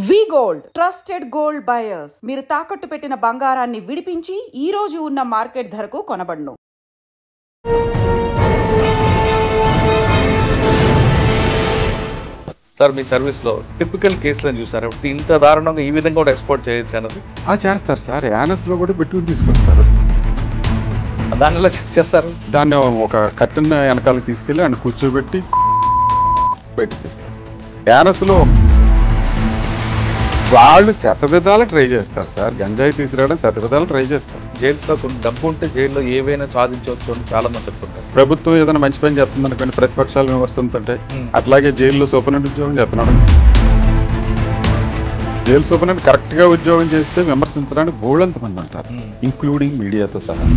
వి gold trusted gold buyers. మీరు తాకట్టు పెట్టిన బంగారాన్ని విడిపించి ఈ రోజు ఉన్న మార్కెట్ ధరకు కొనబడును. సార్, మీ సర్వీస్లో టిపికల్ కేసులను చూసారు, ఇంత దారుణంగా ఈ విధంగా కూడా ఎక్స్పోర్ట్ చేయొచ్చు అన్నది చేస్తారు సార్. యానస్లో కూడా పెట్టుకుని తీసుకొస్తారు. దాన్ని ఎలా చెక్ చేస్తారు? దాన్ని ఒక కట్టెన్ వెనకాలకి తీసుకెళ్ళి ఆయన కూర్చోబెట్టి పెట్టిస్తారు. యానస్లో వాళ్ళు శతవిధాలు ట్రై చేస్తారు సార్. గంజాయి తీసుకురావడం శతవిధాలు ట్రై చేస్తారు. జైల్స్లో కొన్ని డబ్బు ఉంటే జైల్లో ఏవైనా సాధించవచ్చు అని చాలా మంది చెప్తుంటారు. ప్రభుత్వం ఏదైనా మంచి పని చేస్తుంది అనుకోండి, ప్రతిపక్షాలు విమర్శిస్తుంటే అట్లాగే జైల్లో సూపరింటెండెంట్ ఉద్యోగం చేస్తున్నాడు. జైలు సూపరింటెండెంట్ కరెక్ట్గా ఉద్యోగం చేస్తే విమర్శించడానికి బోల్డంత మంది ఉంటారు, ఇంక్లూడింగ్ మీడియాతో సహా.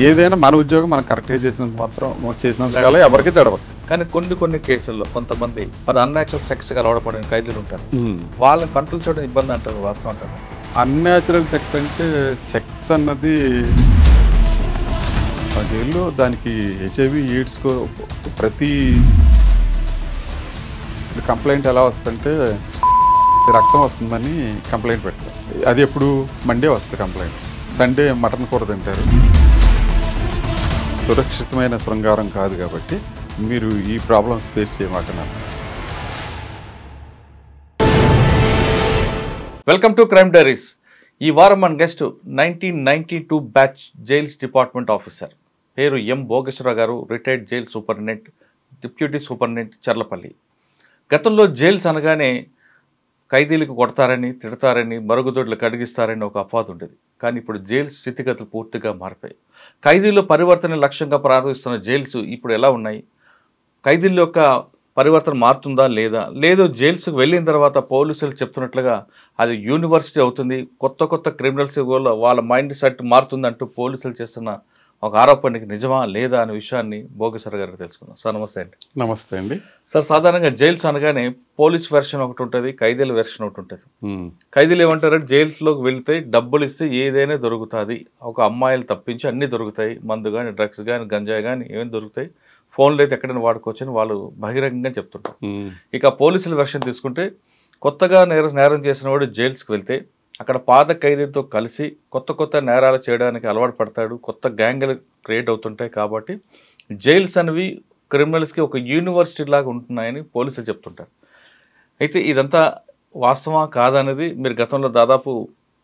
ఏదైనా మన ఉద్యోగం మనం కరెక్ట్గా చేసినంత మాత్రం చేసినంత ఎవరికి జడవదు. కానీ కొన్ని కేసుల్లో కొంతమంది మరి అన్యాచురల్ సెక్స్గా అలవాటుపడిన ఖైదీలు ఉంటారు. వాళ్ళని కంట్రోల్ చేయడం ఇబ్బంది అంటారు, వాస్తవం అంటారు. అన్యాచురల్ సెక్స్ అంటే సెక్స్ అన్నది ఆ జైల్లో దానికి హెచ్ఐవి ఎయిడ్స్ ప్రతి కంప్లైంట్ ఎలా వస్తుందంటే రక్తం వస్తుందని కంప్లైంట్ పెడతారు. అది ఎప్పుడు మండే వస్తుంది కంప్లైంట్. సండే మటన్ కూర తింటారు. సురక్షితమైన శృంగారం కాదు కాబట్టి మీరు ఈ ప్రాబ్లమ్స్ ఫేస్ చేయమాకన్నారు. Welcome to crime diaries. ఈ వారం మన guest 1992 batch jails department officer, పేరు ఎం భోగేశ్వరరావు గారు, retired jail superintendent, deputy superintendent, Cherlapally. గతంలో జైల్స్ అనగానే ఖైదీలకు కొడతారని, తిడతారని, మరుగుదొడ్లు కడిగిస్తారని ఒక అపవాదు ఉండేది. కానీ ఇప్పుడు జైల్స్ స్థితిగతులు పూర్తిగా మారిపోయాయి. ఖైదీల్లో పరివర్తన లక్ష్యంగా ప్రారంభిస్తున్న జైల్స్ ఇప్పుడు ఎలా ఉన్నాయి? ఖైదీల యొక్క పరివర్తన మారుతుందా లేదా? లేదో జైల్స్కి వెళ్ళిన తర్వాత పోలీసులు చెప్తున్నట్లుగా అది యూనివర్సిటీ అవుతుంది, కొత్త క్రిమినల్స్ వాళ్ళ మైండ్ సెట్ మారుతుందంటూ పోలీసులు చేస్తున్న ఒక ఆరోపణకి నిజమా లేదా అనే విషయాన్ని భోగేశ్వర గారికి తెలుసుకుందాం. సార్ నమస్తే అండి. నమస్తే అండి. సార్, సాధారణంగా జైల్స్ అనగానే పోలీస్ వెర్షన్ ఒకటి ఉంటుంది, ఖైదీల వెర్షన్ ఒకటి ఉంటుంది. ఖైదీలు ఏమంటారంటే జైల్స్లోకి వెళ్తే డబ్బులు ఇస్తే ఏదైనా దొరుకుతుంది, ఒక అమ్మాయిలు తప్పించి అన్నీ దొరుకుతాయి, మందు కానీ, డ్రగ్స్ కానీ, గంజాయి కానీ ఏమైనా దొరుకుతాయి, ఫోన్లు అయితే ఎక్కడైనా వాడుకోవచ్చు అని వాళ్ళు బహిరంగంగా చెప్తుంటారు. ఇక పోలీసుల వెర్షన్ తీసుకుంటే కొత్తగా నేరం చేసిన వాడు జైల్స్కి వెళ్తే అక్కడ పాత ఖైదీలతో కలిసి కొత్త నేరాలు చేయడానికి అలవాటు పడతాడు, కొత్త గ్యాంగ్లు క్రియేట్ అవుతుంటాయి. కాబట్టి జైల్స్ అనేవి క్రిమినల్స్కి ఒక యూనివర్సిటీ లాగా ఉంటున్నాయని పోలీసులు చెప్తుంటారు. అయితే ఇదంతా వాస్తవా కాదనేది, మీరు గతంలో దాదాపు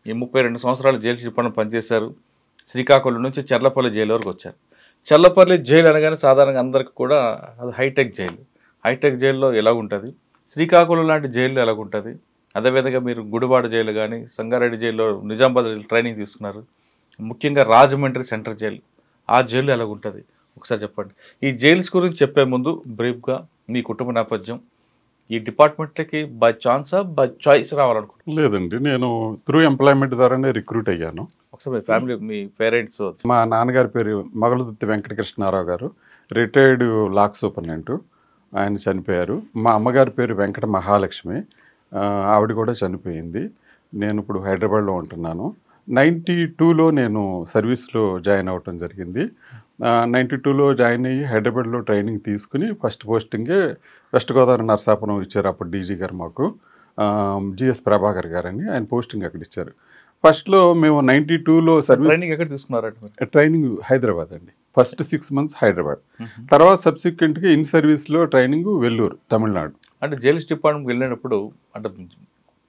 ఈ 32 సంవత్సరాలు జైలు డిపార్ట్మెంట్ పనిచేశారు. శ్రీకాకుళం నుంచి చర్లపల్లి జైలు వరకు వచ్చారు. చర్లపల్లి జైలు అనగానే సాధారణంగా అందరికీ కూడా అది హైటెక్ జైలు. హైటెక్ జైల్లో ఎలాగుంటుంది, శ్రీకాకుళం లాంటి జైల్లో ఎలాగుంటుంది, అదేవిధంగా మీరు గుడివాడ జైలు కానీ, సంగారెడ్డి జైల్లో, నిజామాబాద్ ట్రైనింగ్ తీసుకున్నారు, ముఖ్యంగా రాజమండ్రి సెంట్రల్ జైలు, ఆ జైలు ఎలాగుంటుంది ఒకసారి చెప్పండి. ఈ జైల్స్ గురించి చెప్పే ముందు బ్రీఫ్గా మీ కుటుంబ నేపథ్యం, ఈ డిపార్ట్మెంట్లకి బై ఛాన్సా బై చాయిస్ రావాలనుకుంటున్నాను? లేదండి, నేను త్రూ ఎంప్లాయ్మెంట్ ద్వారానే రిక్రూట్ అయ్యాను. ఒకసారి మీ ఫ్యామిలీ, మీ పేరెంట్స్. మా నాన్నగారి పేరు మగలదుత్తి వెంకటకృష్ణారావు గారు, రిటైర్డ్ లాక్ సూపరింటెండెంట్, ఆయన చనిపోయారు. మా అమ్మగారి పేరు వెంకట మహాలక్ష్మి, ఆవిడ కూడా చనిపోయింది. నేను ఇప్పుడు హైదరాబాద్లో ఉంటున్నాను. 92లో నేను సర్వీస్లో జాయిన్ అవ్వటం జరిగింది. 92లో జాయిన్ అయ్యి హైదరాబాద్లో ట్రైనింగ్ తీసుకుని ఫస్ట్ పోస్టింగే వెస్ట్ గోదావరి నరసాపురం ఇచ్చారు. అప్పుడు డీజీ గారు మాకు జిఎస్ ప్రభాకర్ గారని, ఆయన పోస్టింగ్ అక్కడ ఇచ్చారు. ఫస్ట్లో మేము 92లో సర్వీస్ ట్రైనింగ్ ఎక్కడ తీసుకున్నారంటే? ట్రైనింగ్ హైదరాబాద్ అండి. ఫస్ట్ 6 months హైదరాబాద్, తర్వాత సబ్సిక్వెంట్గా ఇన్ సర్వీస్లో ట్రైనింగ్ వెల్లూరు, తమిళనాడు. అంటే జైల్స్ డిపార్ట్మెంట్కి వెళ్ళినప్పుడు అంటే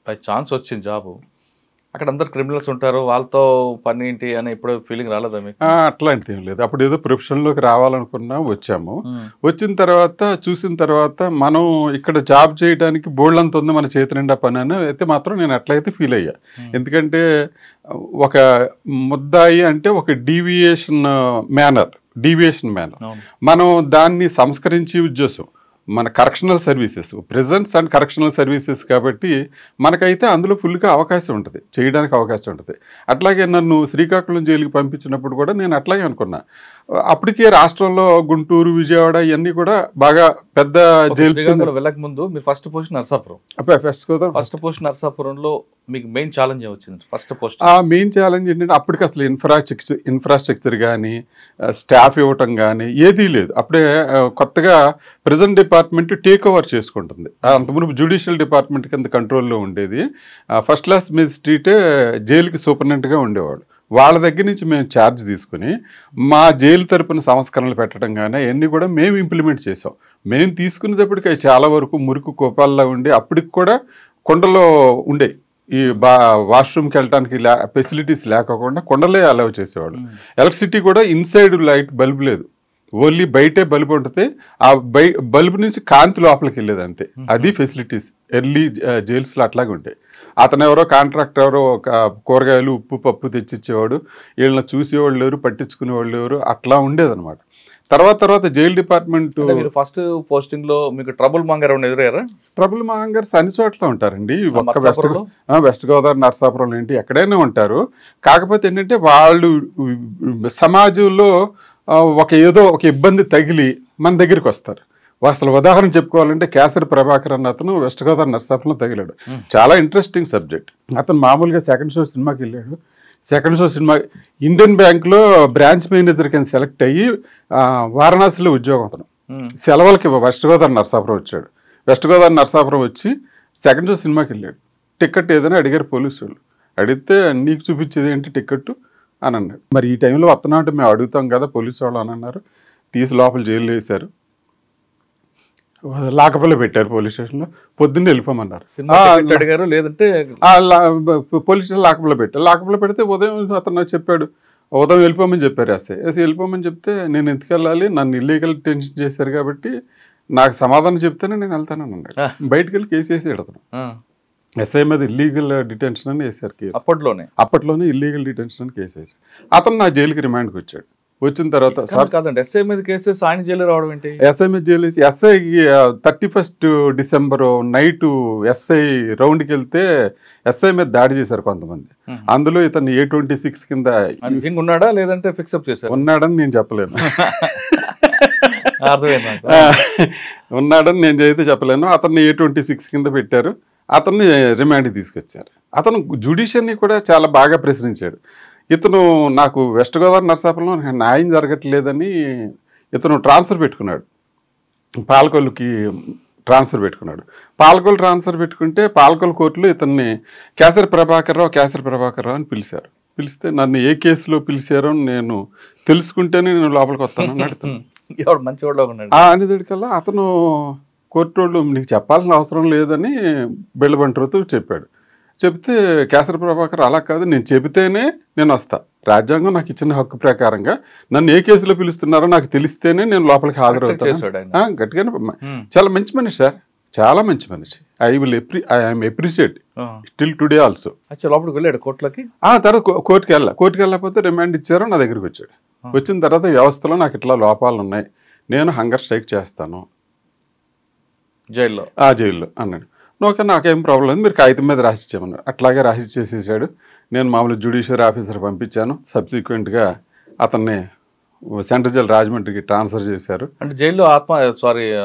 బై ఛాన్స్ వచ్చింది జాబు, అక్కడ అందరు క్రిమినల్స్ ఉంటారు, వాళ్ళతో పని ఏంటి అని ఎప్పుడో ఫీలింగ్ రాలేదా మీకు? అట్లాంటిది ఏం లేదు. అప్పుడు ఏదో ప్రొఫెషన్లోకి రావాలనుకున్నా వచ్చాము. వచ్చిన తర్వాత చూసిన తర్వాత మనం ఇక్కడ జాబ్ చేయడానికి బోల్డంత ఉంది మన చేతి నిండా పని అని అయితే మాత్రం నేను అట్లయితే ఫీల్ అయ్యా. ఎందుకంటే ఒక ముద్దాయి అంటే ఒక డీవియేషన్ మేనర్, మనం దాన్ని సంస్కరించి ఉద్దేశం మన correctional services, prisons and correctional services కాబట్టి మనకైతే అందులో ఫుల్గా అవకాశం ఉంటుంది, చేయడానికి అవకాశం ఉంటుంది. అట్లాగే నన్ను శ్రీకాకుళం జైలుకి పంపించినప్పుడు కూడా నేను అట్లాగే అనుకున్నా. అప్పటికే రాష్ట్రంలో గుంటూరు, విజయవాడ ఇవన్నీ కూడా బాగా పెద్ద జైల్స్. శ్రీకాకుళం వెళ్ళక ముందు మీరు first post Narsapuram. First post నర్సాపురంలో మీకు మెయిన్ ఛాలెంజ్ వచ్చింది ఫస్ట్ పోస్ట్? మెయిన్ ఛాలెంజ్ ఏంటంటే అప్పటికి అసలు ఇన్ఫ్రాస్ట్రక్చర్ కానీ స్టాఫ్ ఇవ్వటం కానీ ఏదీ లేదు. అప్పుడే కొత్తగా ప్రెజెంట్ డిపార్ట్మెంట్ టేక్ ఓవర్ చేసుకుంటుంది. అంతకుముందు జ్యుడిషియల్ డిపార్ట్మెంట్ కింద కంట్రోల్లో ఉండేది. ఫస్ట్ క్లాస్ మేజిస్ట్రేటే జైలుకి సూపరింటెండెంట్గా ఉండేవాడు. వాళ్ళ దగ్గర నుంచి మేము ఛార్జ్ తీసుకుని మా జైలు తరపున సంస్కరణలు పెట్టడం కానీ అవన్నీ కూడా మేము ఇంప్లిమెంట్ చేసాం. మేము తీసుకునేటప్పటికి అవి చాలా వరకు మురికి కోపాల్లో ఉండి అప్పటికి కూడా కొండలో ఉండే ఈ వాష్రూమ్కి వెళ్ళడానికి ఫెసిలిటీస్ లేకుండా కొండలే అలౌ చేసేవాళ్ళు. ఎలక్ట్రిసిటీ కూడా ఇన్సైడ్ లైట్ బల్బ్ లేదు, ఓన్లీ బయటే బల్బు ఉంటుంది. ఆ బల్బు నుంచి కాంతి లోపలికి వెళ్ళేది అంతే. అది ఫెసిలిటీస్ ఎర్లీ జైల్స్లో అట్లాగే ఉంటాయి. అతను ఎవరో కాంట్రాక్టర్ ఎవరో కూరగాయలు ఉప్పు పప్పు తెచ్చిచ్చేవాడు, వీళ్ళని చూసేవాళ్ళు ఎవరు, పట్టించుకునేవాళ్ళు ఎవరు, అట్లా ఉండేదన్నమాట. తర్వాత జైలు డిపార్ట్మెంట్ ఫస్ట్ పోస్టింగ్ లో మీకు ట్రబుల్ మాంగర్ ఎదురయ్యారా? ట్రబుల్ మాంగర్స్ అన్ని చోట్ల ఉంటారండి. ఒక్క వెస్ట్ గోదావరి నరసాపురంలో ఏంటి ఎక్కడైనా ఉంటారు. కాకపోతే ఏంటంటే వాళ్ళు సమాజంలో ఏదో ఒక ఇబ్బంది తగిలి మన దగ్గరికి వస్తారు. అసలు ఉదాహరణ చెప్పుకోవాలంటే కేసరి ప్రభాకర్ అన్న అతను వెస్ట్ గోదావరి నరసాపురంలో తగిలాడు. చాలా ఇంట్రెస్టింగ్ సబ్జెక్ట్. అతను మామూలుగా సెకండ్ షో సినిమాకి వెళ్ళాడు. సెకండ్ షో సినిమా ఇండియన్ బ్యాంక్లో బ్రాంచ్ మేనేజర్ కింద సెలెక్ట్ అయ్యి వారణాసిలో ఉద్యోగం. అతను సెలవులకి వెస్ట్ గోదావరి నరసాపురం వచ్చాడు. వెస్ట్ గోదావరి నరసాపురం వచ్చి సెకండ్ షో సినిమాకి వెళ్ళాడు. టికెట్ ఏదైనా అడిగారు పోలీసు వాళ్ళు. అడిగితే నీకు చూపించేది ఏంటి టికెట్ అని అన్నాడు. మరి ఈ టైంలో వస్తున్నా అంటే మేము అడుగుతాం కదా పోలీసు వాళ్ళు అని అన్నారు. తీసి లోపల జైలు వేశారు, లాకపల్లి పెట్టారు పోలీస్ స్టేషన్లో. పొద్దున్నే వెళ్ళిపోమన్నారు. లేదంటే పోలీస్ స్టేషన్ లాకపల్లి పెట్టారు. లాకపల్లి పెడితే ఉదయం అతను చెప్పాడు, ఉదయం వెళ్ళిపోమని చెప్పారు. ఎస్ఐ వెళ్ళిపోమని చెప్తే నేను ఎందుకు వెళ్ళాలి, నన్ను ఇల్లీగల్ డిటెన్షన్ చేశారు కాబట్టి నాకు సమాధానం చెప్తేనే నేను వెళ్తానని అన్నాడు. బయటకు వెళ్ళి కేసు వేసాడు అతను. ఎస్ఐ మీద ఇల్లీగల్ డిటెన్షన్ అని వేశారు కేసు. అప్పట్లోనే ఇల్లీగల్ డిటెన్షన్ అని కేసు వేసాడు. అతను నా జైలుకి రిమాండ్కి వచ్చాడు. వచ్చిన తర్వాత సార్ కాదండి ఎస్ఐ మీద కేసు ఆయన జైలు రావడం ఏంటి? ఎస్ఐ మీద జైలు వేసి ఎస్ఐ 31 డిసెంబర్ నైట్ ఎస్ఐ రౌండ్కి వెళ్తే ఎస్ఐ మీద దాడి చేశారు కొంతమంది. అందులో ఇతను A26 కింద ఉన్నాడా లేదంటే ఫిక్సప్ చేశారు? ఉన్నాడని నేను చెప్పలేను. ఉన్నాడని నేను అయితే చెప్పలేను. అతన్ని A26 కింద పెట్టారు. అతన్ని రిమాండ్కి తీసుకొచ్చారు. అతను జ్యుడిషియర్ని కూడా చాలా బాగా ప్రశ్నించాడు. ఇతను నాకు వెస్ట్ గోదావరి నరసాపురంలో న్యాయం జరగట్లేదని ఇతను ట్రాన్స్ఫర్ పెట్టుకున్నాడు. పాలకొల్లుకి ట్రాన్స్ఫర్ పెట్టుకున్నాడు. పాలకొల్లు ట్రాన్స్ఫర్ పెట్టుకుంటే పాలకొల్లు కోర్టులో ఇతన్ని కేసరి ప్రభాకర్ రావు అని పిలిచారు. పిలిస్తే నన్ను ఏ కేసులో పిలిచారో నేను తెలుసుకుంటేనే నేను లోపలికి వస్తాను అన్నాడు. అనేదికల్లా అతను కోర్టు వాళ్ళు నీకు చెప్పాల్సిన అవసరం లేదని బెల్లబంటరుతో చెప్పాడు. చెప్తే కేసరి ప్రభాకర్ అలా కాదు, నేను చెబితేనే నేను వస్తా, రాజ్యాంగం నాకు ఇచ్చిన హక్కు ప్రకారంగా నన్ను ఏ కేసులో పిలుస్తున్నారో నాకు తెలిస్తేనే నేను లోపలికి హాజరవుతాను. గట్టిగానే చాలా మంచి మనిషి సార్, చాలా మంచి మనిషి. I'm appreciate still today also. లోపలికి వెళ్ళాడు కోర్టులకి. తర్వాత కోర్టుకి వెళ్ళకపోతే రిమాండ్ ఇచ్చారు, నా దగ్గరికి వచ్చాడు. వచ్చిన తర్వాత వ్యవస్థలో నాకు ఇట్లా లోపాలు ఉన్నాయి, నేను హంగర్ స్ట్రైక్ చేస్తాను జైల్లో అన్నాడు. ఓకే నాకేం ప్రాబ్లం లేదు, మీరు కాగితం మీద రాసిచ్చామన్నారు. అట్లాగే రాసి చేసేసాడు. నేను మామూలు జ్యుడిషియరీ ఆఫీసర్ పంపించాను. సబ్సిక్వెంట్గా అతన్ని సెంట్రల్ జైలు రాజమండ్రికి ట్రాన్స్ఫర్ చేశారు. అంటే జైల్లో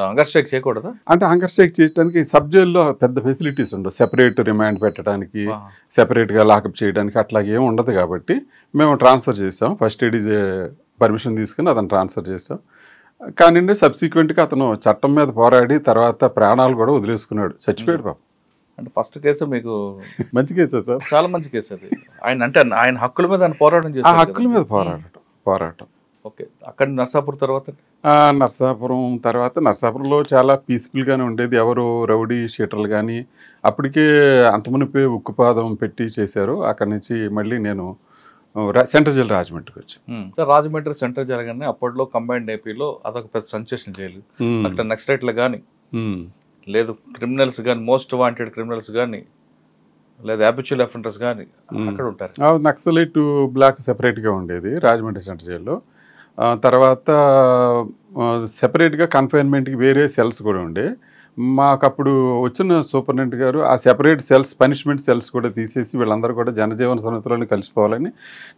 హంగర్ స్ట్రైక్ చేయకూడదా? అంటే హంగర్ స్ట్రైక్ చేయడానికి సబ్ జైల్లో పెద్ద ఫెసిలిటీస్ ఉండవు. సెపరేట్ రిమాండ్ పెట్టడానికి, సెపరేట్గా లాకప్ చేయడానికి అట్లాగే ఏమి ఉండదు. కాబట్టి మేము ట్రాన్స్ఫర్ చేసాం. ఫస్ట్ ఏడీ పర్మిషన్ తీసుకుని అతను ట్రాన్స్ఫర్ చేసాం. కానీ సబ్సిక్వెంట్గా అతను చట్టం మీద పోరాడి తర్వాత ప్రాణాలు కూడా వదిలేసుకున్నాడు, చచ్చిపోయాడు పాపం. అంటే ఫస్ట్ కేసు మీకు మంచి కేసు సార్, చాలా మంచి కేసు అది. ఆయన హక్కుల మీద ఆయన పోరాటం చేశారు. హక్కుల మీద పోరాటం. ఓకే, అక్కడ నర్సాపురం తర్వాత నర్సాపురంలో చాలా పీస్ఫుల్గానే ఉండేది. ఎవరు రౌడీ షీటర్లు కానీ అప్పటికే అంతమునిపే ఉక్కుపాదం పెట్టి చేశారు. అక్కడి నుంచి మళ్ళీ నేను సెంట్రల్ జైలు రాజమండ్రికి వచ్చాను. సార్ రాజమండ్రి సెంట్రల్ జైలు కానీ అప్పట్లో కంబైన్డ్ ఏపీలో అదొక పెద్ద సెన్సేషన్ జైలు. అక్కడ నక్సలైట్లు కానీ లేదు, క్రిమినల్స్ కానీ, మోస్ట్ వాంటెడ్ క్రిమినల్స్ కానీ, లేదా హ్యాబిచువల్ అఫెండర్స్ కానీ అక్కడ ఉంటారు. నక్సలైట్ బ్లాక్ సెపరేట్గా ఉండేది రాజమండ్రి సెంట్రల్ జైల్లో. తర్వాత సెపరేట్గా కన్ఫైన్మెంట్కి వేరే సెల్స్ కూడా ఉండే. మాకు అప్పుడు వచ్చిన సూపరింటెండెంట్ గారు ఆ సెపరేట్ సెల్స్, పనిష్మెంట్ సెల్స్ కూడా తీసేసి వీళ్ళందరూ కూడా జనజీవన సమితిలోనే కలిసిపోవాలని,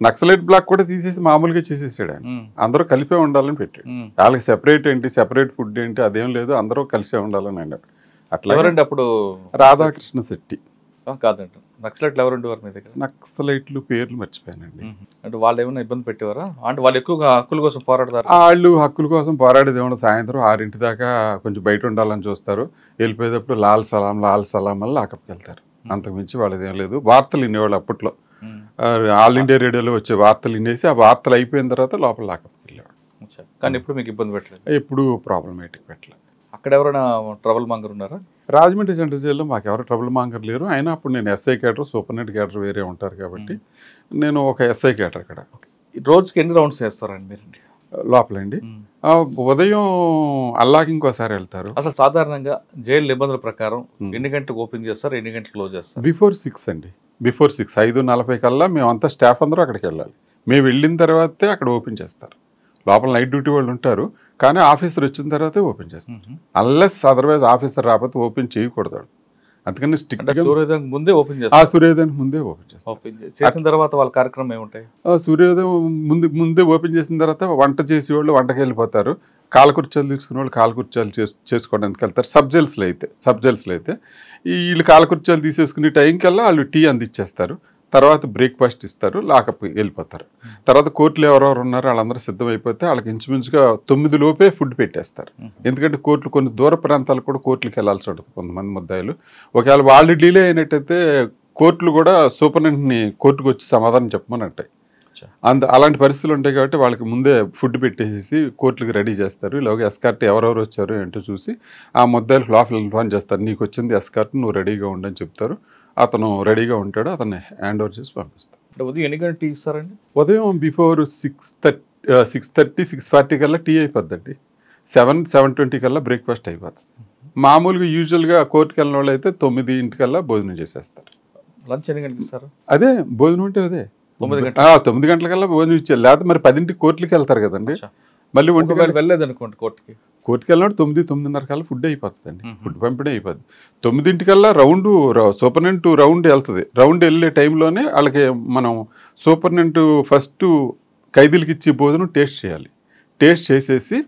నక్సలైట్ బ్లాక్ కూడా తీసేసి మామూలుగా చేసేసాడు ఆయన. అందరూ కలిపే ఉండాలని పెట్టాడు. వాళ్ళకి సెపరేట్ ఏంటి, సెపరేట్ ఫుడ్ ఏంటి అదేం లేదు, అందరూ కలిసే ఉండాలని అన్నాడు. అట్లా అప్పుడు రాధాకృష్ణ శెట్టి కాదండి, నక్సలైట్లు ఎవరు ఉండేవారు మీ దగ్గర? నక్సలైట్లు పేర్లు మర్చిపోయానండి. అంటే వాళ్ళు ఏమైనా ఇబ్బంది పెట్టేవారా? అంటే వాళ్ళు ఎక్కువగా హక్కుల కోసం పోరాడతారు. వాళ్ళు హక్కుల కోసం పోరాడేది ఏమన్నా సాయంత్రం 6 దాకా కొంచెం బయట ఉండాలని చూస్తారు. వెళ్ళిపోయేటప్పుడు లాల్ సలాం వల్ల లాకప్కి వెళ్తారు. అంతకుమించి వాళ్ళది ఏం లేదు. వార్తలు వినేవాళ్ళు అప్పట్లో. ఆల్ ఇండియా రేడియోలో వచ్చే వార్తలు వినేసి ఆ వార్తలు అయిపోయిన తర్వాత లోపల లాకప్కి వెళ్ళేవాడు. కానీ ఎప్పుడు మీకు ఇబ్బంది పెట్టలేదు? ఎప్పుడు ప్రాబ్లమేటిక్ పెట్టలేదు. అక్కడ ఎవరైనా ట్రబుల్ మాంగర్ ఉన్నారా? రాజమండ్రి సెంట్రల్ జైల్లో మాకు ఎవరు ట్రబుల్ మాంగర్ లేరు. అయినా అప్పుడు నేను ఎస్ఐ క్యాడర్, సూపరింటెండెంట్ క్యాడర్ వేరే ఉంటారు కాబట్టి నేను ఒక ఎస్ఐ క్యాడర్ అక్కడ. రోజుకి ఎన్ని రౌండ్స్ చేస్తారండి మీరు లోపలండి? ఉదయం అల్లాకి ఇంకోసారి వెళ్తారు. అసలు సాధారణంగా జైలు నిబంధనల ప్రకారం ఎన్ని గంటలకు ఓపెన్ చేస్తారు, ఎన్ని గంటలకు క్లోజ్ చేస్తారు? బిఫోర్ 6 అండి. బిఫోర్ 6, 5:40 కల్లా మేమంతా స్టాఫ్ అందరూ అక్కడికి వెళ్ళాలి. మేము వెళ్ళిన తర్వాతే అక్కడ ఓపెన్ చేస్తారు. లోపల నైట్ డ్యూటీ వాళ్ళు ఉంటారు, కానీ ఆఫీసర్ వచ్చిన తర్వాతే ఓపెన్ చేస్తారు. అన్లెస్ అదర్వైజ్ ఆఫీసర్ రాకపోతే ఓపెన్ చేయకూడదు. అందుకని సూర్యోదయం ముందే ఓపెన్ చేస్తారు. సూర్యోదయం ముందే ఓపెన్ చేస్తారు. చేసిన తర్వాత వాళ్ళ కార్యక్రమం ఏముంటాయి? సూర్యోదయం ముందే ఓపెన్ చేసిన తర్వాత వంట చేసేవాళ్ళు వంటకి వెళ్ళిపోతారు. కాలకుర్చాలు తీసుకునే వాళ్ళు కాలకుర్చాలు చేసుకోవడానికి వెళ్తారు. సబ్ జైల్స్లో అయితే వీళ్ళు కాలకుర్చాలు తీసేసుకునే టైంకల్లా వాళ్ళు టీ అందిచ్చేస్తారు. తర్వాత బ్రేక్ఫాస్ట్ ఇస్తారు, లాకప్ వెళ్ళిపోతారు. తర్వాత కోర్టులు ఎవరెవరు ఉన్నారో వాళ్ళందరూ సిద్ధమైపోతే వాళ్ళకి ఇంచుమించుగా 9 లోపే ఫుడ్ పెట్టేస్తారు. ఎందుకంటే కోర్టులు కొన్ని దూర ప్రాంతాలు కూడా కోర్టులకు వెళ్ళాల్సి ఉంటుంది కొంతమంది ముద్దాయిలు. ఒకవేళ వాళ్ళు డిలే అయినట్టయితే కోర్టులు కూడా సూపరింటెండెంట్ని కోర్టుకు వచ్చి సమాధానం చెప్పమని అంటాయి. అలాంటి పరిస్థితులు ఉంటాయి కాబట్టి వాళ్ళకి ముందే ఫుడ్ పెట్టేసి కోర్టులకు రెడీ చేస్తారు. ఇలాగ ఎస్కార్ట్ ఎవరెవరు వచ్చారు ఏంటో చూసి ఆ ముద్దాయిలకు లోపల ఇన్ఫార్మ్ చేస్తారు. నీకు వచ్చింది ఎస్కార్ట్, నువ్వు రెడీగా ఉండని చెప్తారు. అతను రెడీగా ఉంటాడు, అతన్ని హ్యాండ్ ఓవర్ చేసి పంపిస్తాడు. ఉదయం ఎన్ని గంటలు టీ ఇస్తారండి? ఉదయం బిఫోర్ 6:30, 6:40 కల్లా టీ అయిపోద్దండి. 7:20 కల్లా బ్రేక్ఫాస్ట్ అయిపోతుంది. మామూలుగా యూజువల్గా కోర్టుకి వెళ్ళిన వాళ్ళు అయితే 9 కల్లా భోజనం చేసేస్తారు. లంచ్ ఎన్ని గంటలకు ఇస్తారు? అదే భోజనం అంటే అదే 9 గంటలకల్లా భోజనం ఇచ్చారు. లేకపోతే మరి 10కి కోర్టుకి వెళ్తారు కదండి. మళ్ళీ వెళ్ళలేదు అనుకోండి కోర్టుకి వెళ్ళినాడు 9-9:30 కల్లా ఫుడ్ అయిపోతుందండి. ఫుడ్ పంపిణీ అయిపోద్ది. 9 కల్లా సూపరింటెండెంట్ రౌండ్ వెళ్తుంది. రౌండ్ వెళ్ళే టైంలోనే వాళ్ళకి మనం సూపరింటెండెంట్ ఫస్ట్ ఖైదీలకు ఇచ్చే భోజనం టేస్ట్ చేయాలి. టేస్ట్ చేసేసి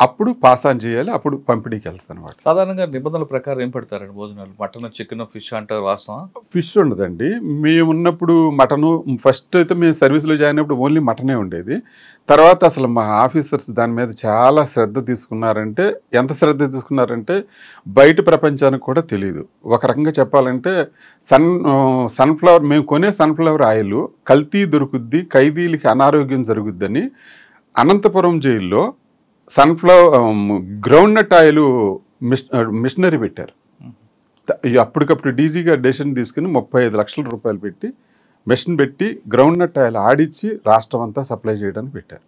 అప్పుడు పాస్ ఆన్ చేయాలి. అప్పుడు పంపిణీకి వెళ్తాను అనమాట. సాధారణంగా నిబంధనల ప్రకారం ఏం పెడతారండి భోజనాలు? మటన్, చికెన్, ఫిష్ అంటారు, వాస్తవం? ఫిష్ ఉండదండి. మేము ఉన్నప్పుడు మటను, ఫస్ట్ అయితే మేము సర్వీస్లో జాయిన్ అయినప్పుడు ఓన్లీ మటనే ఉండేది. తర్వాత అసలు మా ఆఫీసర్స్ దాని మీద చాలా శ్రద్ధ తీసుకున్నారంటే, ఎంత శ్రద్ధ తీసుకున్నారంటే బయట ప్రపంచానికి కూడా తెలియదు. ఒక రకంగా చెప్పాలంటే సన్ఫ్లవర్, మేము కొనే సన్ఫ్లవర్ ఆయిల్ కల్తీ దొరుకుద్ది, ఖైదీలకి అనారోగ్యం జరుగుద్దని అనంతపురం జైల్లో గ్రౌండ్ నట్ ఆయిల్ మిషనరీ పెట్టారు. అప్పటికప్పుడు డీజీ గారు డెసిషన్ తీసుకుని 35 లక్షల రూపాయలు పెట్టి మెషిన్ పెట్టి గ్రౌండ్ నట్ ఆయిల్ ఆడిచ్చి రాష్ట్రం అంతా సప్లై చేయడానికి పెట్టారు.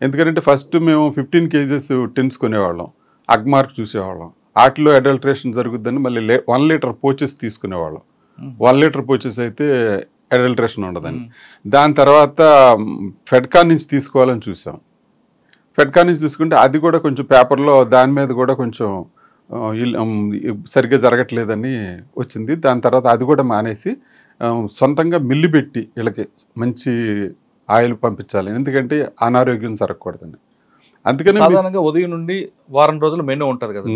ఎందుకంటే ఫస్ట్ మేము 15 కేజెస్ టిన్స్ కొనేవాళ్ళం, అగ్మార్క్ చూసేవాళ్ళం. వాటిలో అడల్ట్రేషన్ జరుగుద్దని మళ్ళీ 1 లీటర్ పోచెస్ తీసుకునేవాళ్ళం. 1 లీటర్ పోచెస్ అయితే అడల్ట్రేషన్ ఉండదని. దాని తర్వాత ఫెడ్కా నుంచి తీసుకోవాలని చూసాం. ఫెడ్కా నుంచి తీసుకుంటే అది కూడా కొంచెం పేపర్లో దాని మీద కూడా కొంచెం సరిగ్గా జరగట్లేదని వచ్చింది. దాని తర్వాత అది కూడా మానేసి సొంతంగా మిల్లు పెట్టి వీళ్ళకి మంచి ఆయిల్ పంపించాలి, ఎందుకంటే అనారోగ్యం జరగకూడదని. అందుకని సాధారణంగా ఉదయం నుండి వారం రోజులు మెనూ ఉంటుంది కదా,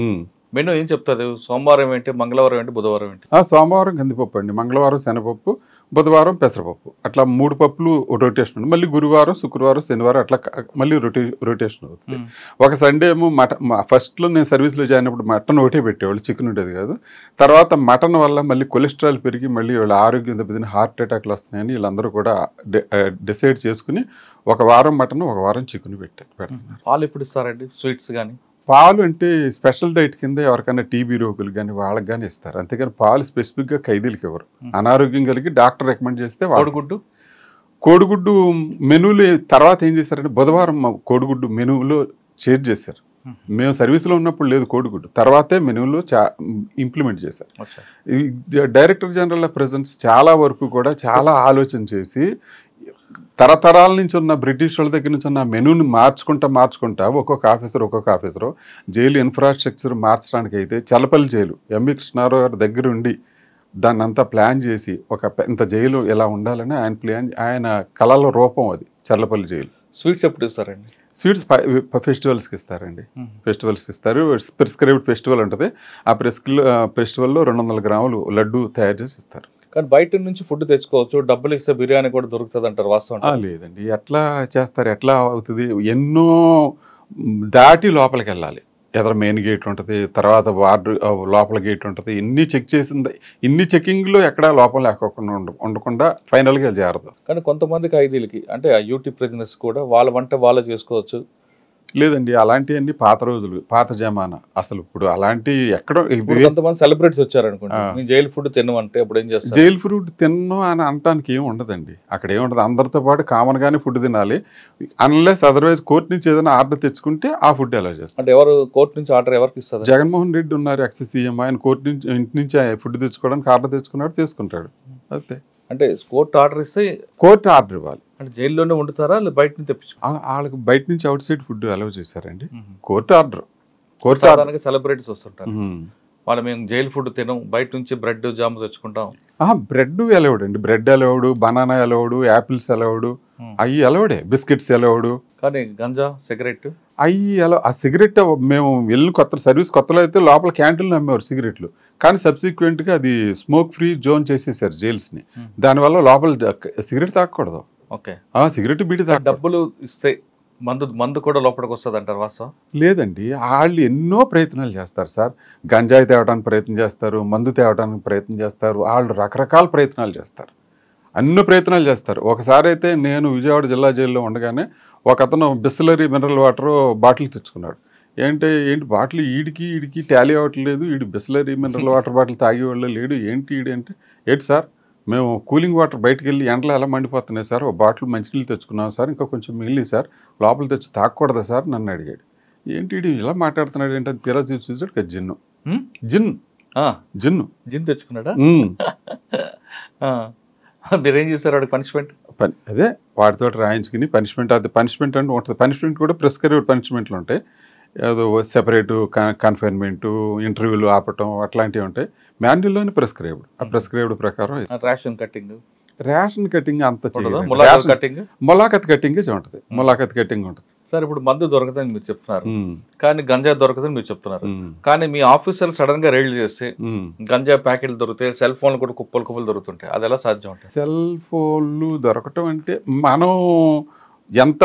మెనూ ఏం చెప్తుంది? సోమవారం ఏంటి, మంగళవారం ఏంటి, బుధవారం ఏంటి? సోమవారం కందిపప్పు అండి, మంగళవారం శనగపప్పు, బుధవారం పెసరపప్పు, అట్లా 3 పప్పులు రొటేషన్. మళ్ళీ గురువారం, శుక్రవారం, శనివారం అట్లా మళ్ళీ రొటేషన్ అవుతుంది. ఒక సండే ఏమో ఫస్ట్లో నేను సర్వీస్లో జాయిన్ అయినప్పుడు మటన్ ఒకటే పెట్టేవాళ్ళు, చికెన్ ఉండేది కాదు. తర్వాత మటన్ వల్ల మళ్ళీ కొలెస్ట్రాల్ పెరిగి మళ్ళీ వాళ్ళ ఆరోగ్యం దెబ్బతిని హార్ట్ అటాక్లు వస్తున్నాయని వీళ్ళందరూ కూడా డిసైడ్ చేసుకుని ఒక వారం మటన్, ఒక వారం చికెన్ పెడుతున్నారు. పాలు ఎప్పుడు ఇస్తారండి? స్వీట్స్ కానీ పాలు అంటే స్పెషల్ డైట్ కింద ఎవరికైనా టీబీ రోగులు కానీ వాళ్ళకి కానీ ఇస్తారు. అంతేగాని పాలు స్పెసిఫిక్గా ఖైదీలకు ఎవరు. అనారోగ్యం కలిగి డాక్టర్ రికమెండ్ చేస్తే కోడిగుడ్డు మెనూలు తర్వాత ఏం చేశారంటే బుధవారం కోడిగుడ్డు మెనూలో చేంజ్ చేశారు. మేము సర్వీస్లో ఉన్నప్పుడు లేదు కోడిగుడ్డు, తర్వాతే మెనూలో ఇంప్లిమెంట్ చేశారు. డైరెక్టర్ జనరల్ ఆఫ్ ప్రెజెన్స్ చాలా వరకు కూడా చాలా ఆలోచన చేసి తరతరాల నుంచి ఉన్న బ్రిటిష్ వాళ్ళ దగ్గర నుంచి ఉన్న మెనూని మార్చుకుంటా ఒక్కొక్క ఆఫీసరు జైలు ఇన్ఫ్రాస్ట్రక్చర్ మార్చడానికి అయితే చల్లపల్లి జైలు ఎంవి కృష్ణారావు గారి దగ్గర ఉండి దాన్ని అంతా ప్లాన్ చేసి ఇంత జైలు ఎలా ఉండాలని ఆయన కళల రూపం అది చల్లపల్లి జైలు. స్వీట్స్ ఎప్పుడు ఇస్తారండి? స్వీట్స్ ఫెస్టివల్స్కి ఇస్తారండి. ఫెస్టివల్స్కి ఇస్తారు. ప్రిస్క్రైబ్డ్ ఫెస్టివల్ ఉంటుంది. ఆ ఫెస్టివల్లో 200 గ్రాములు లడ్డు తయారు చేసి ఇస్తారు. కానీ బయట నుంచి ఫుడ్ తెచ్చుకోవచ్చు, డబ్బులు ఇస్తే బిర్యానీ కూడా దొరుకుతుంది అంటారు, వాస్తవం? లేదండి, ఎట్లా చేస్తారు, ఎట్లా అవుతుంది? ఎన్నో దాటి లోపలికి వెళ్ళాలి. ఎదర మెయిన్ గేట్ ఉంటుంది, తర్వాత వార్డు లోపల గేట్ ఉంటుంది. ఇన్ని చెక్ చేసింది, ఇన్ని చెకింగ్లో ఎక్కడా లోపల లేకోకుండా ఉండకుండా ఫైనల్గా చేరదు. కానీ కొంతమంది ఖైదీలకి అంటే ఆ యూటీ ప్రిజనర్స్ కూడా వాళ్ళ వంట వాళ్ళు చేసుకోవచ్చు. లేదండి, అలాంటివన్నీ పాత రోజులు, పాత జమానా. అసలు ఇప్పుడు అలాంటి ఎక్కడో కొంతమంది సెలబ్రిటీస్ వచ్చారనుకోండి, నేను జైలు ఫుడ్ తినమంటే అప్పుడు ఏం చేస్తారు? జైలు ఫుడ్ తిన్ను అని అనటానికి ఏమి ఉండదండి. అక్కడ ఏముండదు, అందరితో పాటు కామన్గానే ఫుడ్ తినాలి. అన్లెస్ అదర్వైజ్ కోర్టు నుంచి ఏదైనా ఆర్డర్ తెచ్చుకుంటే ఆ ఫుడ్ అలౌ చేస్తారు. అంటే ఎవరు కోర్టు నుంచి ఆర్డర్ ఎవరికి ఇస్తారు? జగన్మోహన్ రెడ్డి ఉన్నారు, ఎక్స్ సీఎం. ఆయన కోర్టు నుంచి ఇంటి నుంచి ఫుడ్ తెచ్చుకోవడానికి ఆర్డర్ తెచ్చుకున్నాడు, తీసుకుంటాడు అంతే. అంటే కోర్టు ఆర్డర్ ఇస్తే కోర్టు ఆర్డర్ ఇవ్వాలి. అంటే జైల్లోనే వండుతారా బయట నుంచి తెప్పించు? వాళ్ళకి బయట నుంచి అవుట్ సైడ్ ఫుడ్ అలౌ చేశారండి. Court order. సెలబ్రిటీస్ వస్తుంటారు, వాళ్ళు మేము జైలు ఫుడ్ తినం, బయట నుంచి బ్రెడ్ జామ్ తెచ్చుకుంటాం. బ్రెడ్ అలౌడ్ అండి. Bread allowed, banana allowed, apples allowed, అవి అలౌడే. Biscuits allowed. కానీ గంజా, సిగరెట్ అవి ఆ సిగరెట్ మేము వెళ్ళిన సర్వీస్ కొత్తలో అయితే లోపల క్యాంటీన్లో అమ్మేవారు సిగరెట్లు. కానీ సబ్సిక్వెంట్గా అది స్మోక్ ఫ్రీ జోన్ చేసేసారు జైల్స్ని. దానివల్ల లోపల సిగరెట్ తాగకూడదు. ఓకే, సిగరెట్ బీడి తాగ. డబ్బులు ఇస్తే మందు కూడా లోపలికి వస్తుంది అంటారు, వాస్తవం? లేదండి, వాళ్ళు ఎన్నో ప్రయత్నాలు చేస్తారు సార్. గంజాయి తేవడానికి ప్రయత్నం చేస్తారు, మందు తేవడానికి ప్రయత్నం చేస్తారు. వాళ్ళు రకరకాల ప్రయత్నాలు చేస్తారు, అన్ని ప్రయత్నాలు చేస్తారు. ఒకసారి అయితే నేను విజయవాడ జిల్లా జైల్లో ఉండగానే ఒక అతను బిస్లరీ మినరల్ వాటర్ బాటిల్ తెచ్చుకున్నాడు. ఏంటి బాటిల్ ఈడికి టాలీ అవ్వట్లేదు, బిస్లరీ మినరల్ వాటర్ బాటిల్ తాగేవాళ్ళు లేడు, ఏంటి సార్, మేము కూలింగ్ వాటర్ బయటకు వెళ్ళి ఎండలో ఎలా మండిపోతున్నాయి సార్, ఒక బాటిల్ మంచినీళ్ళు తెచ్చుకున్నాం సార్, ఇంకా కొంచెం మిగిలి సార్, లోపల తెచ్చి తాగకూడదా సార్ నన్ను అడిగాడు. ఇలా మాట్లాడుతున్నాడు ఏంటంటే తీరా చూసాడు జిన్ను తెచ్చుకున్నాడా? మీరేం చేస్తారు వాడికి పనిష్మెంట్? అదే వాటితో రాయించుకుని పనిష్మెంట్. అది పనిష్మెంట్ అంటే ఉంటుంది. పనిష్మెంట్ కూడా ప్రిస్క్రైబ్డ్ పనిష్మెంట్లు ఉంటాయి. ఏదో సెపరేటు కన్ఫైన్మెంటు, ఇంటర్వ్యూలు ఆపటం అట్లాంటివి ఉంటాయి. మాన్యువల్లోనే ప్రిస్క్రైబ్డ్. ఆ ప్రిస్క్రైబ్డ్ ప్రకారం రేషన్ కటింగ్ అంత మొలాఖత్ కటింగ్ ఉంటుంది. మొలాఖత్ కటింగ్ ఉంటుంది సార్. ఇప్పుడు మందు దొరకదని మీరు చెప్తున్నారు, కానీ గంజా దొరకదని మీరు చెప్తున్నారు. కానీ మీ ఆఫీసర్లు సడన్ గా రైడ్ చేస్తే గంజా ప్యాకెట్లు దొరుకుతాయి, సెల్ ఫోన్లు కూడా కుప్పలు దొరుకుతుంటాయి. అది ఎలా సాధ్యం ఉంటాయి? సెల్ ఫోన్లు దొరకటం అంటే మనం ఎంత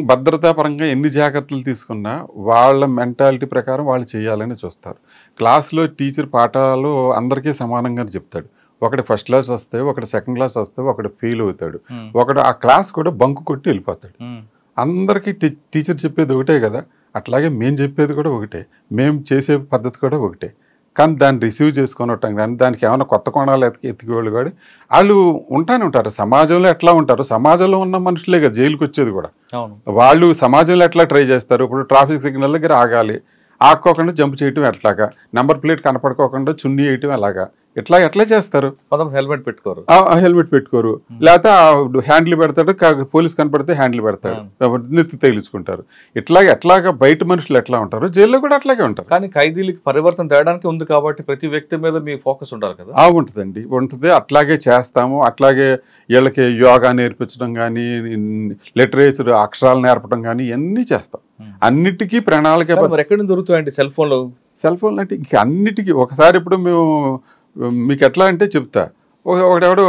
భద్రతాపరంగా ఎన్ని జాగ్రత్తలు తీసుకున్నా వాళ్ళ మెంటాలిటీ ప్రకారం వాళ్ళు చేయాలని చూస్తారు. క్లాస్లో టీచర్ పాఠాలు అందరికీ సమానంగా చెప్తాడు. ఒకటి ఫస్ట్ క్లాస్ వస్తే, ఒకటి సెకండ్ క్లాస్ వస్తే, ఒకటి ఫెయిల్ అవుతాడు, ఒకటి ఆ క్లాస్ కూడా బంకు కొట్టి వెళ్ళిపోతాడు. అందరికీ టీచర్ చెప్పేది ఒకటే కదా, అట్లాగే మేము చెప్పేది కూడా ఒకటే, మేము చేసే పద్ధతి కూడా ఒకటే. కానీ దాన్ని రిసీవ్ చేసుకొనటం కానీ దానికి ఏమైనా కొత్త కోణాలు ఎత్తికేవాళ్ళు కూడా వాళ్ళు ఉంటారు. సమాజంలో ఎట్లా ఉంటారు, సమాజంలో ఉన్న మనుషులే కదా జైలుకి వచ్చేది కూడా. వాళ్ళు సమాజంలో ఎట్లా ట్రై చేస్తారు? ఇప్పుడు ట్రాఫిక్ సిగ్నల్ దగ్గర ఆగాలి, ఆక్కోకుండా జంప్ చేయటం ఎట్లాగా, నెంబర్ ప్లేట్ కనపడుకోకుండా చున్నీ వేయటం ఎలాగా, ఎట్లా చేస్తారు? హెల్మెట్ పెట్టుకోరు, లేకపోతే హ్యాండిల్ పెడతాడు, పోలీస్ కనపడితే హ్యాండిల్ పెడతాడు, నెత్తి తగిలించుకుంటారు. ఎట్లాగా బయట మనుషులు ఎట్లా ఉంటారు, జైల్లో కూడా అట్లాగే ఉంటారు. కానీ ఖైదీలకి పరివర్తన తేడానికి ఉంది కాబట్టి ప్రతి వ్యక్తి మీద మీ ఫోకస్ ఉండాలి కదా? ఉంటుంది. అట్లాగే చేస్తాము. అట్లాగే వీళ్ళకి యోగా నేర్పించడం కానీ, లిటరేచర్ అక్షరాలు నేర్పడం కానీ ఇవన్నీ చేస్తాం. అన్నిటికీ ప్రణాళిక. ఎక్కడి నుంచి దొరుకుతాయండి సెల్ ఫోన్లు అంటే ఇంక అన్నిటికీ ఒకసారి. ఇప్పుడు మీకు ఎట్లా అంటే చెప్తా. ఒకడెవడో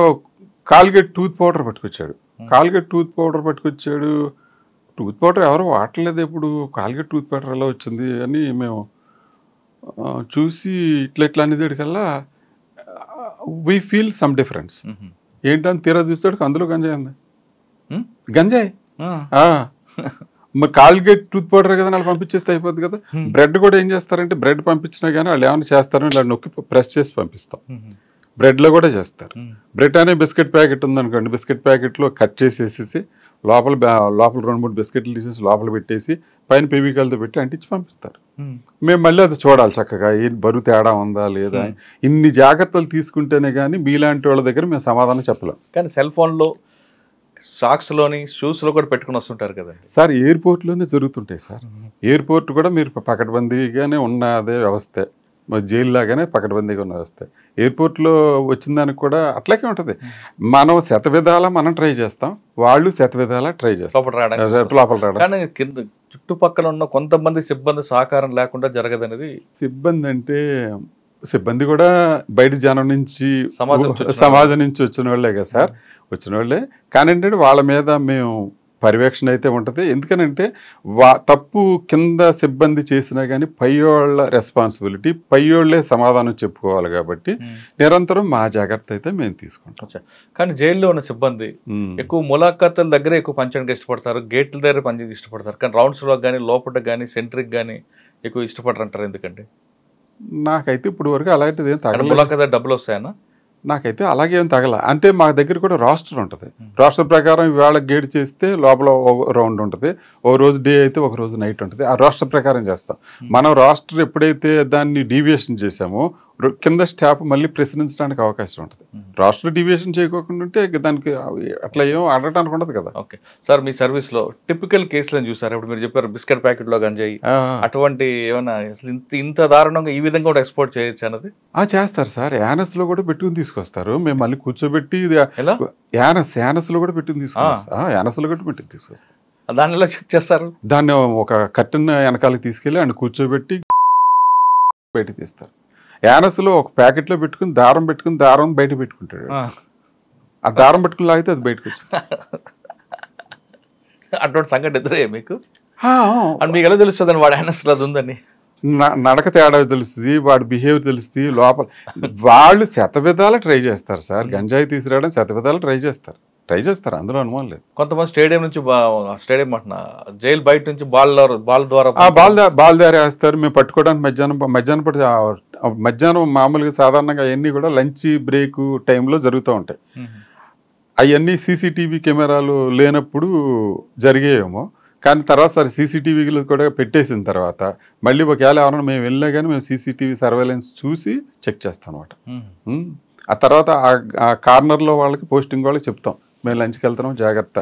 కాల్గేట్ టూత్ పౌడర్ పట్టుకొచ్చాడు. టూత్ పౌడర్ ఎవరు వాడలేదు ఎప్పుడు, కాల్గేట్ టూత్ పౌడర్ ఎలా వచ్చింది అని మేము చూసి ఇట్లా అనేదికల్లా వీ ఫీల్ సమ్ డిఫరెన్స్. ఏంటని తీరా చూస్తాడు, అందులో గంజాయి ఉంది. గంజాయి మరి కాల్గేట్ టూత్ పౌడర్ కదా వాళ్ళు పంపించేస్తే అయిపోద్ది కదా. బ్రెడ్ కూడా ఏం చేస్తారంటే, బ్రెడ్ పంపించినా కానీ వాళ్ళు ఏమైనా చేస్తారని ఇలా నొక్కి ప్రెస్ చేసి పంపిస్తాం. బ్రెడ్లో కూడా చేస్తారు. బ్రెడ్ అనే బిస్కెట్ ప్యాకెట్ ఉందనుకోండి, బిస్కెట్ ప్యాకెట్లో కట్ చేసేసి లోపల 2-3 బిస్కెట్లు తీసేసి లోపల పెట్టేసి పైన పెవికాలతో పెట్టి అంటించి పంపిస్తారు. మేము మళ్ళీ అది చూడాలి చక్కగా, ఏం బరువు తేడా ఉందా లేదా. ఇన్ని జాగ్రత్తలు తీసుకుంటేనే కానీ మీలాంటి వాళ్ళ దగ్గర మేము సమాధానం చెప్పలేం. కానీ సెల్ ఫోన్లో సాక్స్లోని షూస్లో కూడా పెట్టుకుని వస్తుంటారు కదా సార్ ఎయిర్పోర్ట్లోనే జరుగుతుంటాయి సార్. ఎయిర్పోర్ట్ కూడా మీరు పకడ్బందీగానే ఉన్నదే వ్యవస్థ, జైలు లాగానే పకడ్బందీగా ఉన్న వ్యవస్థ. ఎయిర్పోర్ట్లో వచ్చిన దానికి కూడా అట్లాగే ఉంటుంది. మనం శతవిధాలా మనం ట్రై చేస్తాం, వాళ్ళు శతవిధాలా ట్రై చేస్తాం లోపల రావడానికి. లోపల రావడం. కానీ కింద చుట్టుపక్కల ఉన్న కొంతమంది సిబ్బంది సహకారం లేకుండా జరగదనేది. సిబ్బంది అంటే సిబ్బంది కూడా బయట జనం నుంచి సమాజం నుంచి వచ్చిన వాళ్ళే కదా సార్, వచ్చిన వాళ్ళే. కానీ ఏంటంటే వాళ్ళ మీద మేము పర్యవేక్షణ అయితే ఉంటుంది. ఎందుకనంటే తప్పు కింద సిబ్బంది చేసినా కానీ పైవాళ్ళ రెస్పాన్సిబిలిటీ, పైవాళ్లే సమాధానం చెప్పుకోవాలి. కాబట్టి నిరంతరం మా జాగ్రత్త అయితే మేము తీసుకుంటాం. కానీ జైల్లో ఉన్న సిబ్బంది ఎక్కువ ములాఖాతుల దగ్గరే ఎక్కువ పనిచేయడానికి ఇష్టపడతారు, గేట్ల దగ్గర పనిచేయడానికి ఇష్టపడతారు. కానీ రౌండ్స్లో కానీ లోపల కానీ సెంట్రిక్ కానీ ఎక్కువ ఇష్టపడరు అంటారు. ఎందుకంటే నాకైతే ఇప్పుడు వరకు అలాంటిది ఏం తగల. ములాఖాత డబ్బులు వస్తాయన్నా? నాకైతే అలాగే ఏం తగల. అంటే మా దగ్గర కూడా రాస్టర్ ఉంటుంది. రాస్టర్ ప్రకారం ఇవాళ గేట్ చేస్తే లోపల రౌండ్ ఉంటుంది, ఓ రోజు డే అయితే ఒక రోజు నైట్ ఉంటుంది. ఆ రాస్టర్ ప్రకారం చేస్తాం. మనం రాస్టర్ ఎప్పుడైతే దాన్ని డీవియేషన్ చేసామో కింద స్టాఫ్ మళ్ళీ ప్రశ్నించడానికి అవకాశం ఉంటుంది. రాస్టర్ డీవియేషన్ చేయకోకుండా ఉంటే దానికి అట్లా ఏం ఆడటానికి ఉండదు కదా. ఓకే సార్, మీ సర్వీస్లో టిపికల్ కేసులను చూసారు. ఇప్పుడు మీరు చెప్పారు బిస్కెట్ ప్యాకెట్లో గంజాయి, అటువంటి ఏమన్నా ఇంత దారుణంగా ఈ విధంగా కూడా ఎక్స్పోర్ట్ చేయొచ్చు అన్నది? చేస్తారు సార్. యానస్లో కూడా పెట్టుకుని తీసుకొస్తారు. మేము మళ్ళీ కూర్చోబెట్టి యానస్లో కూడా పెట్టుకుని తీసుకొస్తాం. యానస్లో కూడా పెట్టుకుని తీసుకొస్తాం. దాన్ని ఎలా చెక్ చేస్తారు? దాన్ని ఒక కర్టెన్ వెనకాలకి తీసుకెళ్ళి ఆయన కూర్చోబెట్టి బయట తీస్తారు. యానస్లో ఒక ప్యాకెట్లో పెట్టుకుని దారం బయట పెట్టుకుంటాడు. ఆ దారం పెట్టుకుని లాగితే అది బయటకు వచ్చింది. అటువంటి సంఘటన ఎదురయ్యా మీకు? మీకు ఎలా తెలుస్తుంది వాడు యానస్లో అది ఉందని? నడక తేడా తెలుస్తుంది, వాడి బిహేవియర్ తెలుస్తుంది. లోపల వాళ్ళు శతవిధాలు ట్రై చేస్తారు సార్. గంజాయి తీసుకురావడం శతవిధాలు ట్రై చేస్తారు. అందులో అనుమానం లేదు. కొంతమంది స్టేడియం నుంచి స్టేడియం అంటున్నా జైలు బయట నుంచి బాల్ ద్వారా బాల్ ద్వారా వేస్తారు. మేము పట్టుకోవడానికి మధ్యాహ్నం మామూలుగా సాధారణంగా అవన్నీ కూడా లంచ్ బ్రేక్ టైంలో జరుగుతూ ఉంటాయి. అవన్నీ సీసీటీవీ కెమెరాలు లేనప్పుడు జరిగేయేమో. కానీ తర్వాత సరే సీసీటీవీలు కూడా పెట్టేసిన తర్వాత మళ్ళీ ఒకవేళ ఎవరైనా మేము వెళ్ళినా కానీ మేము సీసీటీవీ సర్వేలెన్స్ చూసి చెక్ చేస్తాం అనమాట. ఆ తర్వాత ఆ కార్నర్లో వాళ్ళకి పోస్టింగ్ వాళ్ళకి చెప్తాం మేము లంచ్కి వెళ్తున్నాం జాగ్రత్త.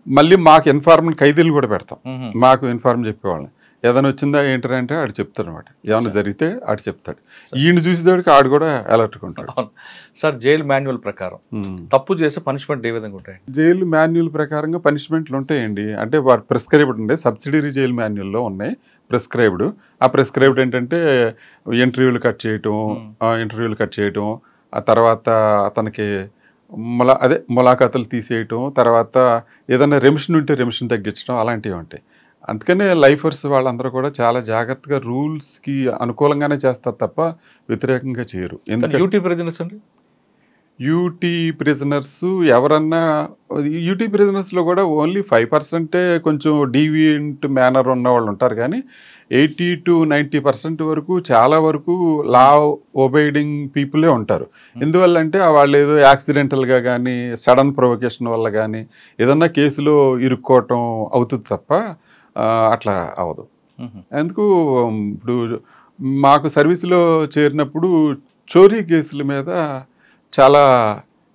మళ్ళీ మాకు ఇన్ఫార్మేషన్ ఖైదీలు కూడా పెడతాం. మాకు ఇన్ఫార్మ్ చెప్పేవాళ్ళని ఏదైనా వచ్చిందా ఏంటంటే ఆడు చెప్తాడు అనమాట. ఏమైనా జరిగితే ఆడు చెప్తాడు. ఈయన చూసేదాడికి ఆడు కూడా అలర్ట్గా ఉంటాడు. సార్ జైలు మాన్యువల్ ప్రకారం తప్పు చేస్తే పనిష్మెంట్ ఏ విధంగా ఉంటాయి? జైలు మాన్యువల్ ప్రకారంగా పనిష్మెంట్లు ఉంటాయండి. అంటే వాడు ప్రిస్క్రైబ్డ్ ఉండే సబ్సిడరీ జైలు మాన్యువల్లో ఉన్నాయి ప్రిస్క్రైబ్డ్. ఆ ప్రిస్క్రైబ్డ్ ఏంటంటే ఇంటర్వ్యూలు కట్ చేయటం, ఆ తర్వాత అతనికి ములాఖాతులు తీసేయటం, తర్వాత ఏదైనా రెమిషన్ ఉంటే రెమిషన్ తగ్గించడం అలాంటివి ఉంటాయి. అందుకనే లైఫర్స్ వాళ్ళందరూ కూడా చాలా జాగ్రత్తగా రూల్స్కి అనుకూలంగానే చేస్తారు తప్ప వ్యతిరేకంగా చేయరు. ఎందుకంటే యూటీ ప్రిజనర్స్ ఎవరన్నా యూటీ ప్రిజనర్స్లో కూడా ఓన్లీ 5% కొంచెం డీవియంట్ మేనర్ ఉన్న వాళ్ళు ఉంటారు. కానీ 80 to 90% వరకు చాలా వరకు లా ఒబైడింగ్ పీపులే ఉంటారు. ఎందువల్ల అంటే వాళ్ళు ఏదో యాక్సిడెంటల్గా కానీ సడన్ ప్రొవొకేషన్ వల్ల కానీ ఏదన్నా కేసులో ఇరుక్కోవటం అవుతుంది తప్ప అట్లా అవ్వదు. ఎందుకు ఇప్పుడు మాకు సర్వీసులో చేరినప్పుడు చోరీ కేసుల మీద చాలా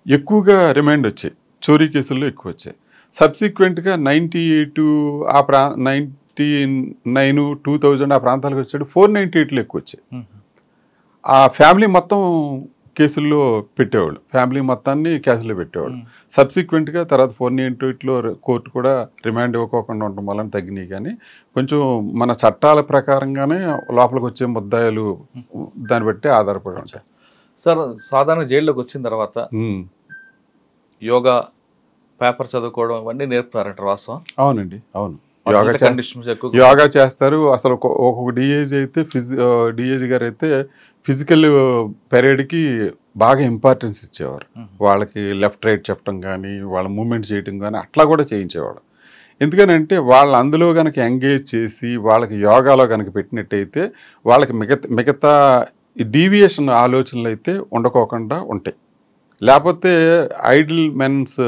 ఎక్కువగా రిమైండ్ వచ్చాయి. చోరీ కేసుల్లో ఎక్కువ వచ్చాయి. సబ్సిక్వెంట్గా 98 99 2000 ఆ ప్రాంతాలకు వచ్చాడు 498లో ఎక్కువ వచ్చాయి. ఆ ఫ్యామిలీ మొత్తం కేసుల్లో పెట్టేవాళ్ళు, ఫ్యామిలీ మొత్తాన్ని కేసులో పెట్టేవాళ్ళు. సబ్సిక్వెంట్గా తర్వాత 498లో కోర్టు కూడా రిమాండ్ ఇవ్వకోకుండా ఉండడం వలన తగ్గినాయి. కానీ కొంచెం మన చట్టాల ప్రకారంగానే లోపలికి వచ్చే ముద్దాయిలు దాన్ని బట్టి ఆధారపడి ఉంటాయి. సార్ సాధారణ జైల్లోకి వచ్చిన తర్వాత యోగా, పేపర్ చదువుకోవడం అవన్నీ నేర్పుతారంట వాస్తవం? అవునండి, అవును. యోగా చేస్తారు. అసలు ఒక్కొక్క డిఏజీ అయితే డిఏజీ గారు అయితే ఫిజికల్ పీరియడ్కి బాగా ఇంపార్టెన్స్ ఇచ్చేవారు. వాళ్ళకి లెఫ్ట్ రైట్ చెప్పడం కానీ వాళ్ళ మూమెంట్ చేయడం కానీ అట్లా కూడా చేయించేవాడు. ఎందుకనంటే వాళ్ళు అందులో కనుక ఎంగేజ్ చేసి వాళ్ళకి యోగాలో కనుక పెట్టినట్టయితే వాళ్ళకి మిగతా డీవియేషన్ ఆలోచనలు అయితే ఉండకోకుండా ఉంటాయి. లేకపోతే idle men's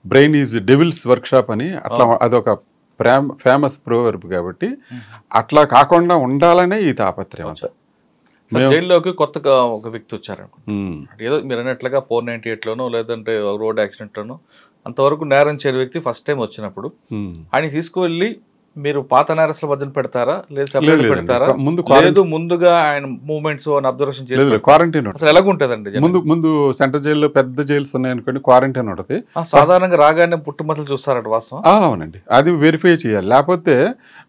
brain is devil's workshop అని అట్లా అదొక ఫేమస్ ప్రోవర్బ్. కాబట్టి అట్లా కాకుండా ఉండాలనే ఈ తాపత్రయం అంతా. జైల్లోకి కొత్తగా ఒక వ్యక్తి వచ్చారు, ఏదో మీరు అన్నట్లుగా 498లోనో లేదంటే రోడ్ యాక్సిడెంట్లోనో అంతవరకు నేరం చేయని వ్యక్తి ఫస్ట్ టైం వచ్చినప్పుడు ఆయన తీసుకువెళ్ళి మీరు పాత నేరస్తుల మధ్యన పెడతారా లేదా సెపరేట్ పెడతారా? లేదు ముందుగా ఆయన మూవ్మెంట్స్ అబ్జర్వేషన్ చేసి క్వారంటైన్ అసలు ఎలాగుంటదండి? ముందు సెంట్రల్ జైల్లో పెద్ద జైల్స్ ఉన్నాయనుకోండి, క్వారంటైన్ ఉంటుంది. సాధారణంగా రాగానే పుట్టుమచ్చలు చూస్తారట వాస్తవం? అవునండి, అది వెరిఫై చేయాలి. లేకపోతే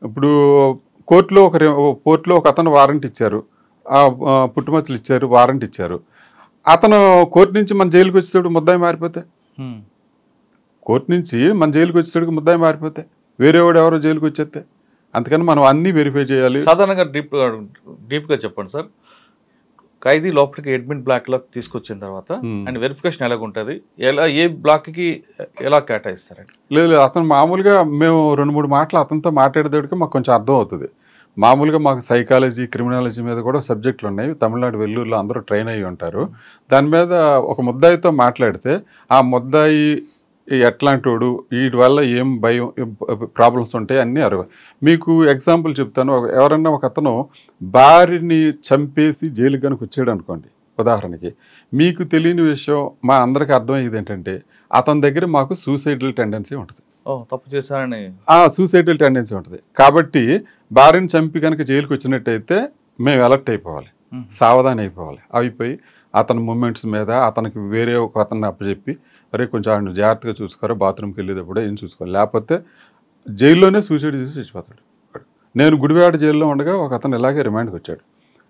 ఇప్పుడు కోర్టులో ఒక అతను వారెంట్ ఇచ్చారు, పుట్టుమచ్చలు ఇచ్చారు, వారెంట్ ఇచ్చారు. అతను కోర్టు నుంచి మన జైలుకి వచ్చేటప్పుడు ముద్దాయి మారిపోతే, కోర్టు నుంచి మన జైలుకి వచ్చేటప్పుడు ముద్దాయి మారిపోతే, వేరేవాడు ఎవరో జైలుకి వచ్చేస్తే, అందుకని మనం అన్ని వెరిఫై చేయాలి. సాధారణంగా డీప్గా చెప్పండి సార్, ఖైదీ లోపలికి అడ్మిన్ బ్లాక్ లో తీసుకొచ్చిన తర్వాత అండ్ వెరిఫికేషన్ ఎలాగుంటుంది, ఏ బ్లాక్ కి ఎలా కేటాయిస్తారండి? లేదు, అతను మామూలుగా మేము 2-3 మాటలు అతనితో మాట్లాడేటప్పటికి మాకు కొంచెం అర్థం అవుతుంది. మామూలుగా మాకు సైకాలజీ, క్రిమినాలజీ మీద కూడా సబ్జెక్టులు ఉన్నాయి. తమిళనాడు వెల్లూరులో అందరూ ట్రైన్ అయ్యి ఉంటారు. దాని మీద ఒక ముద్దాయితో మాట్లాడితే ఆ ముద్దాయి ఎట్లాంటి వాడు, వీటి వల్ల ఏం భయం ప్రాబ్లమ్స్ ఉంటాయి అన్నీ మీకు ఎగ్జాంపుల్ చెప్తాను. ఎవరన్నా ఒక అతను భార్యని చంపేసి జైలు కనుక వచ్చాడు అనుకోండి ఉదాహరణకి, మీకు తెలియని విషయం మా అందరికీ అర్థమయ్యేది ఏంటంటే అతని దగ్గర మాకు సూసైడల్ టెండెన్సీ ఉంటుంది. తప్పు చేశారని సూసైడల్ టెండెన్సీ ఉంటుంది. కాబట్టి భార్యని చంపి కనుక జైలుకి వచ్చినట్టయితే మేము అలర్ట్ అయిపోవాలి, సావధానం అయిపోయి అతని మూమెంట్స్ మీద అతనికి వేరే ఒక అతన్ని అప్పచెప్పి, అరే కొంచెం ఆయన జాగ్రత్తగా చూసుకోరా, బాత్రూమ్కి వెళ్ళేటప్పుడు ఏం చూసుకోవాలి, లేకపోతే జైల్లోనే సూసైడ్ చేసి చచ్చిపోతాడు. నేను గుడివాడ జైల్లో ఉండగా ఒక అతను ఇలాగే రిమాండ్కి వచ్చాడు.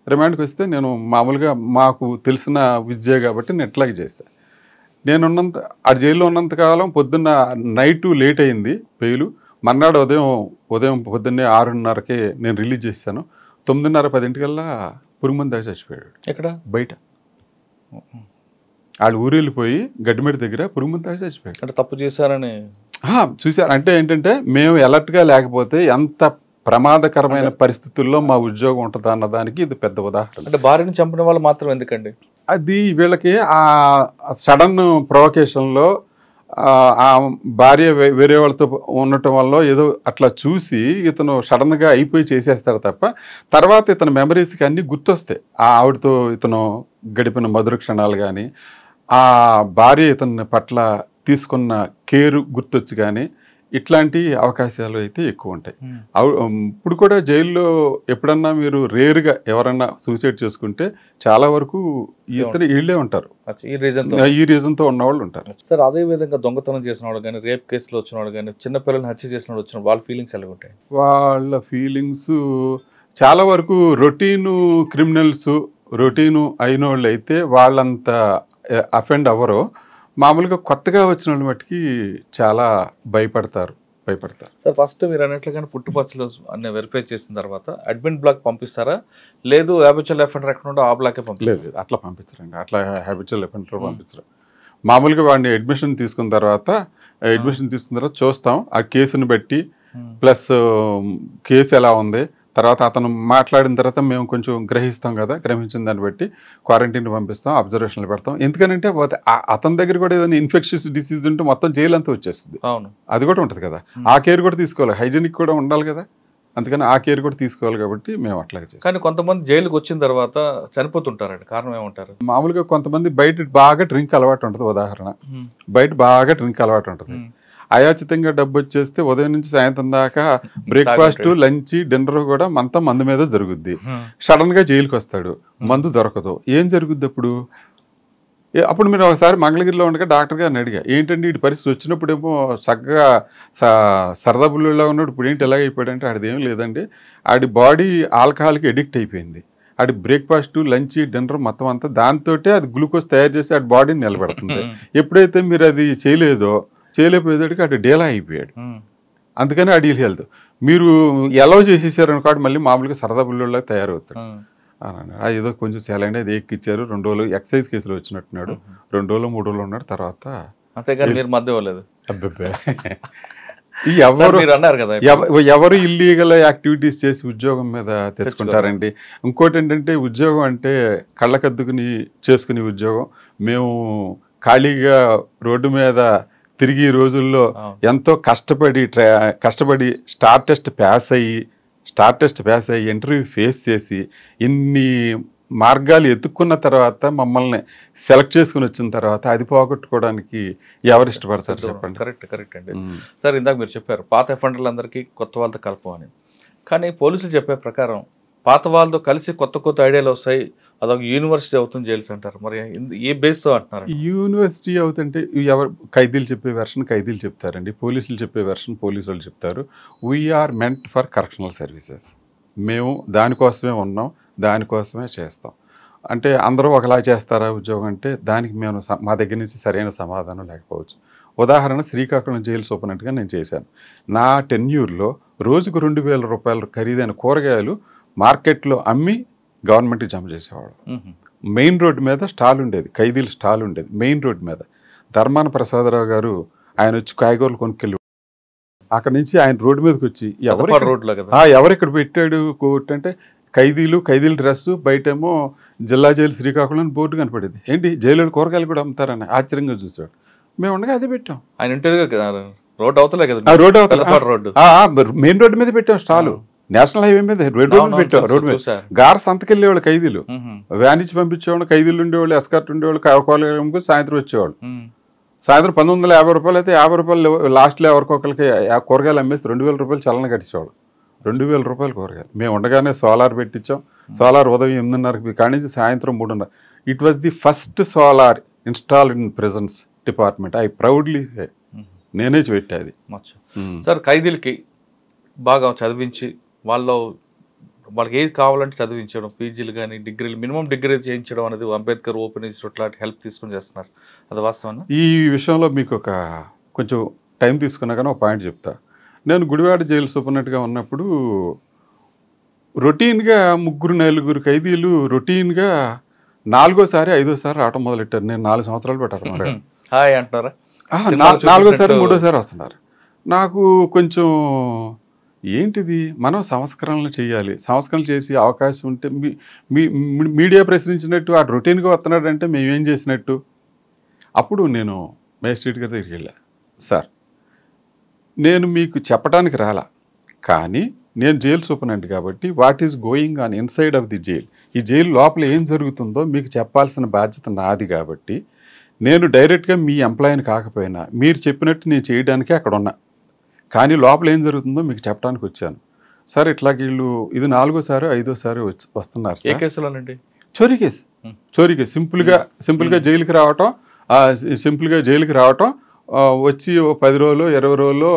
రిమాండ్కి వస్తే నేను మామూలుగా మాకు తెలిసిన విద్య కాబట్టి నేను ఎట్లాగే చేశాను. ఆ జైల్లో ఉన్నంతకాలం పొద్దున్న నైటు లేట్ అయింది బెయిలు. మర్నాడు ఉదయం పొద్దున్నే 6:30కే నేను రిలీజ్ చేశాను. 9:30-10 పురుగుమంది దాకా చచ్చిపోయాడు. ఎక్కడ? బయట. వాళ్ళు ఊరు వెళ్ళిపోయి గడ్డిమేడి దగ్గర పురుగుమంది దాకా చచ్చిపోయాడు. అంటే తప్పు చేశారని చూశారు. అంటే ఏంటంటే మేము అలర్ట్గా లేకపోతే ఎంత ప్రమాదకరమైన పరిస్థితుల్లో మా ఉద్యోగం ఉంటుంది అన్నదానికి ఇది పెద్ద ఉదాహరణ. అంటే భార్యని చంపిన వాళ్ళు మాత్రం ఎందుకండి? అది వీళ్ళకి ఆ సడన్ ప్రొవకేషన్లో ఆ భార్య వేరే వాళ్ళతో ఉండటం వల్ల ఏదో అట్లా చూసి ఇతను సడన్గా అయిపోయి చేసేస్తాడు తప్ప తర్వాత ఇతని మెమరీస్కి అన్నీ గుర్తొస్తాయి. ఆ ఆవిడతో ఇతను గడిపిన మధుర క్షణాలు కానీ, ఆ భార్య ఇతని పట్ల తీసుకున్న కేరు గుర్తొచ్చి కానీ, ఇట్లాంటి అవకాశాలు అయితే ఎక్కువ ఉంటాయి. ఇప్పుడు కూడా జైల్లో ఎప్పుడన్నా మీరు రేరుగా ఎవరన్నా సూసైడ్ చేసుకుంటే చాలా వరకు ఇతను వీళ్ళే ఉంటారు, ఈ రీజన్తో ఉన్నవాళ్ళు ఉంటారు. సార్ అదే విధంగా దొంగతనం చేసిన వాళ్ళు కానీ, రేప్ కేసులో వచ్చిన వాళ్ళు కానీ, చిన్నపిల్లల్ని హత్య చేసిన వాళ్ళు వచ్చిన వాళ్ళ ఫీలింగ్స్ ఎలా ఉంటాయి? వాళ్ళ ఫీలింగ్స్ చాలా వరకు రొటీను క్రిమినల్స్, రొటీను అయిన వాళ్ళు అయితే వాళ్ళంత అఫెండ్ అవ్వరు. మామూలుగా కొత్తగా వచ్చిన వాళ్ళు మట్టుకి చాలా భయపడతారు. సార్ ఫస్ట్ మీరు అన్నట్లుగానే పుట్టుపచ్చలు అన్ని వెరిఫై చేసిన తర్వాత అడ్మిన్ బ్లాక్ పంపిస్తారా, లేదు హ్యాబిచువల్ అఫెండర్ ఎక్కడ ఉంటే ఆ బ్లాకే లేదు? అట్లా పంపించరండి, అట్లా హ్యాబిచువల్ అఫెండర్ పంపించరు. మామూలుగా వాడిని అడ్మిషన్ తీసుకున్న తర్వాత చూస్తాం ఆ కేసుని బట్టి, ప్లస్ కేసు ఎలా ఉంది, తర్వాత అతను మాట్లాడిన తర్వాత మేము కొంచెం గ్రహిస్తాం కదా, గ్రహించిన దాన్ని బట్టి క్వారంటైన్ పంపిస్తాం, అబ్జర్వేషన్లు పెడతాం. ఎందుకనంటే అతని దగ్గర కూడా ఏదైనా ఇన్ఫెక్షన్స్ డిసీజ్ ఉంటే మొత్తం జైలు అంతా వచ్చేస్తుంది. అది కూడా ఉంటుంది కదా, ఆ కేర్ కూడా తీసుకోవాలి, హైజీనిక్ కూడా ఉండాలి కదా, అందుకని ఆ కేర్ కూడా తీసుకోవాలి కాబట్టి మేము అట్లాగే చేస్తాం. కానీ కొంతమంది జైలుకి వచ్చిన తర్వాత చనిపోతుంటారండి, కారణం ఏమంటారు? మామూలుగా కొంతమంది బయట బాగా డ్రింక్ అలవాటు ఉంటుంది. ఉదాహరణ, బయట బాగా డ్రింక్ అలవాటు ఉంటుంది, అయాచితంగా డబ్బు వచ్చేస్తే ఉదయం నుంచి సాయంత్రం దాకా బ్రేక్ఫాస్ట్, లంచ్, డిన్నర్ కూడా అంతా మందు మీద జరుగుద్ది. సడన్ గా జైలుకి వస్తాడు, మందు దొరకదు, ఏం జరుగుద్ది అప్పుడు? అప్పుడు మీరు ఒకసారి మంగళగిరిలో ఉండగా డాక్టర్ గారిని అడిగా, ఏంటంటే ఈ పరిస్థితి వచ్చినప్పుడేమో చక్కగా సరదా బుల్లులా ఉన్నాడు, ఇప్పుడు ఏంటి ఎలాగైపోయాడంటే ఆడిదేం లేదండి, ఆడి బాడీ ఆల్కహాల్కి ఎడిక్ట్ అయిపోయింది. ఆడి బ్రేక్ఫాస్ట్, లంచ్, డిన్నర్ మొత్తం అంతా దాంతో అది గ్లూకోజ్ తయారు చేసి ఆడి బాడీని నిలబెడుతుంది. ఎప్పుడైతే మీరు అది చేయలేకపోయేదానికి అటు డేలా అయిపోయాడు. అందుకని అడిగి హెల్త్ మీరు ఎలా చేసేసారు అనుకోండి, మళ్ళీ మామూలుగా సరదా బుల్లులా తయారవుతాడు. ఏదో కొంచెం సెలైన్ అది ఎక్కిచ్చారు, 2 రోజులు ఎక్సైజ్ కేసులో వచ్చినట్టున్నాడు, 2 రోజులు 3 రోజులు ఉన్నాడు, తర్వాత అంతేగాని మీరు మధ్య ఇవ్వలేదు. అబ్బాయి ఎవరు ఇల్లీగల్ యాక్టివిటీస్ చేసి ఉద్యోగం మీద తెచ్చుకుంటారండి. ఇంకోటి ఏంటంటే ఉద్యోగం అంటే కళ్ళకద్దుకుని చేసుకునే ఉద్యోగం. మేము ఖాళీగా రోడ్డు మీద తిరిగి రోజుల్లో ఎంతో కష్టపడి స్టార్ టెస్ట్ పాస్ అయ్యి ఇంటర్వ్యూ ఫేస్ చేసి ఇన్ని మార్గాలు ఎత్తుక్కున్న తర్వాత మమ్మల్ని సెలెక్ట్ చేసుకుని వచ్చిన తర్వాత అది పోగొట్టుకోవడానికి ఎవరు ఇష్టపడతారు చెప్పండి. కరెక్ట్ అండి. సార్ ఇందాక మీరు చెప్పారు పాత అఫెండర్లందరికీ కొత్త వాళ్ళతో కలపమని, కానీ పోలీసులు చెప్పే ప్రకారం పాత వాళ్ళతో కలిసి కొత్త ఐడియాలు వస్తాయి, అదొక యూనివర్సిటీ అవుతుంది జైల్స్ అంటారు. మరి ఏ బేస్తో అంటున్నారు? యూనివర్సిటీ అవుతుంటే ఎవరు ఖైదీలు చెప్పే వెర్షన్ ఖైదీలు చెప్తారండి, పోలీసులు చెప్పే వెర్షన్ పోలీసు వాళ్ళు చెప్తారు. We are meant for correctional services. మేము దానికోసమే ఉన్నాం, దానికోసమే చేస్తాం. అంటే అందరూ ఒకలా చేస్తారా ఉద్యోగం అంటే దానికి మేము మా దగ్గర నుంచి సరైన సమాధానం లేకపోవచ్చు. ఉదాహరణ శ్రీకాకుళం జైలు సూపరింటెండెంట్గా నేను చేశాను. నా టెన్యూర్లో రోజుకు 2000 రూపాయలు ఖరీదైన కూరగాయలు మార్కెట్లో అమ్మి గవర్నమెంట్కి జమ చేసేవాడు. మెయిన్ రోడ్డు మీద స్టాల్ ఉండేది, ఖైదీల స్టాల్ ఉండేది మెయిన్ రోడ్డు మీద. ధర్మాన ప్రసాదరావు గారు ఆయన వచ్చి కాయగూరలు కొనుక్కెళ్ళి అక్కడి నుంచి ఆయన రోడ్డు మీదకి వచ్చి ఎవరెక్కడ పెట్టాడు కోర్టు అంటే ఖైదీల డ్రెస్సు, బయటేమో జిల్లా జైలు శ్రీకాకుళం బోర్డు కనపడేది. ఏంటి జైలు కూరగాయలు కూడా అమ్ముతారని ఆశ్చర్యంగా చూసాడు. మేము ఉండగా అదే పెట్టాం. ఆయన రోడ్ అవతలే కదా, రోడ్ అవతల మెయిన్ రోడ్డు మీద పెట్టాం స్టాలు. నేషనల్ హైవే మీద రోడ్డు మీద పెట్టాం. రోడ్డు మీద గార సంతకెళ్ళేవాళ్ళు ఖైదీలు, వ్యాన్ ఇచ్చి పంపించేవాళ్ళు, ఖైదీలు ఉండేవాళ్ళు, ఎస్కార్ట్ ఉండేవాళ్ళు, కూరగాయలు సాయంత్రం వచ్చేవాళ్ళు. సాయంత్రం 1950 రూపాయలు అయితే 50 రూపాయలు లాస్ట్లో ఎవరికొకరికి కూరగాయలు అమ్మేసి 2000 రూపాయలు చలన కట్టించేవాళ్ళు. 2000 రూపాయలు కూరగాయలు. మేము ఉండగానే సోలార్ పెట్టించాం. సోలార్ ఉదయం 8:30 కాడి నుంచి సాయంత్రం 3:30. It was the first solar installed in presence department. I proudly నేనే పెట్టేది. సార్ ఖైదీలకి బాగా చదివించి వాళ్ళకి ఏది కావాలంటే చదివించడం, పీజీలు కానీ డిగ్రీలు, మినిమం డిగ్రీ చేయించడం అనేది అంబేద్కర్ ఓపెన్ ఇన్స్టిట్యూట్ లాంటి హెల్ప్ తీసుకుని చేస్తున్నారు. అది వాస్తవం. ఈ విషయంలో మీకు కొంచెం టైం తీసుకున్నా కానీ ఒక పాయింట్ చెప్తా. నేను గుడివాడ జైలు సూపరింటెండెంట్గా ఉన్నప్పుడు రొటీన్గా 3-4 ఖైదీలు రొటీన్గా 4వ సారి 5వ సారి రావటం మొదలెట్టారు. నేను 4 సంవత్సరాలు పెట్టాను. హాయ్ అంటారా? 4వ సారి 3వ సారి వస్తున్నారు. నాకు కొంచెం ఏంటిది, మనం సంస్కరణలు చేయాలి, సంస్కరణలు చేసి అవకాశం ఉంటే మీడియా ప్రశ్నించినట్టు ఆ రొటీన్గా వస్తున్నాడంటే మేమేం చేసినట్టు. అప్పుడు నేను మేజిస్ట్రేట్ గారి దగ్గరికి వెళ్ళా. సార్ నేను మీకు చెప్పడానికి రాలా, కానీ నేను జైలు సూపరింటెండెంట్ కాబట్టి what is going on inside of the jail, ఈ జైలు లోపల ఏం జరుగుతుందో మీకు చెప్పాల్సిన బాధ్యత నాది. కాబట్టి నేను డైరెక్ట్గా మీ ఎంప్లాయీని కాకపోయినా మీరు చెప్పినట్టు నేను చేయడానికే అక్కడ ఉన్నా, కానీ లోపల ఏం జరుగుతుందో మీకు చెప్పడానికి వచ్చాను. సార్ ఇట్లా వీళ్ళు ఇది 4వ సారి 5వ సారి వస్తున్నారు సార్. ఏ కేసులోనండి? చోరీ కేసు. సింపుల్గా జైలుకి రావటం, వచ్చి 10 రోజులు 20 రోజులు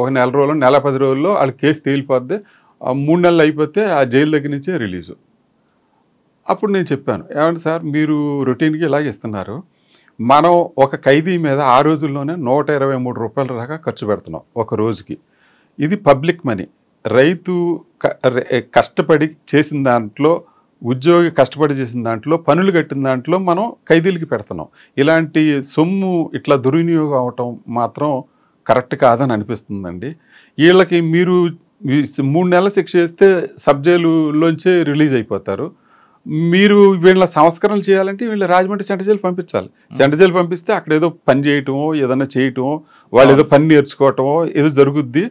1 నెల రోజులు నెల 10 రోజుల్లో వాళ్ళ కేసు తేలిపోద్ది. 3 నెలలు అయిపోతే ఆ జైలు దగ్గర నుంచే రిలీజు. అప్పుడు నేను చెప్పాను, ఏమంటే సార్ మీరు రొటీన్గా ఇలాగే ఇస్తున్నారు, మనం ఒక ఖైదీ మీద ఆ రోజుల్లోనే 123 రూపాయల దాకా ఖర్చు పెడుతున్నాం ఒక రోజుకి. ఇది పబ్లిక్ మనీ. రైతు కష్టపడి చేసిన దాంట్లో, ఉద్యోగి కష్టపడి చేసిన దాంట్లో, పనులు కట్టిన దాంట్లో మనం ఖైదీలకి పెడుతున్నాం. ఇలాంటి సొమ్ము ఇట్లా దుర్వినియోగం అవటం మాత్రం కరెక్ట్ కాదని అనిపిస్తుందండి. వీళ్ళకి మీరు 3 నెలల శిక్ష వేస్తే సబ్ జైలులోంచే రిలీజ్ అయిపోతారు. మీరు వీళ్ళ సంస్కరణలు చేయాలంటే వీళ్ళు రాజమండ్రి సెంట్రల్ జైలు పంపించాలి. సెంట్రల్ జైలు పంపిస్తే అక్కడ ఏదో పని చేయటమో, ఏదైనా చేయటమో, వాళ్ళు ఏదో పని నేర్చుకోవటమో ఏదో జరుగుద్ది.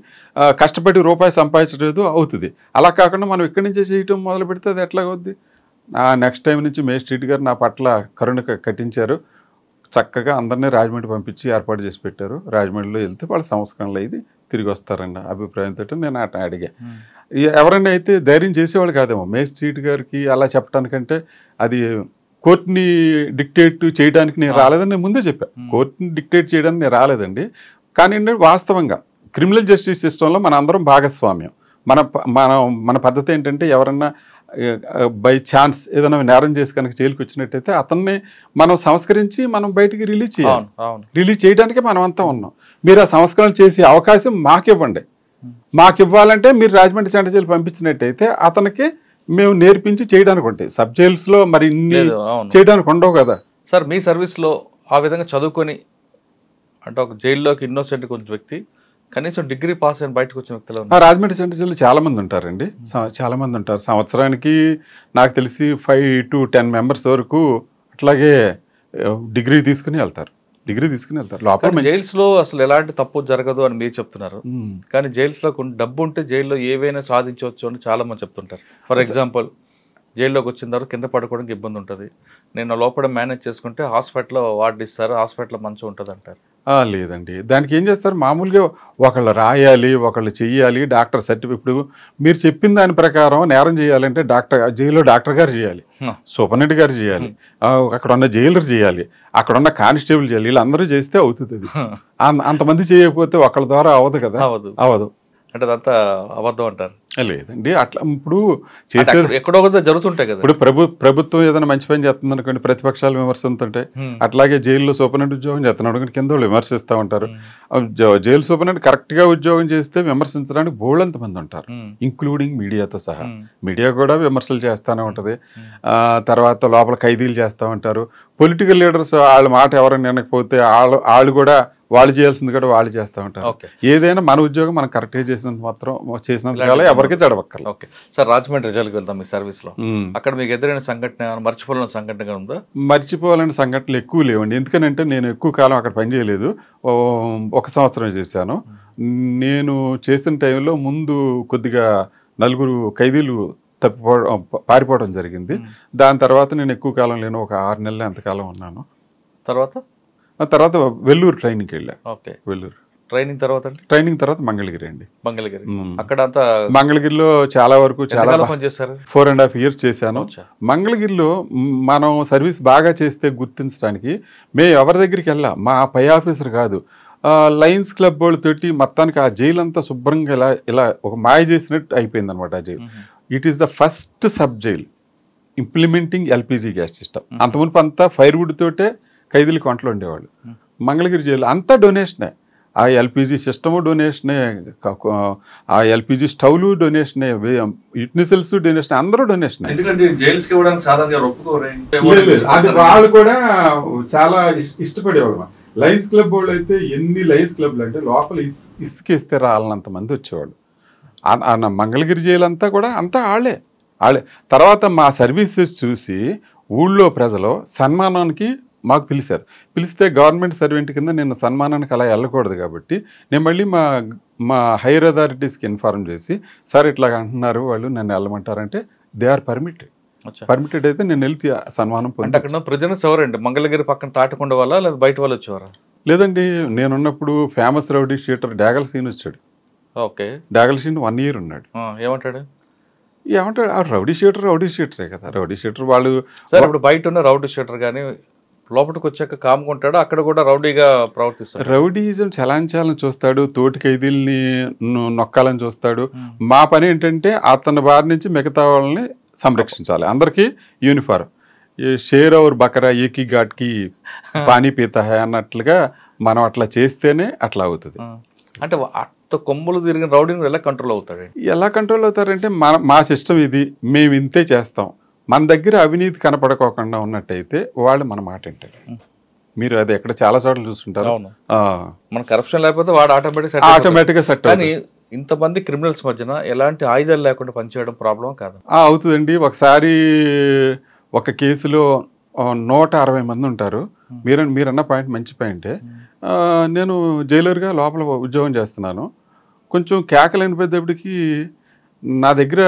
కష్టపడి రూపాయి సంపాదించడం అవుతుంది. అలా కాకుండా మనం ఇక్కడి నుంచే చేయటం మొదలు పెడితే అది ఎట్లా అవుద్ది. నెక్స్ట్ టైం నుంచి మేజిస్ట్రేట్ గారు నా పట్ల కరుణ కట్టించారు. చక్కగా అందరినీ రాజమండ్రి పంపించి ఏర్పాటు చేసి పెట్టారు. రాజమండ్రిలో వెళ్తే వాళ్ళ సంస్కరణలు అయితే తిరిగి వస్తారన్న అభిప్రాయంతో నేను అడిగా. ఎవరైనా అయితే ధైర్యం చేసేవాళ్ళు కాదేమో మేజిస్ట్రేట్ గారికి అలా చెప్పడానికంటే. అది కోర్టుని డిక్టేట్ చేయడానికి నేను రాలేదని నేను ముందే చెప్పాను. కోర్టుని డిక్టేట్ చేయడానికి నేను రాలేదండి. కానీ వాస్తవంగా క్రిమినల్ జస్టిస్ సిస్టంలో మన అందరం భాగస్వామ్యం. మన పద్ధతి ఏంటంటే ఎవరన్నా బై ఛాన్స్ ఏదైనా నేరం చేసి కనుక జైలుకి వచ్చినట్టయితే అతన్ని మనం సంస్కరించి మనం బయటికి రిలీజ్ చేయాలి. రిలీజ్ చేయడానికే మనం అంతా ఉన్నాం. మీరు ఆ సంస్కరణ చేసే అవకాశం మాకివ్వండి. మాకు ఇవ్వాలంటే మీరు రాజమండ్రి సెంట్రల్ జైలు పంపించినట్టయితే అతనికి మేము నేర్పించి చేయడానికి ఉంటాయి. సబ్ జైల్స్లో మరి ఇన్ని చేయడానికి ఉండవు కదా సార్. మీ సర్వీస్లో ఆ విధంగా చదువుకొని అంటే ఒక జైల్లోకి ఇన్నోసెంట్ కొంచెం వ్యక్తి కనీసం డిగ్రీ పాస్ అయిన బయటకు వచ్చిన వ్యక్తులు రాజమండ్రి సెంట్రల్ జైల్లో చాలామంది ఉంటారండి. చాలామంది ఉంటారు. సంవత్సరానికి నాకు తెలిసి 5 to 10 మెంబర్స్ వరకు అట్లాగే డిగ్రీ తీసుకుని వెళ్తారు. లోపల జైల్స్ లో అసలు ఎలాంటి తప్పు జరగదు అని మీరు చెప్తున్నారు, కానీ జైల్స్ లో కొన్ని డబ్బు ఉంటే జైల్లో ఏవైనా సాధించవచ్చు అని చాలా మంది చెప్తుంటారు. ఫర్ ఎగ్జాంపుల్ జైల్లోకి వచ్చిన తర్వాత కింద పడుకోవడానికి ఇబ్బంది ఉంటుంది, నేను లోపల మేనేజ్ చేసుకుంటే హాస్పిటల్లో వార్డు ఇస్తారు, హాస్పిటల్లో మంచిగా ఉంటుంది అంటారు. లేదండి, దానికి ఏం చేస్తారు, మామూలుగా ఒకళ్ళు రాయాలి, ఒకళ్ళు చెయ్యాలి, డాక్టర్ సర్టిఫికేట్. ఇప్పుడు మీరు చెప్పిన దాని ప్రకారం నేరం చేయాలంటే జైల్లో డాక్టర్ గారు చేయాలి, సూపరింటెండెంట్ గారు చేయాలి, అక్కడ ఉన్న జైలర్ చేయాలి, అక్కడ ఉన్న కానిస్టేబుల్ చేయాలి, వీళ్ళందరూ చేస్తే అవుతుంది. అది అంతమంది చేయకపోతే ఒకళ్ళ ద్వారా అవ్వదు కదా, అవ్వదు. అంటే అదంతా అబద్ధం అంటారు. లేదండి, అట్లా ఇప్పుడు చేసేది ఎక్కడో జరుగుతుంటాయి కదా. ఇప్పుడు ప్రభుత్వం ఏదైనా మంచి పని చేస్తుంది అనుకోండి, ప్రతిపక్షాలు విమర్శిస్తుంటాయి. అట్లాగే జైల్లో సూపరింటెండెంట్ ఉద్యోగం చేస్తున్నాడు అనుకోండి, కింద వాళ్ళు విమర్శిస్తూ ఉంటారు. జైలు సూపరింటెండెంట్ కరెక్ట్ గా ఉద్యోగం చేస్తే విమర్శించడానికి బోళ్ళంత మంది ఉంటారు, ఇంక్లూడింగ్ మీడియాతో సహా. మీడియా కూడా విమర్శలు చేస్తూనే ఉంటది. తర్వాత లోపల ఖైదీలు చేస్తూ ఉంటారు. పొలిటికల్ లీడర్స్ వాళ్ళ మాట ఎవరైనా వినకపోతే వాళ్ళు కూడా వాళ్ళు చేయాల్సింది కూడా వాళ్ళు చేస్తూ ఉంటారు. ఏదైనా మన ఉద్యోగం మనం కరెక్ట్గా చేసినందువల్ల ఎవరికి చెడవక్కర్లేదు. ఓకే సార్, రాజమండ్రి రిజల్ట్కి వెళ్తాం మీ సర్వీస్ లో. అక్కడ మీకు ఎదురైన సంఘటన, మర్చిపోలేని సంఘటన ఉందా? మర్చిపోవాలని సంఘటనలు ఎక్కువ లేవండి, ఎందుకంటే నేను ఎక్కువ కాలం అక్కడ పనిచేయలేదు, 1 సంవత్సరం చేశాను. నేను చేసిన టైంలో ముందు కొద్దిగా 4 ఖైదీలు పారిపోవడం జరిగింది. దాని తర్వాత నేను ఎక్కువ కాలం లేను, ఒక 6 నెలలు ఎంతకాలం ఉన్నాను. తర్వాత వెల్లూరు ట్రైనింగ్కి వెళ్ళా. ఓకే, వెల్లూరు ట్రైనింగ్ తర్వాత మంగళగిరి అండి. అక్కడ అంతా మంగళగిరిలో చాలా వరకు చాలా 4.5 years చేశాను. మంగళగిరిలో మనం సర్వీస్ బాగా చేస్తే గుర్తించడానికి మేము ఎవరి దగ్గరికి వెళ్ళా, మా పై ఆఫీసర్ కాదు, లయన్స్ క్లబ్ వాళ్ళతోటి మొత్తానికి ఆ జైలు అంతా శుభ్రంగా ఇలా ఒక మాయ చేసినట్టు అయిపోయింది అనమాట ఆ jail. It is the first sub jail implementing LPG gas system. అంతమునుపు అంతా ఫైర్వుడ్ తోటే ఖైదీలు కొంటలు ఉండేవాళ్ళు. మంగళగిరి జైలు అంతా డొనేషనే, ఆ ఎల్పిజి సిస్టము డొనేషనే, ఆ ఎల్పిజి స్టవ్లు డొనేషనే, యుటెన్సిల్స్ డొనేషన్, అందరూ డొనేషన్. వాళ్ళు కూడా చాలా ఇష్టపడేవాళ్ళు. లయన్స్ క్లబ్ వాళ్ళు అయితే ఎన్ని లయన్స్ క్లబ్లు అంటే లోపల ఇసుకేస్తే రాలనంత మంది వచ్చేవాళ్ళు. మంగళగిరి జైలు అంతా కూడా అంతా వాళ్ళే. తర్వాత మా సర్వీసెస్ చూసి ఊళ్ళో ప్రజలు సన్మానానికి మాకు పిలిస్తే గవర్నమెంట్ సర్వెంట్ కింద నేను సన్మానానికి అలా వెళ్ళకూడదు కాబట్టి నేను మళ్ళీ మా హైయర్ అథారిటీస్కి ఇన్ఫార్మ్ చేసి, సార్ ఇట్లా అంటున్నారు వాళ్ళు, నన్ను వెళ్ళమంటారంటే దే ఆర్ పర్మిటెడ్ అయితే నేను వెళ్తే సన్మానం పొందాను. మంగళగిరి పక్కన తాటకొండ వల్ల లేదా బయట వాళ్ళు వచ్చేవారా? లేదండి, నేనున్నప్పుడు famous rowdy sheeter Degala scene వచ్చాడు. ఓకే, డాగల్ సీన్ 1 year ఉన్నాడు. ఏమంటాడు? ఆ రౌడీ షీటరే కదా. రౌడీ షీటర్ వాళ్ళు ఇప్పుడు బయట ఉన్న రౌడీ షీటర్ కానీ లోపలికి వచ్చాక కాముకుంటాడు, అక్కడ కూడా రౌడీగా ప్రవర్తిస్తాడు. రౌడీజం చలాంచాలని చూస్తాడు, తోటి ఖైదీల్ని నొక్కాలని చూస్తాడు. మా పని ఏంటంటే అతని బారి నుంచి మిగతా వాళ్ళని సంరక్షించాలి. అందరికీ యూనిఫారం, షేర్ అవర్ బకరా ఏకీ ఘాట్కి పానీ పీతా హై అన్నట్లుగా మనం అట్లా చేస్తేనే అట్లా అవుతుంది. అంటే కొమ్ములు తిరిగిన రౌడీని ఎలా కంట్రోల్ అవుతారంటే మా సిస్టమ్ ఇది, మేము ఇంతే చేస్తాం. మన దగ్గర అవినీతి కనపడకోకుండా ఉన్నట్టయితే వాళ్ళు మన మాట వింటారు. మీరు అది ఎక్కడ చాలా చోట్ల చూస్తుంటారు. మన కరప్షన్ లేకపోతే వాడు ఆటోమేటిక్గా సెట్. కానీ ఇంతమంది క్రిమినల్స్ మధ్యన ఎలాంటి ఆయుధాలు లేకుండా పనిచేయడం ప్రాబ్లం కాదు? అవుతుందండి. ఒకసారి ఒక కేసులో 160 మంది ఉంటారు. మీరన్న పాయింట్ మంచి పాయింటే. నేను జైలర్గా లోపల ఉద్యోగం చేస్తున్నాను. కొంచెం కేకలు అనిపోయేటప్పటికి నా దగ్గర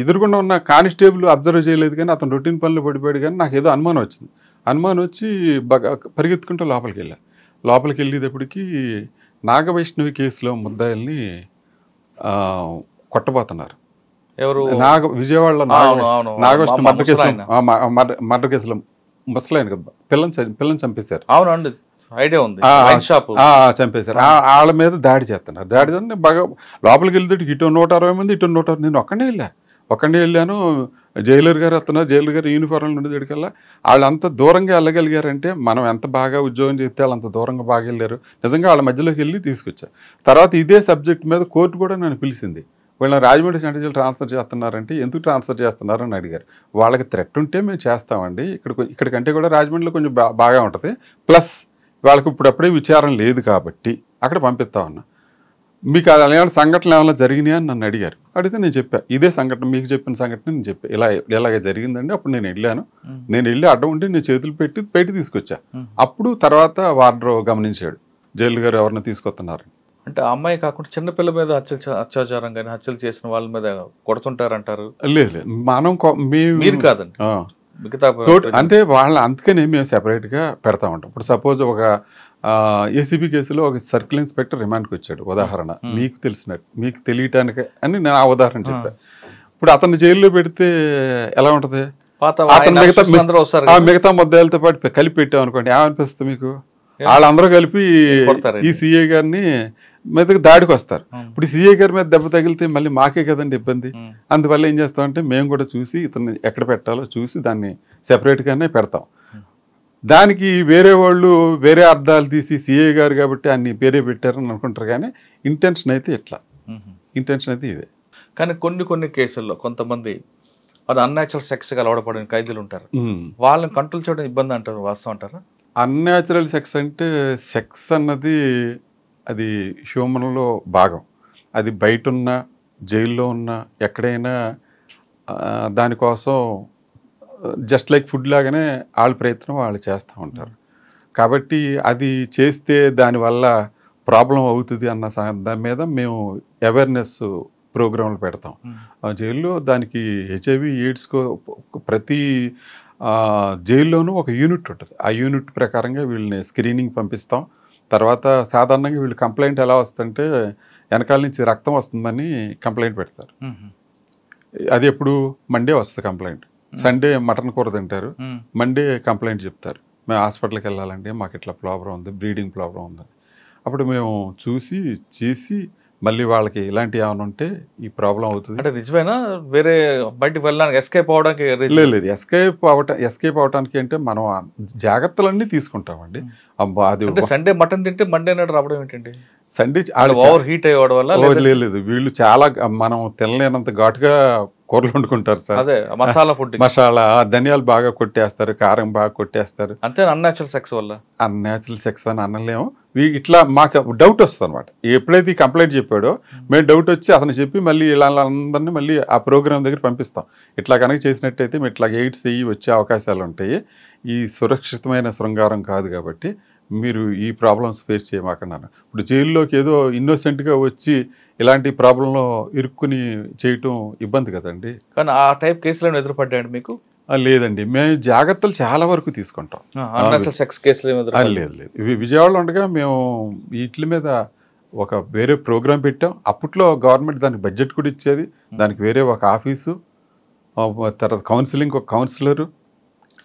ఎదురుగుండా ఉన్న కానిస్టేబుల్ అబ్జర్వ్ చేయలేదు, కానీ అతను రొటీన్ పనులు పడిపోయాడు. కానీ నాకు ఏదో అనుమానం వచ్చి బాగా పరిగెత్తుకుంటూ లోపలికి వెళ్ళేటప్పటికి నాగవైష్ణవి కేసులో ముద్దాయిల్ని కొట్టబోతున్నారు. ఎవరు? విజయవాడలో నాగవైష్ణవి మర్డర్ కేసులో ముసలాయన కదా, పిల్లని చంపేశారు. అవునండి, ఐడియా ఉంది. చంపేశారు. వాళ్ళ మీద దాడి చేస్తున్నారు. బాగా లోపలికి వెళ్తే ఇటు 160 మంది, ఇటు 160. నేను ఒక్కడే వెళ్ళాను. జైలర్ గారు వస్తున్నారు, జైలర్ గారు యూనిఫామ్లో ఉండేదికల్లా వాళ్ళంత దూరంగా వెళ్ళగలిగారంటే మనం ఎంత బాగా ఉద్యోగం చేస్తే వాళ్ళు అంత దూరంగా బాగా వెళ్ళారు. నిజంగా వాళ్ళ మధ్యలోకి వెళ్ళి తీసుకొచ్చారు. తర్వాత ఇదే సబ్జెక్ట్ మీద కోర్టు కూడా నన్ను పిలిచింది. వీళ్ళని రాజమండ్రి సెంట్రల్ జైలు ట్రాన్స్ఫర్ చేస్తున్నారంటే ఎందుకు ట్రాన్స్ఫర్ చేస్తున్నారని అడిగారు. వాళ్ళకి థ్రెట్ ఉంటే మేము చేస్తామండి, ఇక్కడికంటే కూడా రాజమండ్రిలో కొంచెం బాగా ఉంటుంది, ప్లస్ వాళ్ళకి ఇప్పుడప్పుడే విచారం లేదు కాబట్టి అక్కడ పంపిస్తామన్నా. మీకు అలాంటి సంఘటనలు ఏమైనా జరిగినాయి అని నన్ను అడిగారు. అడిగితే నేను చెప్పా, ఇదే సంఘటన మీకు చెప్పిన సంఘటన నేను చెప్పా, ఇలాగే జరిగిందండి. అప్పుడు నేను వెళ్ళి అడ్డం ఉంటే నేను చేతులు పెట్టి బయట తీసుకొచ్చా. అప్పుడు తర్వాత వార్డర్ గమనించాడు, జైలు గారు ఎవరిని తీసుకొస్తున్నారు. అంటే ఆ అమ్మాయి కాకుండా చిన్నపిల్ల మీద అత్యాచారం కానీ హత్యలు చేసిన వాళ్ళ మీద కొడుతుంటారంటారు. లేదు లేదు మనం మీరు కాదండి, మిగతా అంటే వాళ్ళ అందుకనే మేము సెపరేట్గా పెడతా ఉంటాం. ఇప్పుడు సపోజ్ ఒక ఏసీబీ కేసులో ఒక సర్కిల్ ఇన్స్పెక్టర్ రిమాండ్కి వచ్చాడు, ఉదాహరణ మీకు తెలిసినట్టు, మీకు తెలియటానికి అని నేను ఆ ఉదాహరణ చెప్పాను. ఇప్పుడు అతన్ని జైల్లో పెడితే ఎలా ఉంటుంది, మిగతా ముద్దాయిలతో పాటు కలిపి పెట్టాం అనుకోండి, ఏమనిపిస్తుంది మీకు? వాళ్ళందరూ కలిపి ఈ సిఐ గారిని మీదకి దాడికి వస్తారు. ఇప్పుడు సిఐ గారి మీద దెబ్బ తగిలితే మళ్ళీ మాకే కదండి ఇబ్బంది. అందువల్ల ఏం చేస్తామంటే మేము కూడా చూసి ఇతన్ని ఎక్కడ పెట్టాలో చూసి దాన్ని సెపరేట్గానే పెడతాం. దానికి వేరే వాళ్ళు వేరే అర్థాలు తీసి సిఐ గారు కాబట్టి అన్ని వేరే పెట్టారని అనుకుంటారు, కానీ ఇంటెన్షన్ అయితే ఇట్లా, ఇంటెన్షన్ అయితే ఇదే. కానీ కొన్ని కేసుల్లో కొంతమంది అది అన్యాచురల్ సెక్స్కి అలవాటుపడిన ఖైదీలు ఉంటారు, వాళ్ళని కంట్రోల్ చేయడం ఇబ్బంది అంటారు, వాస్తవం అంటారా? అన్యాచురల్ సెక్స్ అంటే సెక్స్ అన్నది అది హ్యూమన్లో భాగం. అది బయట ఉన్న జైల్లో ఉన్న ఎక్కడైనా దానికోసం జస్ట్ లైక్ ఫుడ్ లాగానే వాళ్ళ ప్రయత్నం వాళ్ళు చేస్తూ ఉంటారు. కాబట్టి అది చేస్తే దానివల్ల ప్రాబ్లం అవుతుంది అన్న దాని మీద మేము అవేర్నెస్ ప్రోగ్రాంలు పెడతాం జైల్లో. దానికి హెచ్ఐవి ఎయిడ్స్ ప్రతి జైల్లోనూ ఒక యూనిట్ ఉంటుంది. ఆ యూనిట్ ప్రకారంగా వీళ్ళని స్క్రీనింగ్ పంపిస్తాం. తర్వాత సాధారణంగా వీళ్ళు కంప్లైంట్ ఎలా వస్తుందంటే వెనకాల నుంచి రక్తం వస్తుందని కంప్లైంట్ పెడతారు. అది ఎప్పుడు మండే వస్తుంది కంప్లైంట్. సండే మటన్ కూర తింటారు, మండే కంప్లైంట్ చెప్తారు, మేము హాస్పిటల్కి వెళ్ళాలండి, మాకు ఇట్లా ప్రాబ్లం ఉంది, బ్రీడింగ్ ప్రాబ్లం ఉందని. అప్పుడు మేము చూసి చేసి మళ్ళీ వాళ్ళకి ఇలాంటివి ఏమైనా ఉంటే ఈ ప్రాబ్లం అవుతుంది. అంటే నిజమేనా వేరే బయటకు వెళ్ళడానికి ఎస్కేప్ అవడానికి? లేదు, ఎస్కేప్ అవడానికి అంటే మనం జాగ్రత్తలన్నీ తీసుకుంటామండి. అది సండే మటన్ తింటే మండే నాడు రావడం ఏంటండి? సండే ఓవర్ హీట్ అయ్యడం వల్ల? లేదు, వీళ్ళు చాలా మనం తినలేనంత ఘాటుగా కూరలు వండుకుంటారు సార్. అదే మసాలా ఫుడ్, మసాలా ధనియాలు బాగా కొట్టేస్తారు, కారం బాగా కొట్టేస్తారు. అంతే అన్యాచురల్ సెక్స్ వల్ల. అన్యాచురల్ సెక్స్ అని అనలేము. ఇట్లా మాకు డౌట్ వస్తుంది అనమాట. ఎప్పుడైతే ఈ కంప్లైంట్ చెప్పాడో మేము డౌట్ వచ్చి అతను చెప్పి మళ్ళీ ఇలా అందరినీ మళ్ళీ ఆ ప్రోగ్రామ్ దగ్గర పంపిస్తాం. ఇట్లా కనుక చేసినట్టయితే మేము ఇట్లా ఎయిడ్స్ అయ్యి వచ్చే అవకాశాలు ఉంటాయి, ఈ సురక్షితమైన శృంగారం కాదు, కాబట్టి మీరు ఈ ప్రాబ్లమ్స్ ఫేస్ చేయమాకన్నాను. ఇప్పుడు జైల్లోకి ఏదో ఇన్నోసెంట్గా వచ్చి ఇలాంటి ప్రాబ్లంలో ఇరుక్కుని చేయటం ఇబ్బంది కదండి. కానీ ఆ టైప్ కేసులను ఎదురుపడ్డాయండి మీకు? లేదండి, మేము జాగ్రత్తలు చాలా వరకు తీసుకుంటాం. సెక్స్ కేసులు లేదు, విజయవాడలో ఉండగా మేము వీటి మీద ఒక వేరే ప్రోగ్రాం పెట్టాం. అప్పట్లో గవర్నమెంట్ దానికి బడ్జెట్ కూడా ఇచ్చేది, దానికి వేరే ఒక ఆఫీసు, తర్వాత కౌన్సిలింగ్ ఒక కౌన్సిలరు,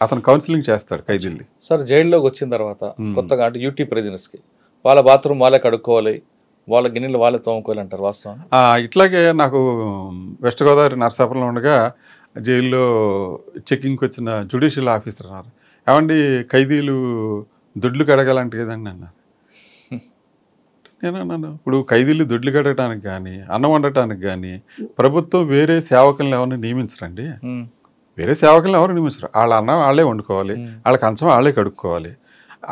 అతను కౌన్సిలింగ్ చేస్తాడు ఖైదీల్ని. సార్ జైల్లోకి వచ్చిన తర్వాత కొత్తగా అంటే యూటీ ప్రిజనర్స్కి వాళ్ళ బాత్రూమ్ వాళ్ళే కడుక్కోవాలి, వాళ్ళ గిన్నెలు వాళ్ళే తోముకోవాలి అంటారు, వాస్తవం? ఇట్లాగే నాకు వెస్ట్ గోదావరి నరసాపురంలో ఉండగా జైల్లో చెక్కింగ్కి వచ్చిన జ్యుడిషియల్ ఆఫీసర్ అన్నారు, ఏమండి ఖైదీలు దొడ్లు కడగాలంటే కదండి అన్నారు. నేనన్నాను, ఇప్పుడు ఖైదీలు దొడ్లు కడగడానికి కానీ అన్నం వండటానికి కానీ ప్రభుత్వం వేరే సేవకులను ఎవరిని నియమించరండి. వేరే సేవకులను ఎవరు నియమించరు. వాళ్ళ అన్నం వాళ్ళే వండుకోవాలి, వాళ్ళ కంచం వాళ్ళే కడుక్కోవాలి.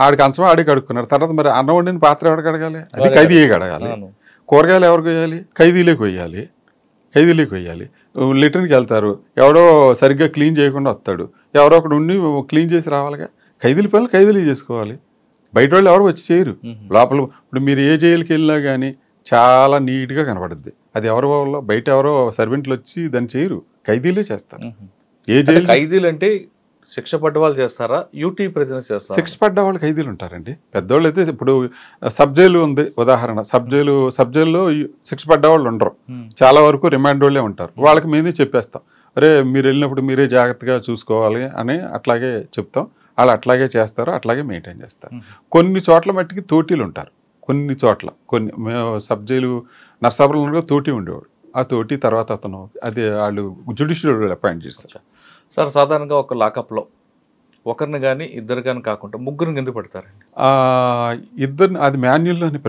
ఆడి కంచం ఆడే కడుక్కున్నారు. తర్వాత మరి అన్నం వండిన పాత్ర ఎవరు కడగాలి? అది ఖైదీయే కడగాలి. కూరగాయలు ఎవరు కొయ్యాలి? ఖైదీలేకి కొయ్యాలి. లిటర్కి వెళ్తారు, ఎవడో సరిగ్గా క్లీన్ చేయకుండా వస్తాడు, ఎవరో ఒకడు ఉండి క్లీన్ చేసి రావాలిగా. ఖైదీల పనులు ఖైదీలు చేసుకోవాలి, బయట వాళ్ళు ఎవరు వచ్చి చేయరు. లోపల ఇప్పుడు మీరు ఏ జైలుకి వెళ్ళినా కానీ చాలా నీట్గా కనపడుద్ది. అది ఎవరి వల్ల బయట ఎవరో సర్వెంట్లు వచ్చి దాన్ని చేయరు, ఖైదీలే చేస్తారు. ఏ జైలు ఖైదీలు అంటే శిక్ష పడ్డ వాళ్ళు చేస్తారా, యూటీ ప్రిజనర్స్ చేస్తారా? శిక్ష పడ్డ వాళ్ళు ఖైదీలు ఉంటారండి. పెద్దవాళ్ళు అయితే ఇప్పుడు సబ్ జైలు ఉంది ఉదాహరణ, సబ్ జైల్లో శిక్ష పడ్డ వాళ్ళు ఉండరు, చాలా వరకు రిమాండ్ వాళ్ళే ఉంటారు. వాళ్ళకి మేమే చెప్పేస్తాం, అరే మీరు వెళ్ళినప్పుడు మీరే జాగ్రత్తగా చూసుకోవాలి అని అట్లాగే చెప్తాం. వాళ్ళు అట్లాగే చేస్తారు, అట్లాగే మెయింటైన్ చేస్తారు. కొన్ని చోట్ల మట్టికి తోటీలు ఉంటారు, కొన్ని మేము సబ్ జైలు నర్సాపురంలో తోటి ఉండేవాడు. ఆ తోటి తర్వాత అతను అది వాళ్ళు జ్యుడిషియల్ అపాయింట్ చేస్తారు. సార్ సాధారణంగా ఒక లాకప్లో ఒకరిని కానీ ఇద్దరు కానీ కాకుండా ముగ్గురిని ఎందుకు పెడతారండి? ఇద్దరిని అది మాన్యుల్లోని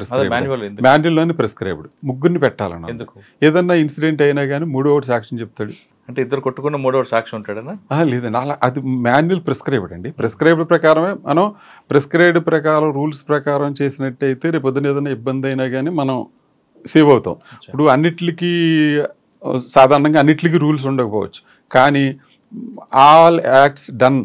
ప్రిస్క్రైబ్డ్ ముగ్గురిని పెట్టాలన్న. ఎందుకు? ఏదన్నా ఇన్సిడెంట్ అయినా కానీ మూడోవాడు సాక్ష్యం చెప్తాడు. అంటే ఇద్దరు కొట్టుకున్న మూడోవాడు సాక్షి ఉంటాడనా? లేదండి, అలా అది మాన్యువల్ ప్రిస్క్రైబ్డ్ అండి. ప్రిస్క్రైబ్డ్ ప్రకారమే మనం ప్రిస్క్రైబ్డ్ ప్రకారం రూల్స్ ప్రకారం చేసినట్టయితే రేపు పొద్దున ఏదైనా ఇబ్బంది అయినా కానీ మనం సేవ్ అవుతాం. ఇప్పుడు అన్నిటికీ సాధారణంగా అన్నిటికీ రూల్స్ ఉండకపోవచ్చు, కానీ all acts done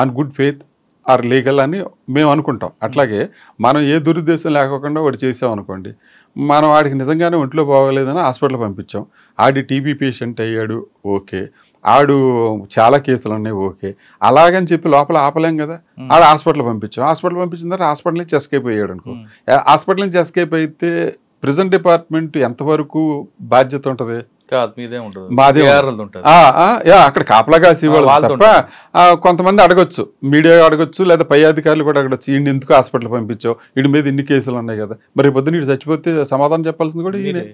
on good faith are legal అని మేము అనుకుంటాం. అట్లాగే మనం ఏ దురుద్దేశం లేకోకుండా వాడు చేసామనుకోండి, మనం వాడికి నిజంగానే ఒంట్లో బాగోలేదని హాస్పిటల్ పంపించాం. ఆడి టీబీ పేషెంట్ అయ్యాడు, ఓకే. ఆడు చాలా కేసులు ఉన్నాయి, ఓకే. అలాగని చెప్పి లోపల ఆపలేం కదా. ఆడ హాస్పిటల్ పంపించాం. హాస్పిటల్ పంపించిన తర్వాత హాస్పిటల్ నుంచి ఎస్కేప్ అయ్యాడు అనుకో. హాస్పిటల్ నుంచి ఎస్కేప్ అయితే ప్రిజన్ డిపార్ట్మెంట్ ఎంతవరకు బాధ్యత ఉంటుంది? మాదే అక్కడ కాపలా కాసేవాళ్ళు తప్ప కొంతమంది అడగొచ్చు, మీడియా అడగొచ్చు, లేదా పై అధికారులు కూడా అడగొచ్చు, ఈయన ఎందుకు హాస్పిటల్ పంపించావు, వీడి మీద ఇన్ని కేసులు ఉన్నాయి కదా, మరి పొద్దున్న వీడు చచ్చిపోతే సమాధానం చెప్పాల్సింది కూడా ఈయనే,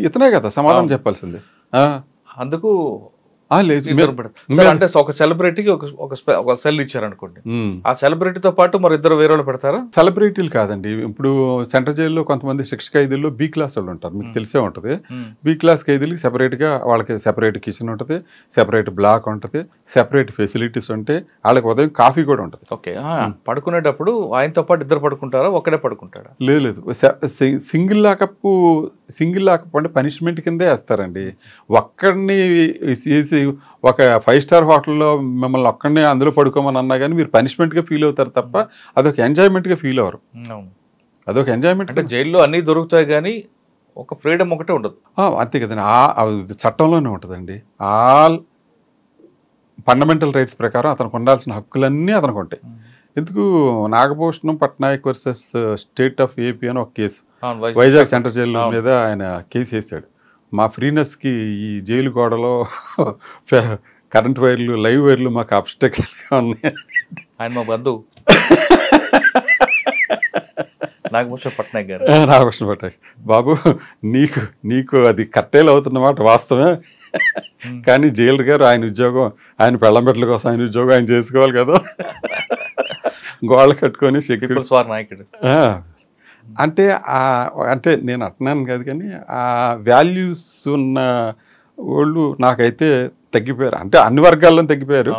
ఇతనే కదా సమాధానం చెప్పాల్సింది. అందుకు లేదు అంటే ఒక సెలబ్రిటీకి ఒక సెల్ ఇచ్చారనుకోండి, ఆ సెలబ్రిటీతో పాటు మరి ఇద్దరు వేరే వాళ్ళు పెడతారా? సెలబ్రిటీలు కాదండి. ఇప్పుడు సెంట్రల్ జైల్లో కొంతమంది శిక్ష ఖైదీల్లో బి క్లాస్ వాళ్ళు ఉంటారు, మీకు తెలిసే ఉంటుంది. బి క్లాస్ ఖైదీలకి సెపరేట్గా వాళ్ళకి సెపరేట్ కిచెన్ ఉంటుంది, సెపరేట్ బ్లాక్ ఉంటుంది, సెపరేట్ ఫెసిలిటీస్ ఉంటాయి, వాళ్ళకి ఉదయం కాఫీ కూడా ఉంటుంది. ఓకే. పడుకునేటప్పుడు ఆయనతో పాటు ఇద్దరు పడుకుంటారా, ఒక్కడే పడుకుంటారా? లేదు, సింగిల్ లాకప్ అంటే పనిష్మెంట్ కిందే వేస్తారండి. ఒక్కడిని చేసి ఒక 5 స్టార్ హోటల్లో మిమ్మల్ని ఒక్కడనే అందులో పడుకోమని అన్నా కానీ మీరు పనిష్మెంట్గా ఫీల్ అవుతారు తప్ప అదొక ఎంజాయ్మెంట్గా ఫీల్ అవ్వరు. అదొక ఎంజాయ్మెంట్. అంటే జైల్లో అన్నీ దొరుకుతాయి కానీ ఒక ఫ్రీడమ్ ఒకటే ఉండదు. అంతే కదండి, చట్టంలోనే ఉంటుందండి. ఆల్ ఫండమెంటల్ రైట్స్ ప్రకారం అతనికి ఉండాల్సిన హక్కులన్నీ అతనికి ఉంటాయి. ఎందుకు Nagabhushanam Patnaik versus state of AP అని ఒక కేసు వైజాగ్ సెంట్రల్ జైలు మీద ఆయన కేసు వేసాడు. మా ఫ్రీనెస్కి ఈ జైలు గోడలో కరెంట్ వైర్లు, లైవ్ వైర్లు మాకు అబ్స్టెకల్గా ఉన్నాయి. ఆయన మా బంధువు నాగభూషణ పట్నాయక్ గారు. నాగభూషణ పట్నాయక్ బాబు, నీకు అది కట్టేలు అవుతున్నమాట వాస్తవమే, కానీ జైలు గారు ఆయన ఉద్యోగం, ఆయన పెళ్ళంబెట్టల కోసం ఆయన ఉద్యోగం ఆయన చేసుకోవాలి కదా, గోడలు కట్టుకొని సెక్యూరిటీ నాయకుడు అంటే నేను అంటున్నాను కాదు, కానీ ఆ వాల్యూస్ ఉన్న వాళ్ళు నాకైతే తగ్గిపోయారు. అంటే అన్ని వర్గాల్లో తగ్గిపోయారు,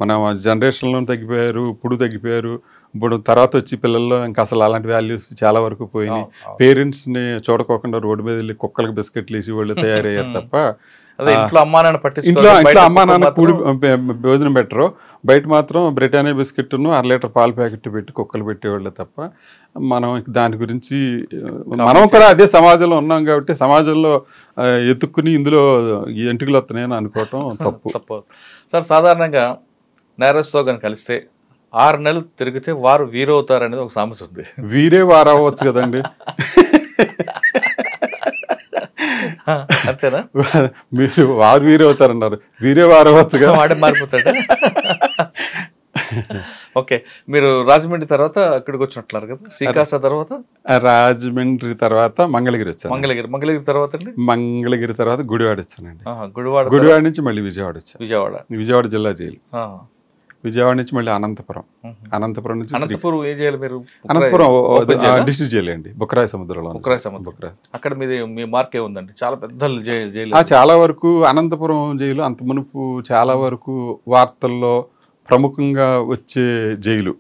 మన జనరేషన్లో తగ్గిపోయారు, ఇప్పుడు తగ్గిపోయారు. ఇప్పుడు తర్వాత వచ్చి పిల్లల్లో ఇంకా అసలు అలాంటి వాల్యూస్ చాలా వరకు పోయినాయి. పేరెంట్స్ని చూడకోకుండా రోడ్డు మీద వెళ్ళి కుక్కలకు బిస్కెట్లు వేసి వాళ్ళు తయారయ్యారు తప్ప ఇంట్లో అమ్మా నాన్న కూడి భోజనం పెట్టరు, బయట మాత్రం బ్రిటానియా బిస్కెట్ను 1/2 లీటర్ పాల ప్యాకెట్ పెట్టి కుక్కలు పెట్టేవాళ్ళు తప్ప మనం దాని గురించి మనం కూడా అదే సమాజంలో ఉన్నాం కాబట్టి సమాజంలో ఎత్తుక్కుని ఇందులో ఎంటుకలు వస్తున్నాయని అనుకోవటం తప్పు. సార్, సాధారణంగా నేరస్తుతో కానీ కలిస్తే 6 నెలలు తిరిగితే వారు వీరవుతారు అనేది ఒక సామెత ఉంది. వీరే వారు అవ్వచ్చు కదండి. అంతేనా? మీరు వారు వీరే అవుతారన్నారు, వీరే వారు అవ్వచ్చు కదా, వాడే మారిపోతాడు. ఓకే, మీరు రాజమండ్రి తర్వాత ఇక్కడికి వచ్చినట్లున్నారు కదా, శ్రీకాకుళం తర్వాత? రాజమండ్రి తర్వాత మంగళగిరి వచ్చాను. మంగళగిరి తర్వాత అండి? మంగళగిరి తర్వాత గుడివాడ వచ్చానండి. గుడివాడ నుంచి మళ్ళీ విజయవాడ వచ్చాను. విజయవాడ జిల్లా జైలు. విజయవాడ నుంచి మళ్ళీ అనంతపురం నుంచి అనంతపురం ఏ జైలు మీరు? అనంతపురం డిస్ట్రిక్ట్ జైలు అండి, బుక్కరాయ సముద్రంలో. అక్కడ మీ మార్క్ ఏముందండి? చాలా పెద్ద జైలు. చాలా వరకు అనంతపురం జైలు అంత మునుపు చాలా వరకు వార్తల్లో ప్రముఖంగా వచ్చే జైలు.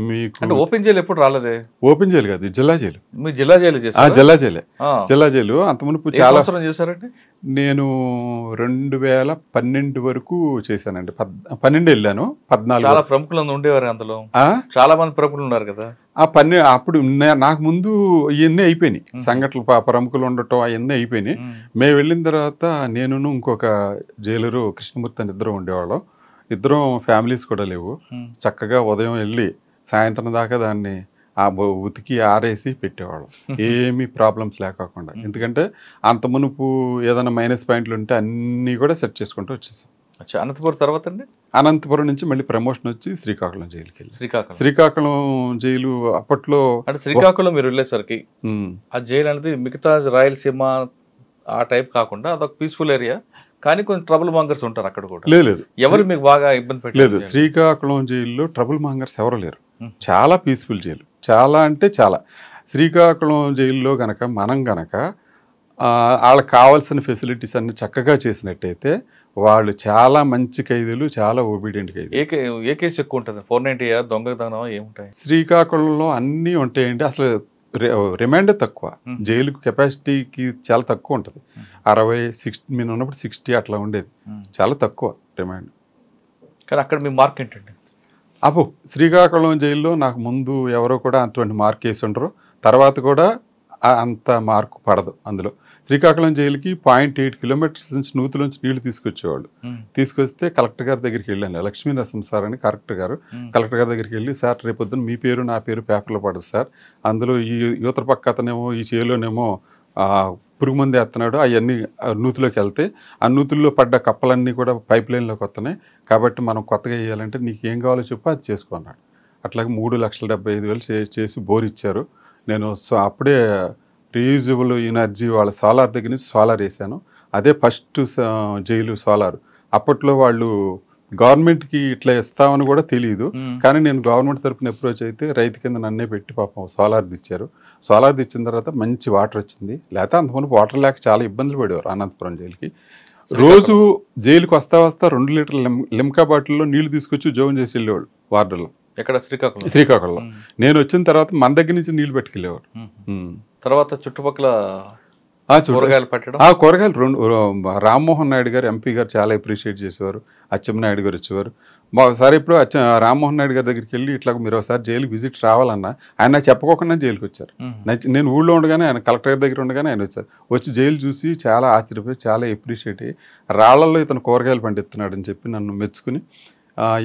మీకు ఓపెన్ జైలు ఎప్పుడు రాలేదే? ఓపెన్ జైలు కాదు, జిల్లా జైలు. మీ జిల్లా జైలు? జిల్లా జైలు అంత మునుపు చాలా చేశారండి. నేను 2012 వరకు చేశానండి. 12 వెళ్ళాను. 14 చాలా ప్రముఖులు ఉండేవారు అందులో, చాలా మంది ప్రముఖులు ఉన్నారు కదా. అప్పుడు నాకు ముందు ఇవన్నీ అయిపోయినాయి, సంఘటనలు ప్రముఖులు ఉండటం అవన్నీ అయిపోయినాయి. మేము వెళ్ళిన తర్వాత నేను ఇంకొక జైలరు కృష్ణమూర్తి అని ఇద్దరు ఉండేవాళ్ళం. ఇద్దరం ఫ్యామిలీస్ కూడా లేవు. చక్కగా ఉదయం వెళ్ళి సాయంత్రం దాకా దాన్ని ఉతికి ఆరేసి పెట్టేవాళ్ళం, ఏమీ ప్రాబ్లమ్స్ లేకోకుండా. ఎందుకంటే అంత మునుపు ఏదైనా మైనస్ పాయింట్లు ఉంటే అన్నీ కూడా సెట్ చేసుకుంటూ వచ్చేసాం. అనంతపురం తర్వాత అండి? అనంతపురం నుంచి మళ్ళీ ప్రమోషన్ వచ్చి శ్రీకాకుళం జైలుకి వెళ్ళి. శ్రీకాకుళం జైలు అప్పట్లో అంటే శ్రీకాకుళం మీరు వెళ్ళేసరికి ఆ జైలు అనేది మిగతా రాయలసీమ ఆ టైప్ కాకుండా అదొక పీస్ఫుల్ ఏరియా, కానీ కొంచెం ట్రబుల్ మాంగర్స్ ఉంటారు అక్కడ కూడా. లేదు, ఎవరు మీకు బాగా ఇబ్బంది పెట్టలేదు? శ్రీకాకుళం జైల్లో ట్రబుల్ మాంగర్స్ ఎవరు లేరు, చాలా పీస్ఫుల్ జైలు. చాలా అంటే చాలా. శ్రీకాకుళం జైల్లో గనక మనం గనక వాళ్ళకి కావాల్సిన ఫెసిలిటీస్ అన్ని చక్కగా చేసినట్టయితే వాళ్ళు చాలా మంచి ఖైదీలు, చాలా ఒబీడియంట్ ఖైదీలు. ఏ కేసు ఎక్కువ ఉంటుంది? 490 దొంగతనం ఏముంటాయి? శ్రీకాకుళంలో అన్నీ ఉంటాయండి. అసలు రిమాండ్ తక్కువ, జైలు కెపాసిటీకి చాలా తక్కువ ఉంటుంది. 60-60 మేము ఉన్నప్పుడు 60 అట్లా ఉండేది, చాలా తక్కువ రిమాండ్. కానీ అక్కడ మీ మార్క్ ఏంటండి? శ్రీకాకుళం జైల్లో నాకు ముందు ఎవరో కూడా అటువంటి మార్క్ వేసి ఉండరు. తర్వాత కూడా అంత మార్కు పడదు అందులో. శ్రీకాకుళం జైలుకి 0.8 కిలోమీటర్స్ నుంచి నూతులోంచి నీళ్లు తీసుకొచ్చేవాళ్ళు. తీసుకొస్తే కలెక్టర్ గారి దగ్గరికి వెళ్ళాను. లక్ష్మీ నరసింహ సార్ అని కలెక్టర్ గారి దగ్గరికి వెళ్ళి, సార్ రేపొద్దున మీ పేరు నా పేరు పేపర్లో పడదు సార్, అందులో ఈ యువతల పక్క అతనేమో ఈ చేలోనేమో పురుగు మంది వేస్తున్నాడు, అవన్నీ నూతిలోకి వెళ్తే ఆ నూతుల్లో పడ్డ కప్పలన్నీ కూడా పైప్ లైన్లోకి వస్తున్నాయి, కాబట్టి మనం కొత్తగా వేయాలంటే నీకు ఏం కావాలో చెప్పి అది చేసుకున్నాడు. అట్లాగే 3,75,000 చేసి బోర్ ఇచ్చారు. నేను అప్పుడే రీయూజబుల్ ఎనర్జీ వాళ్ళ సోలార్ దగ్గర నుంచి సోలార్ వేసాను. అదే ఫస్ట్ జైలు సోలార్. అప్పట్లో వాళ్ళు గవర్నమెంట్కి ఇట్లా ఇస్తామని కూడా తెలియదు, కానీ నేను గవర్నమెంట్ తరఫున అప్రోచ్ అయితే రైతు కింద నన్నే పెట్టి పాపం సోలార్ ఇచ్చారు. సోలార్ ఇచ్చిన తర్వాత మంచి వాటర్ వచ్చింది. లేకపోతే అంతకుముందు వాటర్ లేక చాలా ఇబ్బందులు పడేవారు అనంతపురం జైలుకి. రోజు జైలుకి వస్తా 2 లీటర్ల లిమ్కా బాటిల్లో నీళ్లు తీసుకొచ్చి జోన్ చేసి వెళ్ళేవాడు వార్డులో. ఎక్కడ? శ్రీకాకుళంలో. నేను వచ్చిన తర్వాత మన దగ్గర నుంచి నీళ్లు పట్టుకెళ్ళేవాడు. తర్వాత చుట్టుపక్కల కూరగాయలు పెట్టడం, కూరగాయలు రామ్మోహన్ నాయుడు గారు ఎంపీ గారు చాలా అప్రిషియేట్ చేసేవారు. అచ్చెన్నాయుడు గారు వచ్చేవారు. ఒకసారి ఇప్పుడు రామ్మోహన్ నాయుడు గారి దగ్గరికి వెళ్ళి ఇట్లా మీరు ఒకసారి జైలుకి విజిట్ రావాలన్నా ఆయన నాకు చెప్పకోకుండా జైలుకి వచ్చారు. నేను ఊళ్ళో ఉండగానే ఆయన కలెక్టర్ గారి దగ్గర ఉండగానే ఆయన వచ్చారు. వచ్చి జైలు చూసి చాలా ఆశ్చర్యపోయి చాలా అప్రిషియేట్ అయ్యి రాళ్లలో ఇతను కూరగాయలు పండిస్తున్నాడు అని చెప్పి నన్ను మెచ్చుకుని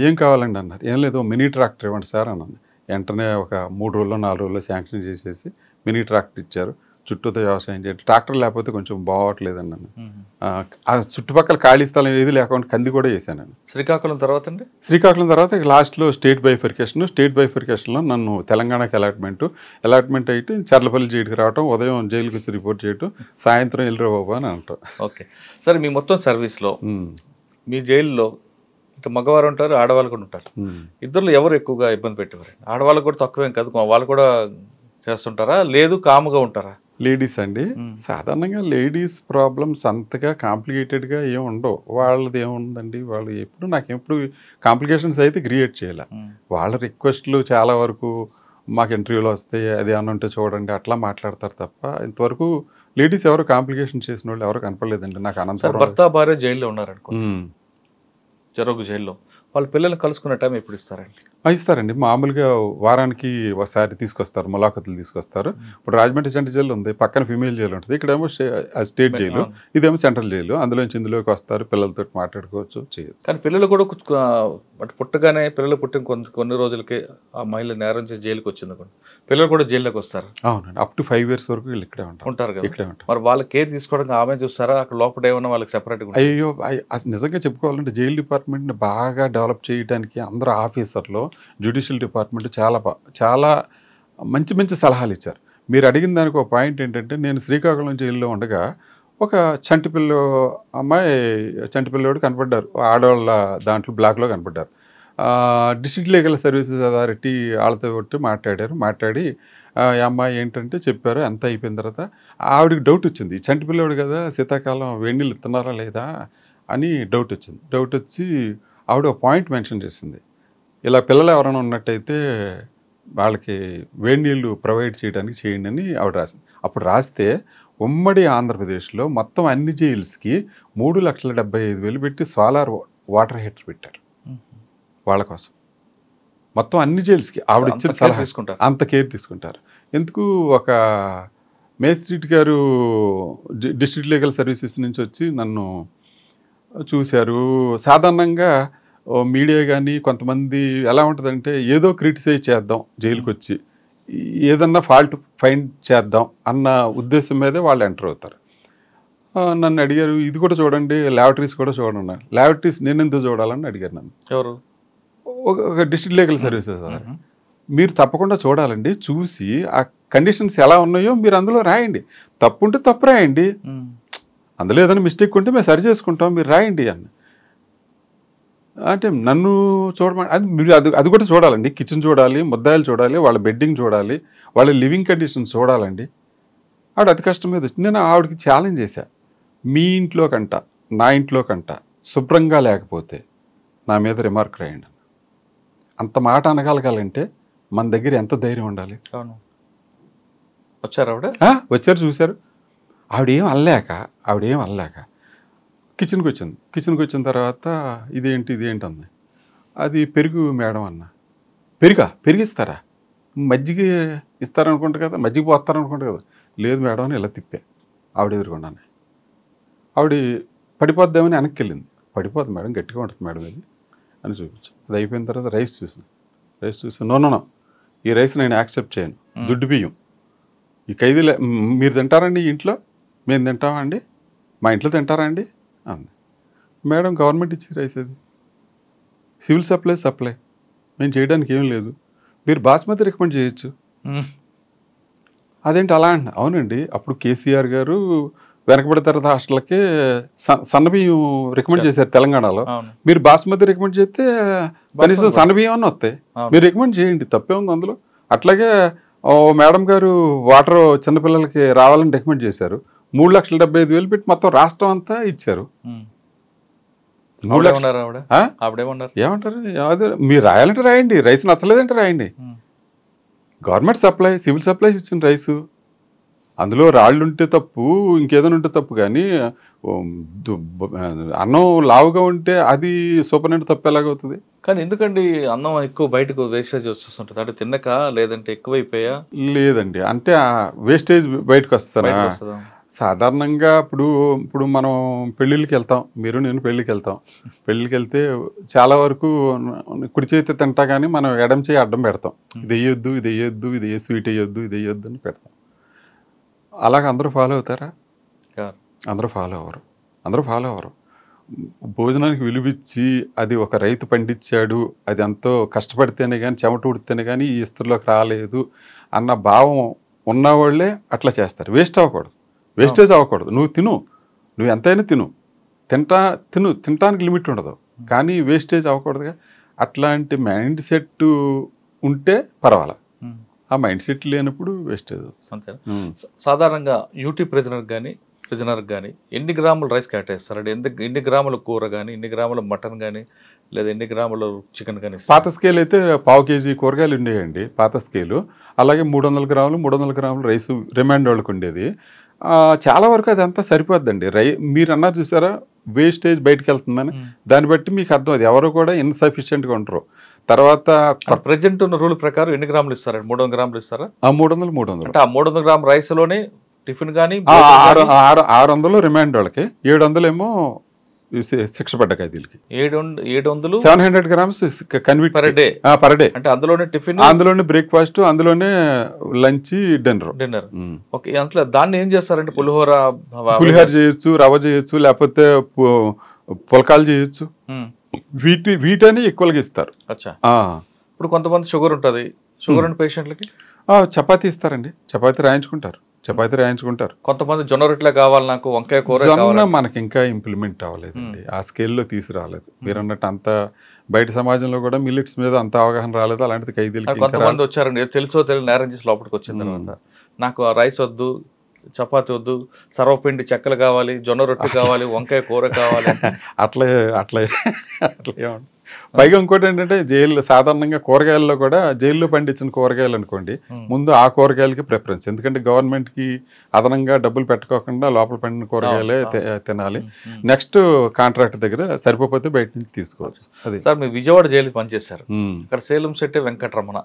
ఏం కావాలండి అన్నారు. ఏం లేదు మినీ ట్రాక్టర్ ఇవ్వండి సార్ అన్నాను. వెంటనే ఒక 3 రోజుల్లో 4 రోజుల్లో శాంక్షన్ చేసేసి మినీ ట్రాక్టర్ ఇచ్చారు. చుట్టూతో వ్యవసాయం చేయండి, ట్రాక్టర్ లేకపోతే కొంచెం బాగోట్లేదు అన్నాను. ఆ చుట్టుపక్కల ఖాళీ స్థలం ఏది లేకుండా కంది కూడా వేసాను. శ్రీకాకుళం తర్వాత అండి? శ్రీకాకుళం తర్వాత లాస్ట్లో స్టేట్ బైఫర్కేషన్లో నన్ను తెలంగాణకి అలాట్మెంట్ అయితే చర్లపల్లి జైలుకి రావటం, ఉదయం జైలుకి వచ్చి రిపోర్ట్ చేయటం, సాయంత్రం వెళ్ళిరా బాబు అని అంటాం. ఓకే సరే, మీ మొత్తం సర్వీస్లో మీ జైల్లో ఇటు మగవారు ఉంటారు, ఆడవాళ్ళు కూడా ఉంటారు. ఇద్దరు ఎవరు ఎక్కువగా ఇబ్బంది పెట్టేవారు? ఆడవాళ్ళకు కూడా తక్కువేం కాదు, వాళ్ళు కూడా చేస్తుంటారా, లేదు కాముగా ఉంటారా? లేడీస్ అండి. సాధారణంగా లేడీస్ ప్రాబ్లమ్స్ అంతగా కాంప్లికేటెడ్గా ఏమి ఉండవు. వాళ్ళది ఏముందండి, వాళ్ళు నాకెప్పుడు కాంప్లికేషన్స్ అయితే క్రియేట్ చేయాలి. వాళ్ళ రిక్వెస్ట్లు చాలా వరకు మాకు ఇంటర్వ్యూలో వస్తే అది ఏమన్నా ఉంటే చూడండి అట్లా మాట్లాడతారు తప్ప ఇంతవరకు లేడీస్ ఎవరు కాంప్లికేషన్ చేసిన వాళ్ళు ఎవరు కనపడలేదండి నాకు. అనంతరం భర్త భార్య జైల్లో ఉన్నారనుకో, జరుగు జైల్లో, వాళ్ళ పిల్లల్ని కలుసుకునే టైం ఎప్పుడు ఇస్తారండి? ఇస్తారండి. మామూలుగా వారానికి ఒకసారి తీసుకొస్తారు, ములాఖతులు తీసుకొస్తారు. ఇప్పుడు రాజమండ్రి సెంట్రల్ జైలు ఉంది, పక్కన ఫిమేల్ జైలు ఉంటుంది, ఇక్కడేమో స్టేట్ జైలు, ఇదేమో సెంట్రల్ జైలు. అందులోంచి ఇందులోకి వస్తారు, పిల్లలతో మాట్లాడుకోవచ్చు, చేయొచ్చు. కానీ పిల్లలు కూడా పుట్టగానే పిల్లలు పుట్టిన కొన్ని రోజులకి ఆ మహిళ నేరం చేసి జైలుకి వచ్చింది అనుకోండి, పిల్లలు కూడా జైల్లోకి వస్తారు. అవునండి, అప్ టు 5 years వరకు వీళ్ళు ఇక్కడే ఉంటారు కదా. ఇక్కడే ఉంటారు. మరి వాళ్ళ కేర్ తీసుకోవడానికి ఆమె చూస్తారా, అక్కడ లోపల ఏమన్నా వాళ్ళకి సెపరేట్గా? అయ్యో, నిజంగా చెప్పుకోవాలంటే జైలు డిపార్ట్మెంట్ని బాగా డెవలప్ చేయడానికి అందరూ ఆఫీసర్లు, జ్యుడిషియల్ డిపార్ట్మెంట్ చాలా మంచి సలహాలు ఇచ్చారు. మీరు అడిగిన దానికి ఒక పాయింట్ ఏంటంటే, నేను శ్రీకాకుళం జైల్లో ఉండగా ఒక చంటిపిల్లోడు కనపడ్డారు, ఆడవాళ్ళ దాంట్లో బ్లాక్లో కనపడ్డారు. డిస్ట్రిక్ట్ లీగల్ సర్వీసెస్ అథారిటీ వాళ్ళతో కొట్టి మాట్లాడి అమ్మాయి ఏంటంటే చెప్పారు. ఎంత అయిపోయిన తర్వాత ఆవిడకి డౌట్ వచ్చింది, చంటిపిల్లోడు కదా శీతాకాలం వేడి నీళ్ళు ఇస్తున్నారా లేదా అని డౌట్ వచ్చి ఆవిడ ఒక పాయింట్ మెన్షన్ చేసింది, ఇలా పిల్లలు ఎవరైనా ఉన్నట్టయితే వాళ్ళకి వేడి నీళ్ళు ప్రొవైడ్ చేయడానికి చేయండి అని ఆవిడ రాసింది. అప్పుడు రాస్తే ఉమ్మడి ఆంధ్రప్రదేశ్లో మొత్తం అన్ని జైల్స్కి 3,75,000 పెట్టి సోలార్ వాటర్ హీటర్ పెట్టారు వాళ్ళ కోసం. మొత్తం అన్ని జైల్స్కి ఆవిడ ఇచ్చిన సలహా అంత కేర్ తీసుకుంటారు. ఎందుకు ఒక మేజిస్ట్రేట్ గారు డిస్ట్రిక్ట్ లీగల్ సర్వీసెస్ నుంచి వచ్చి నన్ను చూశారు. సాధారణంగా మీడియా కానీ కొంతమంది ఎలా ఉంటుందంటే ఏదో క్రిటిసైజ్ చేద్దాం, జైలుకి వచ్చి ఏదన్నా ఫాల్ట్ ఫైండ్ చేద్దాం అన్న ఉద్దేశం మీదే వాళ్ళు ఎంటర్ అవుతారు. నన్ను అడిగారు, ఇది కూడా చూడండి, ల్యాబొరేటరీస్ కూడా చూడండి. ల్యాబొరేటరీస్ నేను ఎందుకు చూడాలని అడిగారు నన్ను. ఎవరు? ఒక డిస్ట్రిక్ట్ లీగల్ సర్వీసెస్. మీరు తప్పకుండా చూడాలండి, చూసి ఆ కండిషన్స్ ఎలా ఉన్నాయో మీరు అందులో రాయండి, తప్పు ఉంటే తప్పు రాయండి, అందులో ఏదైనా మిస్టేక్ ఉంటే మేము సరి చేసుకుంటాం, మీరు రాయండి అన్న. అంటే నన్ను చూడమని మీరు అది కూడా చూడాలండి, కిచెన్ చూడాలి, ముద్దాయిలు చూడాలి, వాళ్ళ బెడ్డింగ్ చూడాలి, వాళ్ళ లివింగ్ కండిషన్స్ చూడాలండి. ఆవిడ అతి కష్టం మీద వచ్చి నేను ఆవిడకి ఛాలెంజ్ చేశా, మీ ఇంట్లో కంట నా ఇంట్లో కంట శుభ్రంగా లేకపోతే నా మీద రిమార్క్ రాయండి. అంత మాట అనగలగాలంటే మన దగ్గర ఎంత ధైర్యం ఉండాలి. వచ్చారు ఆవిడ? వచ్చారు, చూశారు. ఆవిడేం అనలేక కిచెన్కి వచ్చిన తర్వాత ఇదేంటి అంది. అది పెరుగు మేడం అన్న. పెరిగిస్తారా? మజ్జిగ ఇస్తారనుకుంటా కదా, మజ్జిగ పోస్తారనుకుంటా కదా, లేదు మేడం అని ఇలా తిప్పా. ఆవిడ ఎదురుకున్నాను. ఆవిడ పడిపోద్దామని వెనక్కి వెళ్ళింది. పడిపోద్ది మేడం, గట్టిగా ఉంటుంది మేడం ఇది అని చూపించాను. అది అయిపోయిన తర్వాత రైస్ చూసి నో ఈ రైస్ నేను యాక్సెప్ట్ చేయను, దుడ్డు బియ్యం ఈ ఖైదీలే మీరు తింటారండి ఇంట్లో, మేము తింటామా అండి, మా ఇంట్లో తింటారా అండి అంది. మేడం గవర్నమెంట్ ఇచ్చే రైస్ అది, సివిల్ సప్లై మేము చేయడానికి ఏం లేదు, మీరు బాస్మతి రికమెండ్ చేయొచ్చు. అదేంటి అలా అండి? అవునండి, అప్పుడు కేసీఆర్ గారు వెనకబడిన హాస్టల్కి సన్నబియ్యం రికమెండ్ చేశారు తెలంగాణలో. మీరు బాస్మతి రికమెండ్ చేస్తే కనీసం సన్నబియ్యం అని వస్తాయి, మీరు రికమెండ్ చేయండి, తప్పే ఉంది అందులో. అట్లాగే మేడం గారు వాటర్ చిన్నపిల్లలకి రావాలని రికమెండ్ చేశారు, 3,75,000 పెట్టి మొత్తం రాష్ట్రం అంతా ఇచ్చారు. ఏమంటారు? మీరు రాయాలంటే రాయండి, రైస్ నచ్చలేదంటే రాయండి. గవర్నమెంట్ సప్లై, సివిల్ సప్లైస్ ఇచ్చిన రైసు, అందులో రాళ్ళు ఉంటే తప్పు, ఇంకేదైనా ఉంటే తప్పు, కానీ అన్నం లావుగా ఉంటే అది సూపరింటెండెంట్ తప్పు ఎలాగవుతుంది? కానీ ఎందుకండి అన్నం ఎక్కువ బయటకు వేస్టేజ్ వచ్చేస్తుంటుంది? అంటే తిన్నక లేదంటే ఎక్కువైపోయా? లేదండి, అంటే వేస్టేజ్ బయటకు వస్తారా? సాధారణంగా ఇప్పుడు మనం పెళ్ళిళ్ళకి వెళ్తాం, మీరు నేను పెళ్ళికి వెళ్తే చాలా వరకు కుడి చేతి తింటా కానీ మనం ఎడం చేయి అడ్డం పెడతాం, ఇది వేయొద్దు, ఇది స్వీట్ వేయొద్దు, ఇది వేయొద్దు అని పెడతాం. అలాగ అందరూ ఫాలో అవుతారా? అందరూ ఫాలో అవ్వరు. భోజనానికి విలువిచ్చి అది ఒక రైతు పండించాడు, అది ఎంతో కష్టపడితేనే కానీ చెమట ఉడితేనే కానీ ఈ ఇస్త్రీలోకి రాలేదు అన్న భావం ఉన్నవాళ్ళే అట్లా చేస్తారు. వేస్టేజ్ అవ్వకూడదు. నువ్వు ఎంతైనా తినటానికి లిమిట్ ఉండదు, కానీ వేస్టేజ్ అవ్వకూడదుగా. అట్లాంటి మైండ్ సెట్ ఉంటే పర్వాలా, ఆ మైండ్ సెట్ లేనప్పుడు వేస్టేజ్ అంతేనా? సాధారణంగా యూటీ ప్రిజనర్ కానీ ఎన్ని గ్రాములు రైస్ కేటాయిస్తారండి? ఎన్ని గ్రాముల కూర కానీ, ఎన్ని గ్రాముల మటన్ కానీ, లేదా ఎన్ని గ్రాముల చికెన్ కానీ? పాత స్కేల్ అయితే 1/2 kg కూరగాయలు ఉండేయండి పాత స్కేలు. అలాగే 300 గ్రాములు రైస్ రిమైండ్ వాళ్ళకి ఉండేది. చాలా వరకు అదంతా సరిపోద్దండి. మీరు అన్నారు చూసారా వేస్టేజ్ బయటకు వెళ్తుందని, దాన్ని బట్టి మీకు అర్థం అది ఎవరు కూడా ఇన్సఫిషియెంట్గా ఉంటారు. తర్వాత ప్రెజెంట్ ఉన్న రూల్ ప్రకారం ఎన్ని గ్రాములు ఇస్తారండి? 300 గ్రాములు ఇస్తారా? 300 అంటే ఆ 300 గ్రాముల రైస్ లోనే టిఫిన్ కానీ 600 రిమైండ్ వాళ్ళకి, 700 ఏమో శిక్ష పడ్డ ఖైదీలకి. 700 700 grams కన్విట్ పర్ డే. అంటే అందులోనే టిఫిన్, అందులోనే బ్రేక్ఫాస్ట్, అందులోనే లంచ్, డిన్నర్. ఓకే, అందులో దాన్ని ఏం చేస్తారంటే పులిహోర చేయొచ్చు, రవ్వ చేయొచ్చు, లేకపోతే పుల్కాలు చేయొచ్చు. వీటని ఎక్కువగా ఇస్తారు. ఇప్పుడు కొంతమంది షుగర్ ఉంటుంది, షుగర్ ఉన్న పేషెంట్లకి చపాతీ ఇస్తారండి, చపాతీ రాయించుకుంటారు. కొంతమంది జొన్న రొట్టెలే కావాలి నాకు, వంకాయ కూర మనకి ఇంకా ఇంప్లిమెంట్ అవ్వలేదండి, ఆ స్కేల్లో తీసుకురాలేదు. మీరు అన్నట్టు అంత బయట సమాజంలో కూడా మిల్లెట్స్ మీద అంత అవగాహన రాలేదు. అలాంటిది ఖైదీలకి కొంతమంది వచ్చారండి, తెలిసో నేరం చేసి లోపలికి వచ్చిన తర్వాత నాకు రైస్ వద్దు, చపాతి వద్దు, సర్వపిండి చెక్కలు కావాలి, జొన్న రొట్టె కావాలి, వంకాయ కూర కావాలి, అట్లా పైగా ఇంకోటి ఏంటంటే సాధారణంగా కూరగాయల్లో కూడా జైల్లో పండించిన కూరగాయలు అనుకోండి, ముందు ఆ కూరగాయలకి ప్రిఫరెన్స్. ఎందుకంటే గవర్నమెంట్కి అదనంగా డబ్బులు పెట్టుకోకుండా లోపల పండిన కూరగాయలే తినాలి. నెక్స్ట్ కాంట్రాక్ట్ దగ్గర సరిపోతే బయట నుంచి తీసుకోవచ్చు. అది సార్ మీరు విజయవాడ జైలు పనిచేశారు, ఇక్కడ సేలం శెట్టి వెంకటరమణ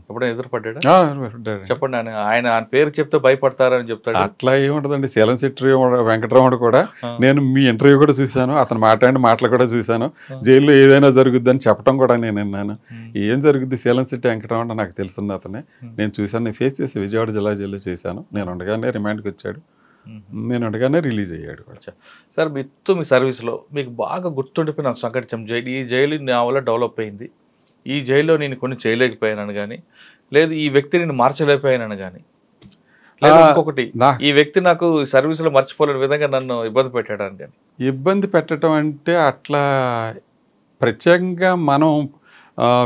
ఎప్పుడైనా ఎదురుపడ్డా? చెప్పండి. ఆయన పేరు చెప్తే భయపడతారని చెప్తాడు. అట్లా ఏముంటదండి, సేలం శెట్టి వెంకటరమణ కూడా నేను మీ ఇంటర్వ్యూ కూడా చూశాను, అతను మాట్లాడిన మాటలు కూడా చూశాను. జైల్లో ఏదైనా జరుగుద్దని చెప్పడం కూడా నేను విన్నాను. ఏం జరుగుద్ది సేలం శెట్టి వెంకటరమణ నాకు తెలుసుంది అతనే, నేను చూశాను, నేను ఫేస్ చేసి విజయవాడ జిల్లా జైల్లో చేశాను. నేను ఉండగానే రిమాండ్కి వచ్చాడు, నేను ఉండగానే రిలీజ్ అయ్యాడు. సార్ మీ సర్వీస్లో మీకు బాగా గుర్తుండిపోయిన నాకు సంఘటన, ఈ జైలు నా వల్ల డెవలప్ అయింది, ఈ జైల్లో నేను కొన్ని చేయలేకపోయానని కానీ, లేదు ఈ వ్యక్తి నేను మార్చలేకపోయానని కానీ, లేదా ఇంకొకటి ఈ వ్యక్తి నాకు సర్వీస్లో మర్చిపోలేని విధంగా నన్ను ఇబ్బంది పెట్టాడని కానీ? ఇబ్బంది పెట్టడం అంటే అట్లా ప్రత్యేకంగా మనం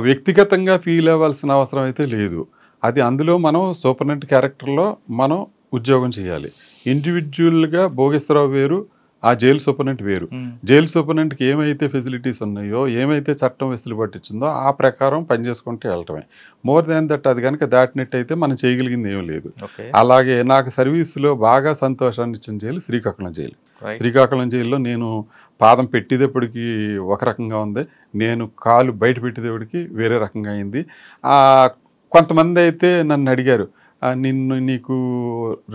వ్యక్తిగతంగా ఫీల్ అవ్వాల్సిన అవసరం అయితే లేదు. అది అందులో మనం సూపరింటెండెంట్ క్యారెక్టర్లో మనం ఉద్యోగం చేయాలి. ఇండివిజువల్గా భోగేశ్వరరావు వేరు, ఆ జైలు సూపరింటెండెంట్ వేరు. జైలు సూపరింటెండెంట్కి ఏమైతే ఫెసిలిటీస్ ఉన్నాయో, ఏమైతే చట్టం వెసులుబాటు ఇచ్చిందో ఆ ప్రకారం పనిచేసుకుంటూ వెళ్ళటమే. మోర్ దాన్ దట్ అది కనుక దాటినట్టయితే మనం చేయగలిగింది ఏం లేదు. అలాగే నాకు సర్వీసులో బాగా సంతోషాన్ని ఇచ్చిన జైలు శ్రీకాకుళం జైలు. శ్రీకాకుళం జైల్లో నేను పాదం పెట్టేటప్పటికి ఒక రకంగా ఉంది, నేను కాలు బయట పెట్టేటప్పటికి వేరే రకంగా అయింది. కొంతమంది అయితే నన్ను అడిగారు, నీకు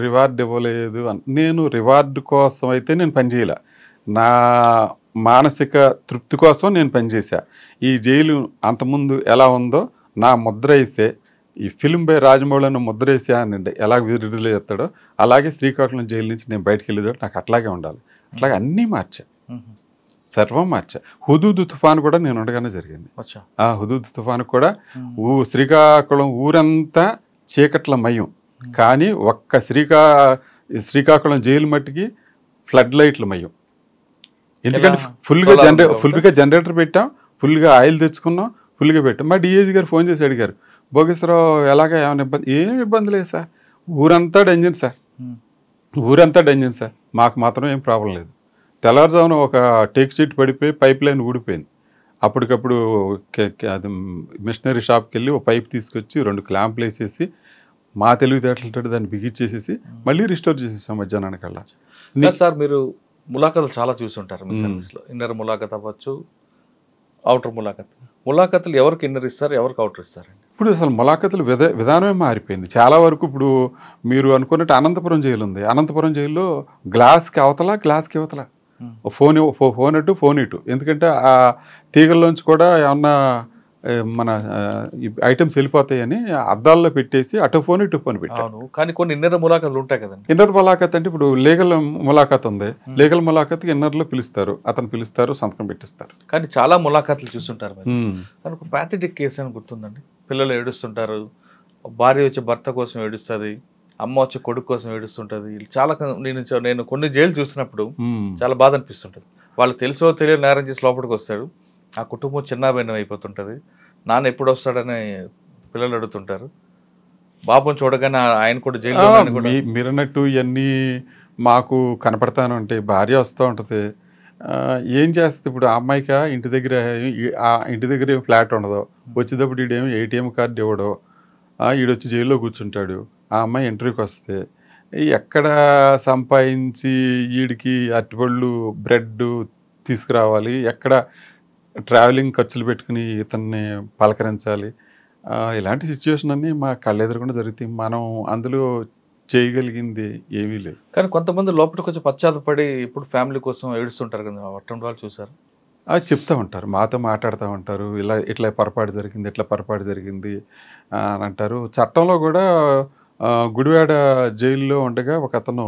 రివార్డ్ ఇవ్వలేదు అని. నేను రివార్డ్ కోసం అయితే నేను పనిచేయలే, నా మానసిక తృప్తి కోసం నేను పనిచేశా. ఈ జైలు అంతకుముందు ఎలా ఉందో నా ముద్ర వేస్తే, ఈ ఫిల్మ్ బై రాజమౌళి అన్న ముద్ర వేసా అనండి ఎలా విడుదల చేస్తాడో అలాగే శ్రీకాకుళం జైలు నుంచి నేను బయటకు వెళ్ళేదో నాకు అట్లాగే ఉండాలి. అట్లాగే అన్నీ మార్చా, సర్వం మార్చా. హుదూద్ తుఫాను కూడా నేను ఉండగానే జరిగింది. ఆ హుదూద్ తుఫాను కూడా శ్రీకాకుళం ఊరంతా చీకట్ల మయం, కానీ ఒక్క శ్రీకాకుళం జైలు మట్టికి ఫ్లడ్ లైట్ల మయం. ఎందుకంటే ఫుల్గా జనరేటర్ పెట్టాం, ఫుల్గా ఆయిల్ తెచ్చుకున్నాం, ఫుల్గా పెట్టాం. మా డిఏజీ గారు ఫోన్ చేసి అడిగారు, భోగేశ్వరరావు ఎలాగా ఏమైనా ఇబ్బంది? ఏం ఇబ్బంది లేదు సార్, ఊరంతా డేంజర్ సార్, ఊరంతా డేంజర్ సార్, మాకు మాత్రం ఏం ప్రాబ్లం లేదు. తెల్లవారుజామున ఒక టేక్ షీట్ పడిపోయి పైప్ లైన్ ఊడిపోయింది. అప్పటికప్పుడు అది మిషనరీ షాప్కి వెళ్ళి ఒక పైప్ తీసుకొచ్చి 2 క్లాంపులు వేసేసి మా తెలివితేటలతో దాన్ని బిగించేసేసి మళ్ళీ రిస్టోర్ చేసేసాం మధ్యాహ్నానికల్లా. సార్ మీరు ములాఖతులు చాలా చూస్తుంటారు మీ సర్వీస్లో. ఇన్నర్ ములాఖత్ అవ్వచ్చు, అవుటర్ ములాఖతులు ఎవరికి ఇన్నర్ ఇస్తారు, ఎవరికి అవుటర్ ఇస్తారండి? ఇప్పుడు అసలు ములాఖతులు విధానమే మారిపోయింది చాలా వరకు. ఇప్పుడు మీరు అనుకున్నట్టు అనంతపురం జైలు ఉంది, అనంతపురం జైల్లో గ్లాస్కి అవతల ఫోన్ అటు ఫోన్ ఇటు. ఎందుకంటే ఆ తీగల్లోంచి కూడా ఏమన్నా మన ఐటమ్స్ వెళ్ళిపోతాయని అద్దాల్లో పెట్టేసి అటు ఫోన్ ఇటు ఫోన్ పెట్టాను. కానీ కొన్ని ఇన్నర్ ములాఖతులు ఉంటాయి కదండి. ఇన్నర్ ములాఖత్ అంటే ఇప్పుడు లీగల్ ములాఖత్ ఉంది, లీగల్ ములాఖత్కి ఇన్నర్లో పిలుస్తారు, అతను పిలుస్తారు, సంతకం పెట్టిస్తారు. కానీ చాలా ములాఖతులు చూస్తుంటారు. కానీ ఒక ప్యాథటిక్ కేసు అని గుర్తుందండి, పిల్లలు ఏడుస్తుంటారు, భార్య వచ్చి భర్త కోసం ఏడుస్తుంది, అమ్మ వచ్చి కొడుకు కోసం ఏడుస్తుంటుంది. చాలా నేను కొన్ని జైలు చూసినప్పుడు చాలా బాధ అనిపిస్తుంటుంది. వాళ్ళు తెలుసో తెలియని నేరం చేసి లోపలికి వస్తాడు, ఆ కుటుంబం చిన్నాభిన్నం అయిపోతుంటుంది, నాన్న ఎప్పుడు వస్తాడని పిల్లలు అడుగుతుంటారు. బాబుని చూడగానే ఆయన కూడా జైలు. మీరన్నట్టు ఇవన్నీ మాకు కనపడతాను అంటే భార్య వస్తూ ఉంటుంది, ఏం చేస్తుంది ఇప్పుడు ఆ అమ్మాయికి ఇంటి దగ్గర ఏం ఫ్లాట్ ఉండదు, వచ్చేటప్పుడు ఈడేమో ATM కార్డు ఇవ్వడో, ఈడొచ్చి జైల్లో కూర్చుంటాడు. ఆ అమ్మాయి ఇంటర్వ్యూకి వస్తే ఎక్కడ సంపాదించి వీడికి అరటిపళ్ళు బ్రెడ్ తీసుకురావాలి, ఎక్కడ ట్రావెలింగ్ ఖర్చులు పెట్టుకుని ఇతన్ని పలకరించాలి, ఇలాంటి సిచ్యువేషన్ అన్నీ మా కళ్ళెదురకుండా జరుగుతాయి. మనం అందులో చేయగలిగింది ఏమీ లేదు. కానీ కొంతమంది లోపలికి వచ్చి పశ్చాత్తపడి ఇప్పుడు ఫ్యామిలీ కోసం ఏడుస్తుంటారు కదా, అటువంటి వాళ్ళు చూసారు? చెప్తూ ఉంటారు, మాతో మాట్లాడుతూ ఉంటారు, ఇట్లా పొరపాటు జరిగింది అని అంటారు. చట్టంలో కూడా గుడివాడ జైల్లో ఉండగా ఒక అతను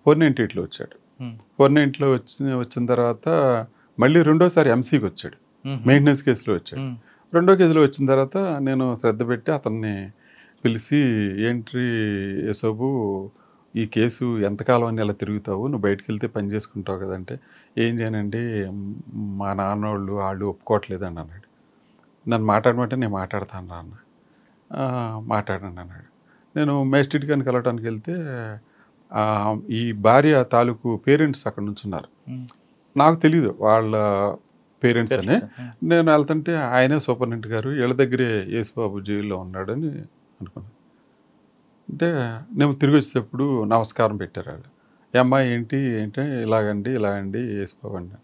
498లో వచ్చాడు. 498లో వచ్చిన తర్వాత మళ్ళీ రెండోసారి ఎంసీకి వచ్చాడు, మెయింటెనెన్స్ కేసులో వచ్చాడు. రెండో కేసులో వచ్చిన తర్వాత నేను శ్రద్ధ పెట్టి అతన్ని పిలిచి, ఏంటి యశోబు ఈ కేసు ఎంతకాలం అని ఇలా తిరుగుతావు, నువ్వు బయటకు వెళ్తే పని చేసుకుంటావు కదంటే, ఏం చేయనండి మా నాన్నోళ్ళు వాళ్ళు ఒప్పుకోవట్లేదని అన్నాడు. నన్ను మాట్లాడమంటే నేను మాట్లాడతాను అన్న. మాట్లాడండి అన్నాడు. నేను మేజిస్ట్రేట్ గారిని కలవడానికి వెళ్తే ఈ భార్య తాలూకు పేరెంట్స్ అక్కడ నుంచి ఉన్నారు. నాకు తెలీదు వాళ్ళ పేరెంట్స్ అని. నేను వెళ్తుంటే ఆయనే సూపరింటెండెంట్ గారు, వీళ్ళ దగ్గరే యేసుబాబు జైల్లో ఉన్నాడని అనుకున్నాను. అంటే నేను తిరిగి వచ్చేటప్పుడు నమస్కారం పెట్టారు వాళ్ళు. అమ్మాయి ఏంటి ఇలాగండి యేసుబాబు అండి.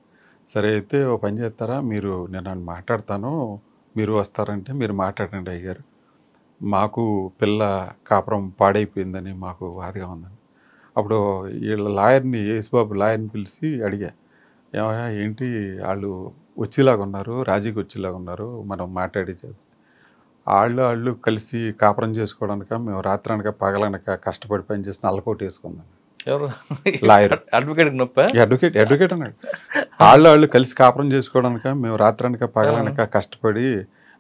సరే అయితే ఓ పని చేస్తారా, నేను మాట్లాడతాను, మీరు వస్తారంటే మీరు మాట్లాడండి అయ్యారు, మాకు పిల్ల కాపురం పాడైపోయిందని మాకు బాధగా ఉందని. అప్పుడు వీళ్ళ లాయర్ని, యేసుబాబు లాయర్ని పిలిచి అడిగా, ఏమయ్యా ఏంటి వాళ్ళు వచ్చేలాగా ఉన్నారు, రాజీకి వచ్చేలాగా ఉన్నారు, మనం మాట్లాడి వాళ్ళు కలిసి కాపురం చేసుకోవడానిక, మేము రాత్రి అనక పగలనక కష్టపడి పని చేసి నల్లకోట వేసుకుందాం. లాయర్ అడ్వకేట్ అన్నాడు. వాళ్ళు కలిసి కాపురం చేసుకోవడానిక, మేము రాత్రి అనక పగలనక కష్టపడి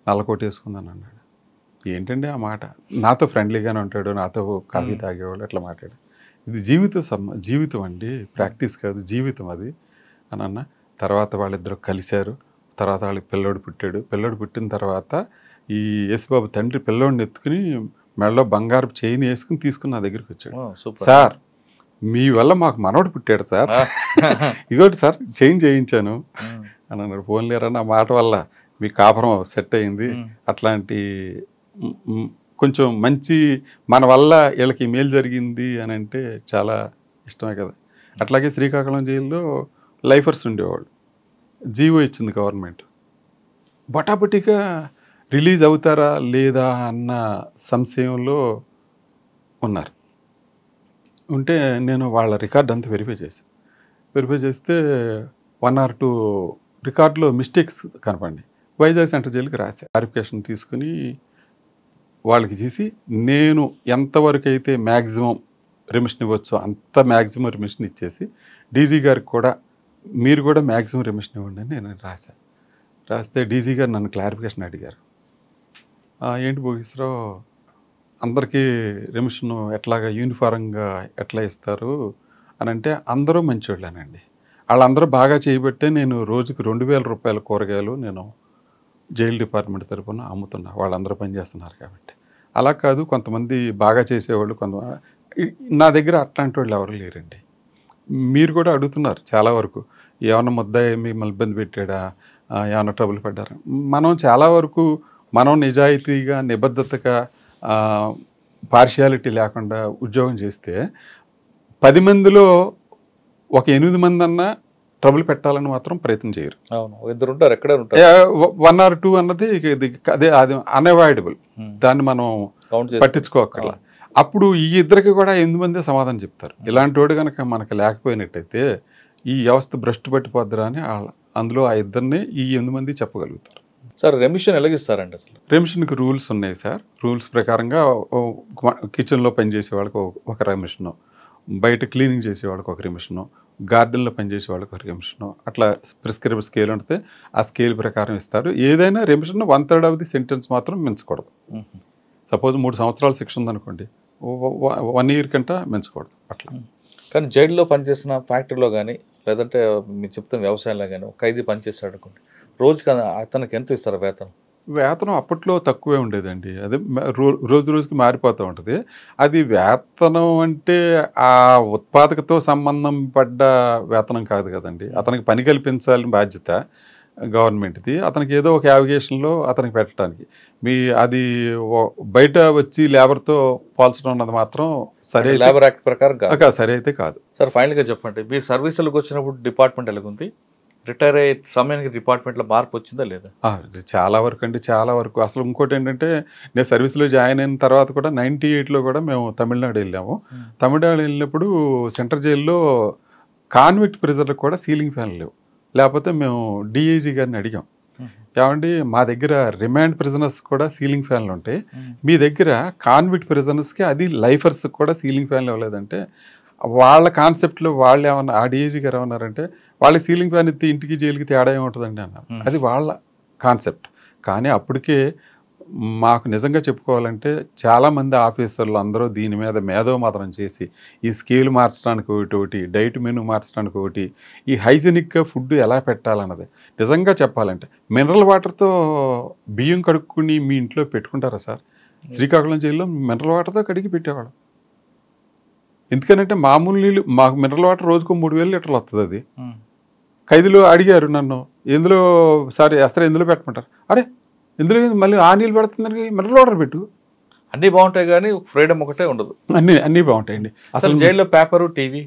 నల్లకోట వేసుకుందాం అన్నాడు. ఏంటండి ఆ మాట? నాతో ఫ్రెండ్లీగానే ఉంటాడు, నాతో కాఫీ తాగేవాడు, అట్లా మాట్లాడు. ఇది జీవితం అండి, ప్రాక్టీస్ కాదు, జీవితం అది అని అన్న. తర్వాత వాళ్ళిద్దరూ కలిశారు. తర్వాత వాళ్ళకి పిల్లోడు పుట్టాడు. పిల్లోడు పుట్టిన తర్వాత ఈ యేసుబాబు తండ్రి పిల్లోడిని ఎత్తుకుని మెడలో బంగారు చైన్ వేసుకుని తీసుకుని నా దగ్గరికి వచ్చాడు. సార్ మీ వల్ల మాకు మనవడు పుట్టాడు సార్, ఇదోటి సార్ చైన్ చేయించాను అని అన్నాడు. ఫోన్ లేరా, నా మాట వల్ల మీ కాపురం సెట్ అయింది, అట్లాంటి కొంచెం మంచి మన వల్ల వీళ్ళకి మేలు జరిగింది అని అంటే చాలా ఇష్టమే కదా. అట్లాగే శ్రీకాకుళం జైల్లో లైఫర్స్ ఉండేవాళ్ళు, జీవో ఇచ్చింది గవర్నమెంట్, బొటాబొటిగా రిలీజ్ అవుతారా లేదా అన్న సంశయంలో ఉన్నారు. ఉంటే నేను వాళ్ళ రికార్డ్ అంతా వెరిఫై చేస్తే 1 or 2 రికార్డులో మిస్టేక్స్ కనపడి వైజాగ్ సెంట్రల్ జైలుకి రాశా. క్లారిఫికేషన్ తీసుకుని వాళ్ళకి చేసి నేను ఎంతవరకు అయితే మ్యాక్సిమం రెమిషన్ ఇవ్వచ్చో అంత మ్యాక్సిమం రెమిషన్ ఇచ్చేసి డీజీ గారికి కూడా మీరు కూడా మ్యాక్సిమం రెమిషన్ ఇవ్వండి అని నేను రాస్తే డీజీ గారు నన్ను క్లారిఫికేషన్ అడిగారు. ఏంటి భోగేశ్వరరావు అందరికీ రెమిషన్ ఎట్లాగా యూనిఫారంగా ఎట్లా ఇస్తారు అని అంటే అందరూ మంచివాళ్ళేనండి. వాళ్ళందరూ బాగా చేయబట్టే నేను రోజుకి 2000 రూపాయల కూరగాయలు నేను జైలు డిపార్ట్మెంట్ తరఫున అమ్ముతున్నా, వాళ్ళందరూ పనిచేస్తున్నారు కాబట్టి. అలా కాదు, కొంతమంది బాగా చేసేవాళ్ళు నా దగ్గర అట్లాంటి వాళ్ళు ఎవరు లేరండి. మీరు కూడా అడుగుతున్నారు చాలా వరకు, ఏమన్నా ముద్దాయి మిమ్మల్ని ఇబ్బంది పెట్టాడా, ఏమన్నా ట్రబుల్ పడ్డారా. మనం చాలా వరకు మనం నిజాయితీగా నిబద్ధతగా పార్షియాలిటీ లేకుండా ఉద్యోగం చేస్తే 10 మందిలో ఒక 8 మంది అన్నా ట్రబుల్ పెట్టాలని మాత్రం ప్రయత్నం చేయరు. అవును, ఇద్దరు ఉంటారు, ఎక్కడ ఉంటారు. 1 or 2 అన్నది అదే అది అన్అవాయిడబుల్, దాన్ని మనం పట్టించుకోకర్లా. అప్పుడు ఈ ఇద్దరికి కూడా 8 మందే సమాధానం చెప్తారు. ఇలాంటి వాడు కనుక మనకు లేకపోయినట్టయితే ఈ వ్యవస్థ భ్రష్టు పట్టిపోద్దురా అని అందులో ఆ ఇద్దరిని ఈ 8 మంది చెప్పగలుగుతారు. సార్ రెమిషన్ ఎలాగిస్తారండి అసలు? రెమిషన్కి రూల్స్ ఉన్నాయి సార్. రూల్స్ ప్రకారంగా కిచెన్లో పనిచేసే వాళ్ళకి ఒక రెమిషను, బయట క్లీనింగ్ చేసేవాళ్ళకి ఒక రెమిషను, గార్డెన్లో పనిచేసే వాళ్ళకి ఒక రెమిషను, అట్లా ప్రిస్క్రైబ్ స్కేల్ ఉంటుంది. ఆ స్కేల్ ప్రకారం ఇస్తారు. ఏదైనా రెమిషన్ 1/3 ఆఫ్ ది సెంటెన్స్ మాత్రం మించకూడదు. సపోజ్ 3 సంవత్సరాల శిక్ష ఉందనుకోండి, 1 year కంటే మించకూడదు అట్లా. కానీ జైల్లో పనిచేసిన ఫ్యాక్టరీలో కానీ లేదంటే మీరు చెప్తున్న వ్యవసాయంలో కానీ ఒక ఖైదీ పనిచేస్తాడు అనుకోండి, రోజుకి అతనికి ఎంత ఇస్తారు వేతనం? వేతనం అప్పట్లో తక్కువే ఉండేదండి. అదే రోజు రోజుకి మారిపోతూ ఉంటుంది. అది వేతనం అంటే ఆ ఉత్పాదకతో సంబంధం పడ్డ వేతనం కాదు కదండి. అతనికి పని కల్పించాలని బాధ్యత గవర్నమెంట్ది. అతనికి ఏదో ఒక యావిగేషన్లో అతనికి పెట్టడానికి అది బయట వచ్చి లేబర్తో పోల్చడం అన్నది మాత్రం సరే, లేబర్ యాక్ట్ ప్రకారం సరే అయితే కాదు. సార్ ఫైనల్గా చెప్పండి, మీరు సర్వీసులకు వచ్చినప్పుడు డిపార్ట్మెంట్ ఎలాగుంది? రిటైర్ అయ్యే సమయానికి డిపార్ట్మెంట్లో మార్పు వచ్చిందా లేదా? చాలా వరకు అండి, చాలా వరకు. అసలు ఇంకోటి ఏంటంటే, నేను సర్వీస్లో జాయిన్ అయిన తర్వాత కూడా 98లో కూడా మేము తమిళనాడు వెళ్ళాము. తమిళనాడు వెళ్ళినప్పుడు సెంట్రల్ జైల్లో కాన్విక్ట్ ప్రిజన్లకు కూడా సీలింగ్ ఫ్యాన్లు లేవు. లేకపోతే మేము డిఐజీ గారిని అడిగాం, ఏమండి మా దగ్గర రిమాండ్ ప్రిజనర్స్ కూడా సీలింగ్ ఫ్యాన్లు ఉంటాయి, మీ దగ్గర కాన్విక్ట్ ప్రిజనర్స్కి అది లైఫర్స్కి కూడా సీలింగ్ ఫ్యాన్లు ఇవ్వలేదంటే, వాళ్ళ కాన్సెప్ట్లో వాళ్ళు ఏమన్నా ఆ డిఐజీ గారు ఏమన్నారంటే, వాళ్ళ సీలింగ్ ఫ్యాన్ ఎత్తి ఇంటికి జైలుకి తేడా ఏముంటుందండి అన్నారు. అది వాళ్ళ కాన్సెప్ట్. కానీ అప్పటికే మాకు నిజంగా చెప్పుకోవాలంటే చాలామంది ఆఫీసర్లు అందరూ దీని మీద మేధోమథనం చేసి ఈ స్కేల్ మార్చడానికి ఒకటి, డైట్ మెనూ మార్చడానికి ఒకటి, ఈ హైజెనిక్గా ఫుడ్ ఎలా పెట్టాలన్నది నిజంగా చెప్పాలంటే మినరల్ వాటర్తో బియ్యం కడుక్కుని మీ ఇంట్లో పెట్టుకుంటారా సార్? శ్రీకాకుళం జైల్లో మినరల్ వాటర్తో కడిగి పెట్టేవాడు. ఎందుకనంటే మామూలు నీళ్ళు, మాకు మినరల్ వాటర్ రోజుకు 3000 లీటర్లు వస్తుంది. అది ఖైదీలు అడిగారు నన్ను, ఎందులో సార్ అసలు ఎందులో పెట్టమంటారు? అరే ఇందులో మళ్ళీ ఆ నీళ్ళు పెడుతుందని మినరల్ వాటర్ పెట్టు. అన్నీ బాగుంటాయి కానీ ఫ్రీడమ్ ఒకటే ఉండదు. అన్నీ బాగుంటాయండి. అసలు జైల్లో పేపరు టీవీ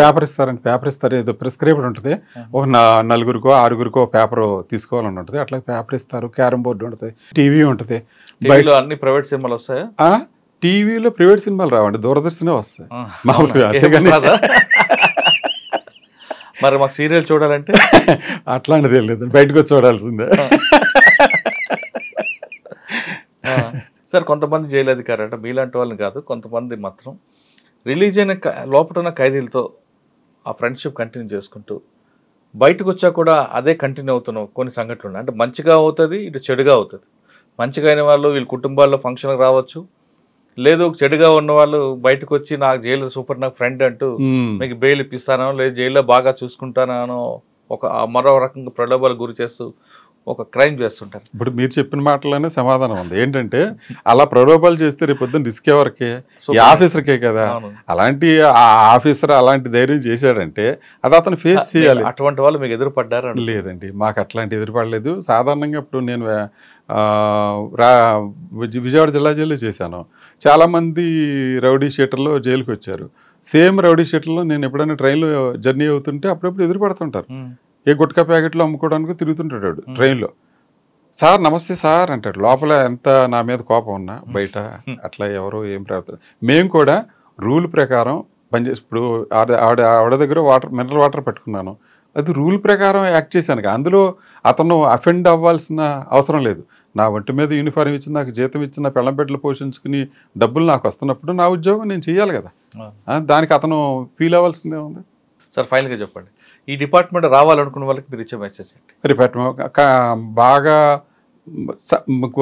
పేపర్ ఇస్తారండి. పేపర్ ఇస్తారు, ఏదో ప్రిస్క్రైబ్డ్ ఉంటుంది. ఒక 4గురికో 6గురికో పేపర్ తీసుకోవాలని ఉంటుంది. అట్లా పేపర్ ఇస్తారు, క్యారమ్ బోర్డు ఉంటుంది, టీవీ ఉంటుంది. బయట అన్ని ప్రైవేట్ సినిమాలు వస్తాయా? టీవీలో ప్రైవేట్ సినిమాలు రావండి, దూరదర్శనే వస్తాయి మామూలుగా. అంతేగాని మరి మాకు సీరియల్ చూడాలంటే అట్లాంటిది లేదు, బయటకు వచ్చి చూడాల్సిందే. సార్ కొంతమంది జైలు అధికారులు అంటే మీలాంటి వాళ్ళని కాదు, కొంతమంది మాత్రం రిలీజ్ అయిన లోపల ఉన్న ఖైదీలతో ఆ ఫ్రెండ్షిప్ కంటిన్యూ చేసుకుంటూ బయటకు వచ్చా కూడా అదే కంటిన్యూ అవుతున్న కొన్ని సంఘటనలు ఉన్నాయి. అంటే మంచిగా అవుతుంది, ఇటు చెడుగా అవుతుంది. మంచిగా అయిన వాళ్ళు వీళ్ళ కుటుంబాల్లో ఫంక్షన్కి రావచ్చు, లేదు చెడుగా ఉన్న వాళ్ళు బయటకు వచ్చి నాకు జైలు సూపర్ నాకు ఫ్రెండ్ అంటూ మీకు బెయిల్ ఇప్పిస్తానో లేదు జైల్లో బాగా చూసుకుంటానో ఒక మరో రకంగా ప్రలోభాలకు గురి చేస్తూ ఒక క్రైమ్ చేస్తుంటారు. ఇప్పుడు మీరు చెప్పిన మాటలోనే సమాధానం ఉంది. ఏంటంటే అలా ప్రలోభాలు చేస్తే రేపు పొద్దున్న రిస్క్ ఎవరికే? ఈ ఆఫీసర్కే కదా. అలాంటి ఆ ఆఫీసర్ అలాంటి ధైర్యం చేశాడంటే అది అతను ఫేస్ చేయాలి. అటువంటి వాళ్ళు మీకు ఎదురుపడ్డారు? లేదండి, మాకు అట్లాంటి ఎదురుపడలేదు. సాధారణంగా ఇప్పుడు నేను విజయవాడ జిల్లా జైల్లో చేశాను. చాలామంది రౌడీ షీటర్లు జైలుకి వచ్చారు. సేమ్ రౌడీ షీటర్లో నేను ఎప్పుడైనా ట్రైన్లో జర్నీ అవుతుంటే అప్పుడప్పుడు ఎదురుపడుతుంటారు. ఏ గుట్కా ప్యాకెట్లు అమ్ముకోవడానికి తిరుగుతుంటాడు ట్రైన్లో. సార్ నమస్తే సార్ అంటాడు. లోపల ఎంత నా మీద కోపం ఉన్నా బయట అట్లా ఎవరు ఏం ప్రవర్తన. మేము కూడా రూల్ ప్రకారం పనిచేసి ఇప్పుడు ఆవిడ దగ్గర మినరల్ వాటర్ పెట్టుకున్నాను, అది రూల్ ప్రకారం యాక్ట్ చేశాను. అందులో అతను అఫెండ్ అవ్వాల్సిన అవసరం లేదు. నా ఒంటి మీద యూనిఫారం ఇచ్చి నాకు జీతం ఇచ్చిన పెళ్ళంబెడ్లు పోషించుకుని డబ్బులు నాకు వస్తున్నప్పుడు నా ఉద్యోగం నేను చేయాలి కదా. దానికి అతను ఫీల్ అవ్వాల్సిందే ఉంది. సార్ ఫైనల్గా చెప్పండి, ఈ డిపార్ట్మెంట్ రావాలనుకున్న వాళ్ళకి మీరు ఇచ్చే మెసేజ్ ఏంటి? డిపార్ట్మెంట్ బాగా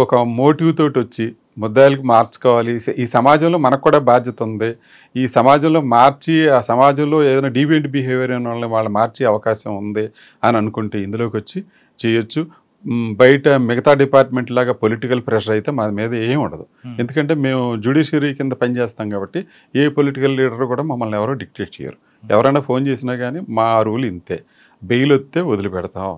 ఒక మోటివ్ తోటి వచ్చి ముద్దాయిలకు మార్చుకోవాలి. ఈ సమాజంలో మనకు కూడా బాధ్యత ఉంది. ఈ సమాజంలో మార్చి ఆ సమాజంలో ఏదైనా డీవియంట్ బిహేవియర్ అయిన వాళ్ళని వాళ్ళు మార్చే అవకాశం ఉంది అని అనుకుంటే ఇందులోకి వచ్చి చేయొచ్చు. బయట మిగతా డిపార్ట్మెంట్ లాగా పొలిటికల్ ప్రెషర్ అయితే మా మీద ఏం ఉండదు. ఎందుకంటే మేము జ్యుడిషియరీ కింద పనిచేస్తాం కాబట్టి ఏ పొలిటికల్ లీడర్ కూడా మమ్మల్ని ఎవరో డిక్టేట్ చేయరు. ఎవరైనా ఫోన్ చేసినా కానీ మా రూల్ ఇంతే, బెయిల్ వస్తే వదిలిపెడతాం,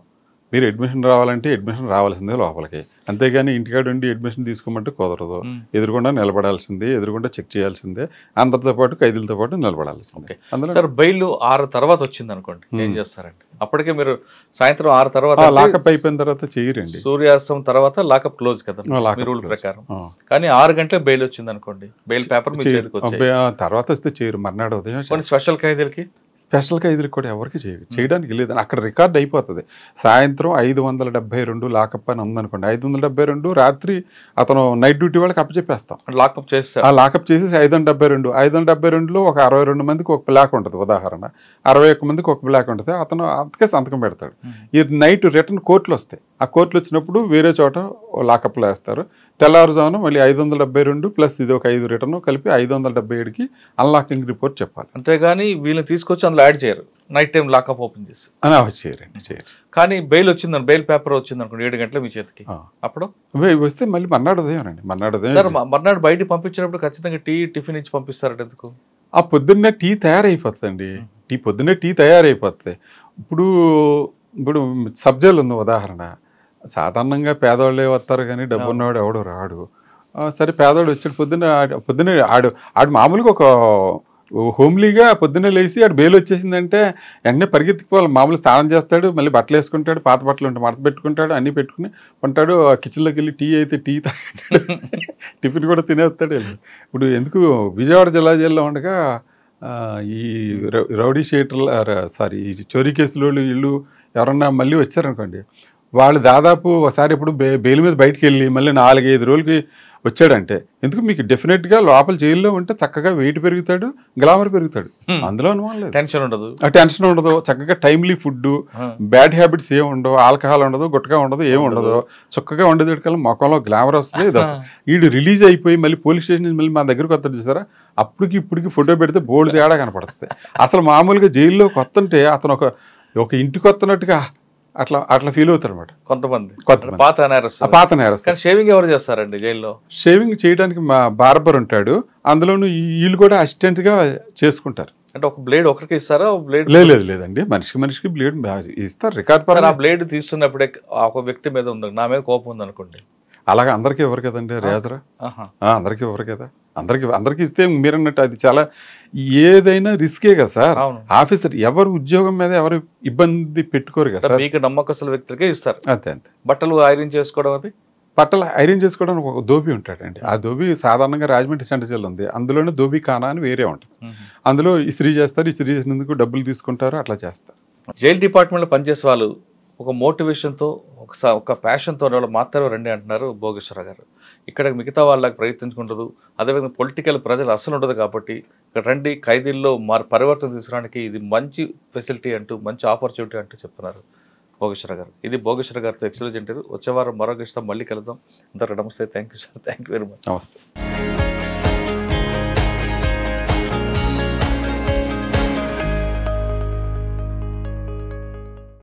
మీరు అడ్మిషన్ రావాలంటే అడ్మిషన్ రావాల్సిందే లోపలికి, అంతేగాని ఇంటికాడ ఉండి అడ్మిషన్ తీసుకోమంటే కుదరదు. ఎదురుకుండా నిలబడాల్సిందే, ఎదురుకుండా చెక్ చేయాల్సిందే, అందరితో పాటు ఖైదీలతో పాటు నిలబడాల్సిందే. అందులో సార్ బెయిల్ 6 తర్వాత వచ్చింది అనుకోండి, ఏం చేస్తారండి? అప్పటికే మీరు సాయంత్రం 6 తర్వాత లాకప్ అయిపోయిన తర్వాత చేయరండి. సూర్యాస్తం తర్వాత లాకప్ క్లోజ్ కదా రూల్ ప్రకారం. కానీ 6 గంటలకు బెయిల్ వచ్చింది అనుకోండి, బెయిల్ పేపర్ తర్వాత వస్తే చేయరు. మర్నాడు ఉదయం స్పెషల్ ఖైదీలకి స్పెషల్ ఖైదీలకు కూడా ఎవరికి చేయడానికి లేదని అక్కడ రికార్డ్ అయిపోతుంది. సాయంత్రం 572 లాకప్ అని ఉందనుకోండి, 572 రాత్రి అతను నైట్ డ్యూటీ వాళ్ళకి అప్పచెప్పేస్తాం. లాకప్ చేసి లాకప్ చేసేసి 572లో ఒక 62 మందికి ఒక బ్లాక్ ఉంటుంది, ఉదాహరణ 61 మందికి ఒక బ్లాక్ ఉంటుంది. అతను అంతకే సంతకం పెడతాడు. ఈ నైట్ రిటర్న్ కోర్టులు వస్తాయి. ఆ కోర్టులు వచ్చినప్పుడు వేరే చోట లాకప్లో వేస్తారు. తెల్లారుజామున మళ్ళీ 572 ప్లస్ ఇది ఒక 5 రిటర్న్ కలిపి 577కి అన్లాకింగ్ రిపోర్ట్ చెప్పాలి. అంతేగాని వీళ్ళని తీసుకొచ్చి అందులో యాడ్ చేయరు. నైట్ టైం లాకప్ ఓపెన్ చేసి అని చేయరు. కానీ బెయిల్ వచ్చిందని, బెయిల్ పేపర్ వచ్చింది అనుకోండి 7 గంటల మీ చేతికి, అప్పుడు వస్తే మళ్ళీ మర్నాడు ఉదయం అండి. మర్నాడు బయటికి పంపించినప్పుడు ఖచ్చితంగా టిఫిన్ ఇచ్చి పంపిస్తారట. ఎందుకు? ఆ పొద్దున్నే టీ తయారైపోతుందండి. పొద్దున్నే టీ తయారైపోతుంది. ఇప్పుడు సబ్జెక్టులు ఉంది ఉదాహరణ, సాధారణంగా పేదవాళ్ళే వస్తారు కానీ డబ్బు ఉన్నవాడు ఎవడో రాడు. సరే పేదవాడు వచ్చాడు, పొద్దున్నే ఆడు మామూలుగా ఒక హోమ్లీగా పొద్దున్నే లేచి ఆడు బెయిల్ వచ్చేసిందంటే వెంటనే పరిగెత్తిపోవాలి. మామూలు స్నానం చేస్తాడు, మళ్ళీ బట్టలు వేసుకుంటాడు, పాత బట్టలు ఉంటే మడత పెట్టుకుంటాడు, అన్నీ పెట్టుకుని ఉంటాడు. కిచెన్లోకి వెళ్ళి టీ అయితే టీ తాగుతాడు, టిఫిన్ కూడా తినేస్తాడు. ఇప్పుడు ఎందుకు విజయవాడ జిల్లా జైల్లో ఉండగా ఈ రౌడీ షీటర్లు ఈ చోరీ కేసులో వీళ్ళు ఎవరన్నా మళ్ళీ వచ్చారనుకోండి, వాళ్ళు దాదాపు ఒకసారి ఇప్పుడు బెయిల్ మీద బయటికి వెళ్ళి మళ్ళీ 4-5 రోజులకి వచ్చాడంటే ఎందుకు మీకు డెఫినెట్గా లోపల జైల్లో ఉంటే చక్కగా వెయిట్ పెరుగుతాడు, గ్లామర్ పెరుగుతాడు. అందులో అనుమానం టెన్షన్ ఉండదు. చక్కగా టైమ్లీ ఫుడ్, బ్యాడ్ హ్యాబిట్స్ ఏమి ఉండవు, ఆల్కహాల్ ఉండదు, గుట్టగా ఉండదు, ఏమి ఉండదు. చక్కగా ఉండేదికల్లా ముఖంలో గ్లామర్ వస్తుంది. వీడు రిలీజ్ అయిపోయి మళ్ళీ పోలీస్ స్టేషన్ నుంచి మళ్ళీ మా దగ్గరకు వస్తాడు చూసారా, ఇప్పటికి ఫోటో పెడితే బోల్డ్ తేడా కనపడుతుంది. అసలు మామూలుగా జైల్లో కొత్తంటే అతను ఒక ఇంటికి వస్తున్నట్టుగా అట్లా ఫీల్ అవుతారు అనమాట కొంతమంది. పాత నేరస్తులు. షేవింగ్ ఎవరు చేస్తారండి జైల్లో? షేవింగ్ చేయడానికి మా బార్బర్ ఉంటాడు. అందులోనూ వీళ్ళు కూడా అసిస్టెంట్ గా చేసుకుంటారు. అంటే ఒక బ్లేడ్ ఒకరికి ఇస్తారా? బ్లేడ్ లేదండి, మనిషికి బ్లేడ్ ఇస్తారు. రికార్డ్ పరంగా బ్లేడ్ తీస్తున్నప్పుడే ఒక వ్యక్తి మీద ఉంది, నా మీద కోపం ఉంది అనుకోండి, అలాగే అందరికీ ఇవ్వరు కదండి రేజరా, అందరికీ ఇవ్వరు కదా. అందరికి ఇస్తే మీరన్నట్టు అది చాలా ఏదైనా రిస్కే కదా సార్. ఆఫీసర్ ఎవరు ఉద్యోగం మీద ఎవరు ఇబ్బంది పెట్టుకోరు కదా సార్. మీకు నమ్మకస్తుల వ్యక్తులకే ఇస్తారు. అంతే. బట్టలు ఐరన్ చేసుకోవడం, బట్టలు ఐరన్ చేసుకోవడానికి ఒక దోబీ ఉంటాడండి. ఆ దోబీ సాధారణంగా రాజమండ్రి సెంటర్ జైలు ఉంది, అందులోనే దోబీ ఖానా అని వేరే ఉంటుంది. అందులో ఇస్త్రీ చేస్తారు, ఇస్త్రీ చేసినందుకు డబ్బులు తీసుకుంటారు, అట్లా చేస్తారు. జైల్ డిపార్ట్మెంట్లో పనిచేసే వాళ్ళు ఒక మోటివేషన్తో, ఒక ప్యాషన్తో వాళ్ళు మాత్రమే రండి అంటున్నారు భోగేశ్వర గారు. ఇక్కడ మిగతా వాళ్ళకి ప్రయత్నించుకుంటుంది, అదేవిధంగా పొలిటికల్ ప్రజలు అస్సలు ఉండదు కాబట్టి ఇక్కడ రండి, ఖైదీల్లో పరివర్తన తీసుకురావడానికి ఇది మంచి ఫెసిలిటీ అంటూ, మంచి ఆపర్చునిటీ అంటూ చెప్తున్నారు భోగేశ్వర గారు. ఇది భోగేశ్వర గారితో ఎక్స్క్లూజివ్ ఇంటర్వ్యూ. వచ్చే వారం మరో గెస్ట్తో మళ్ళీ కలుద్దాం. అందరూ నమస్తే, thank you sir, thank you very much. నమస్తే.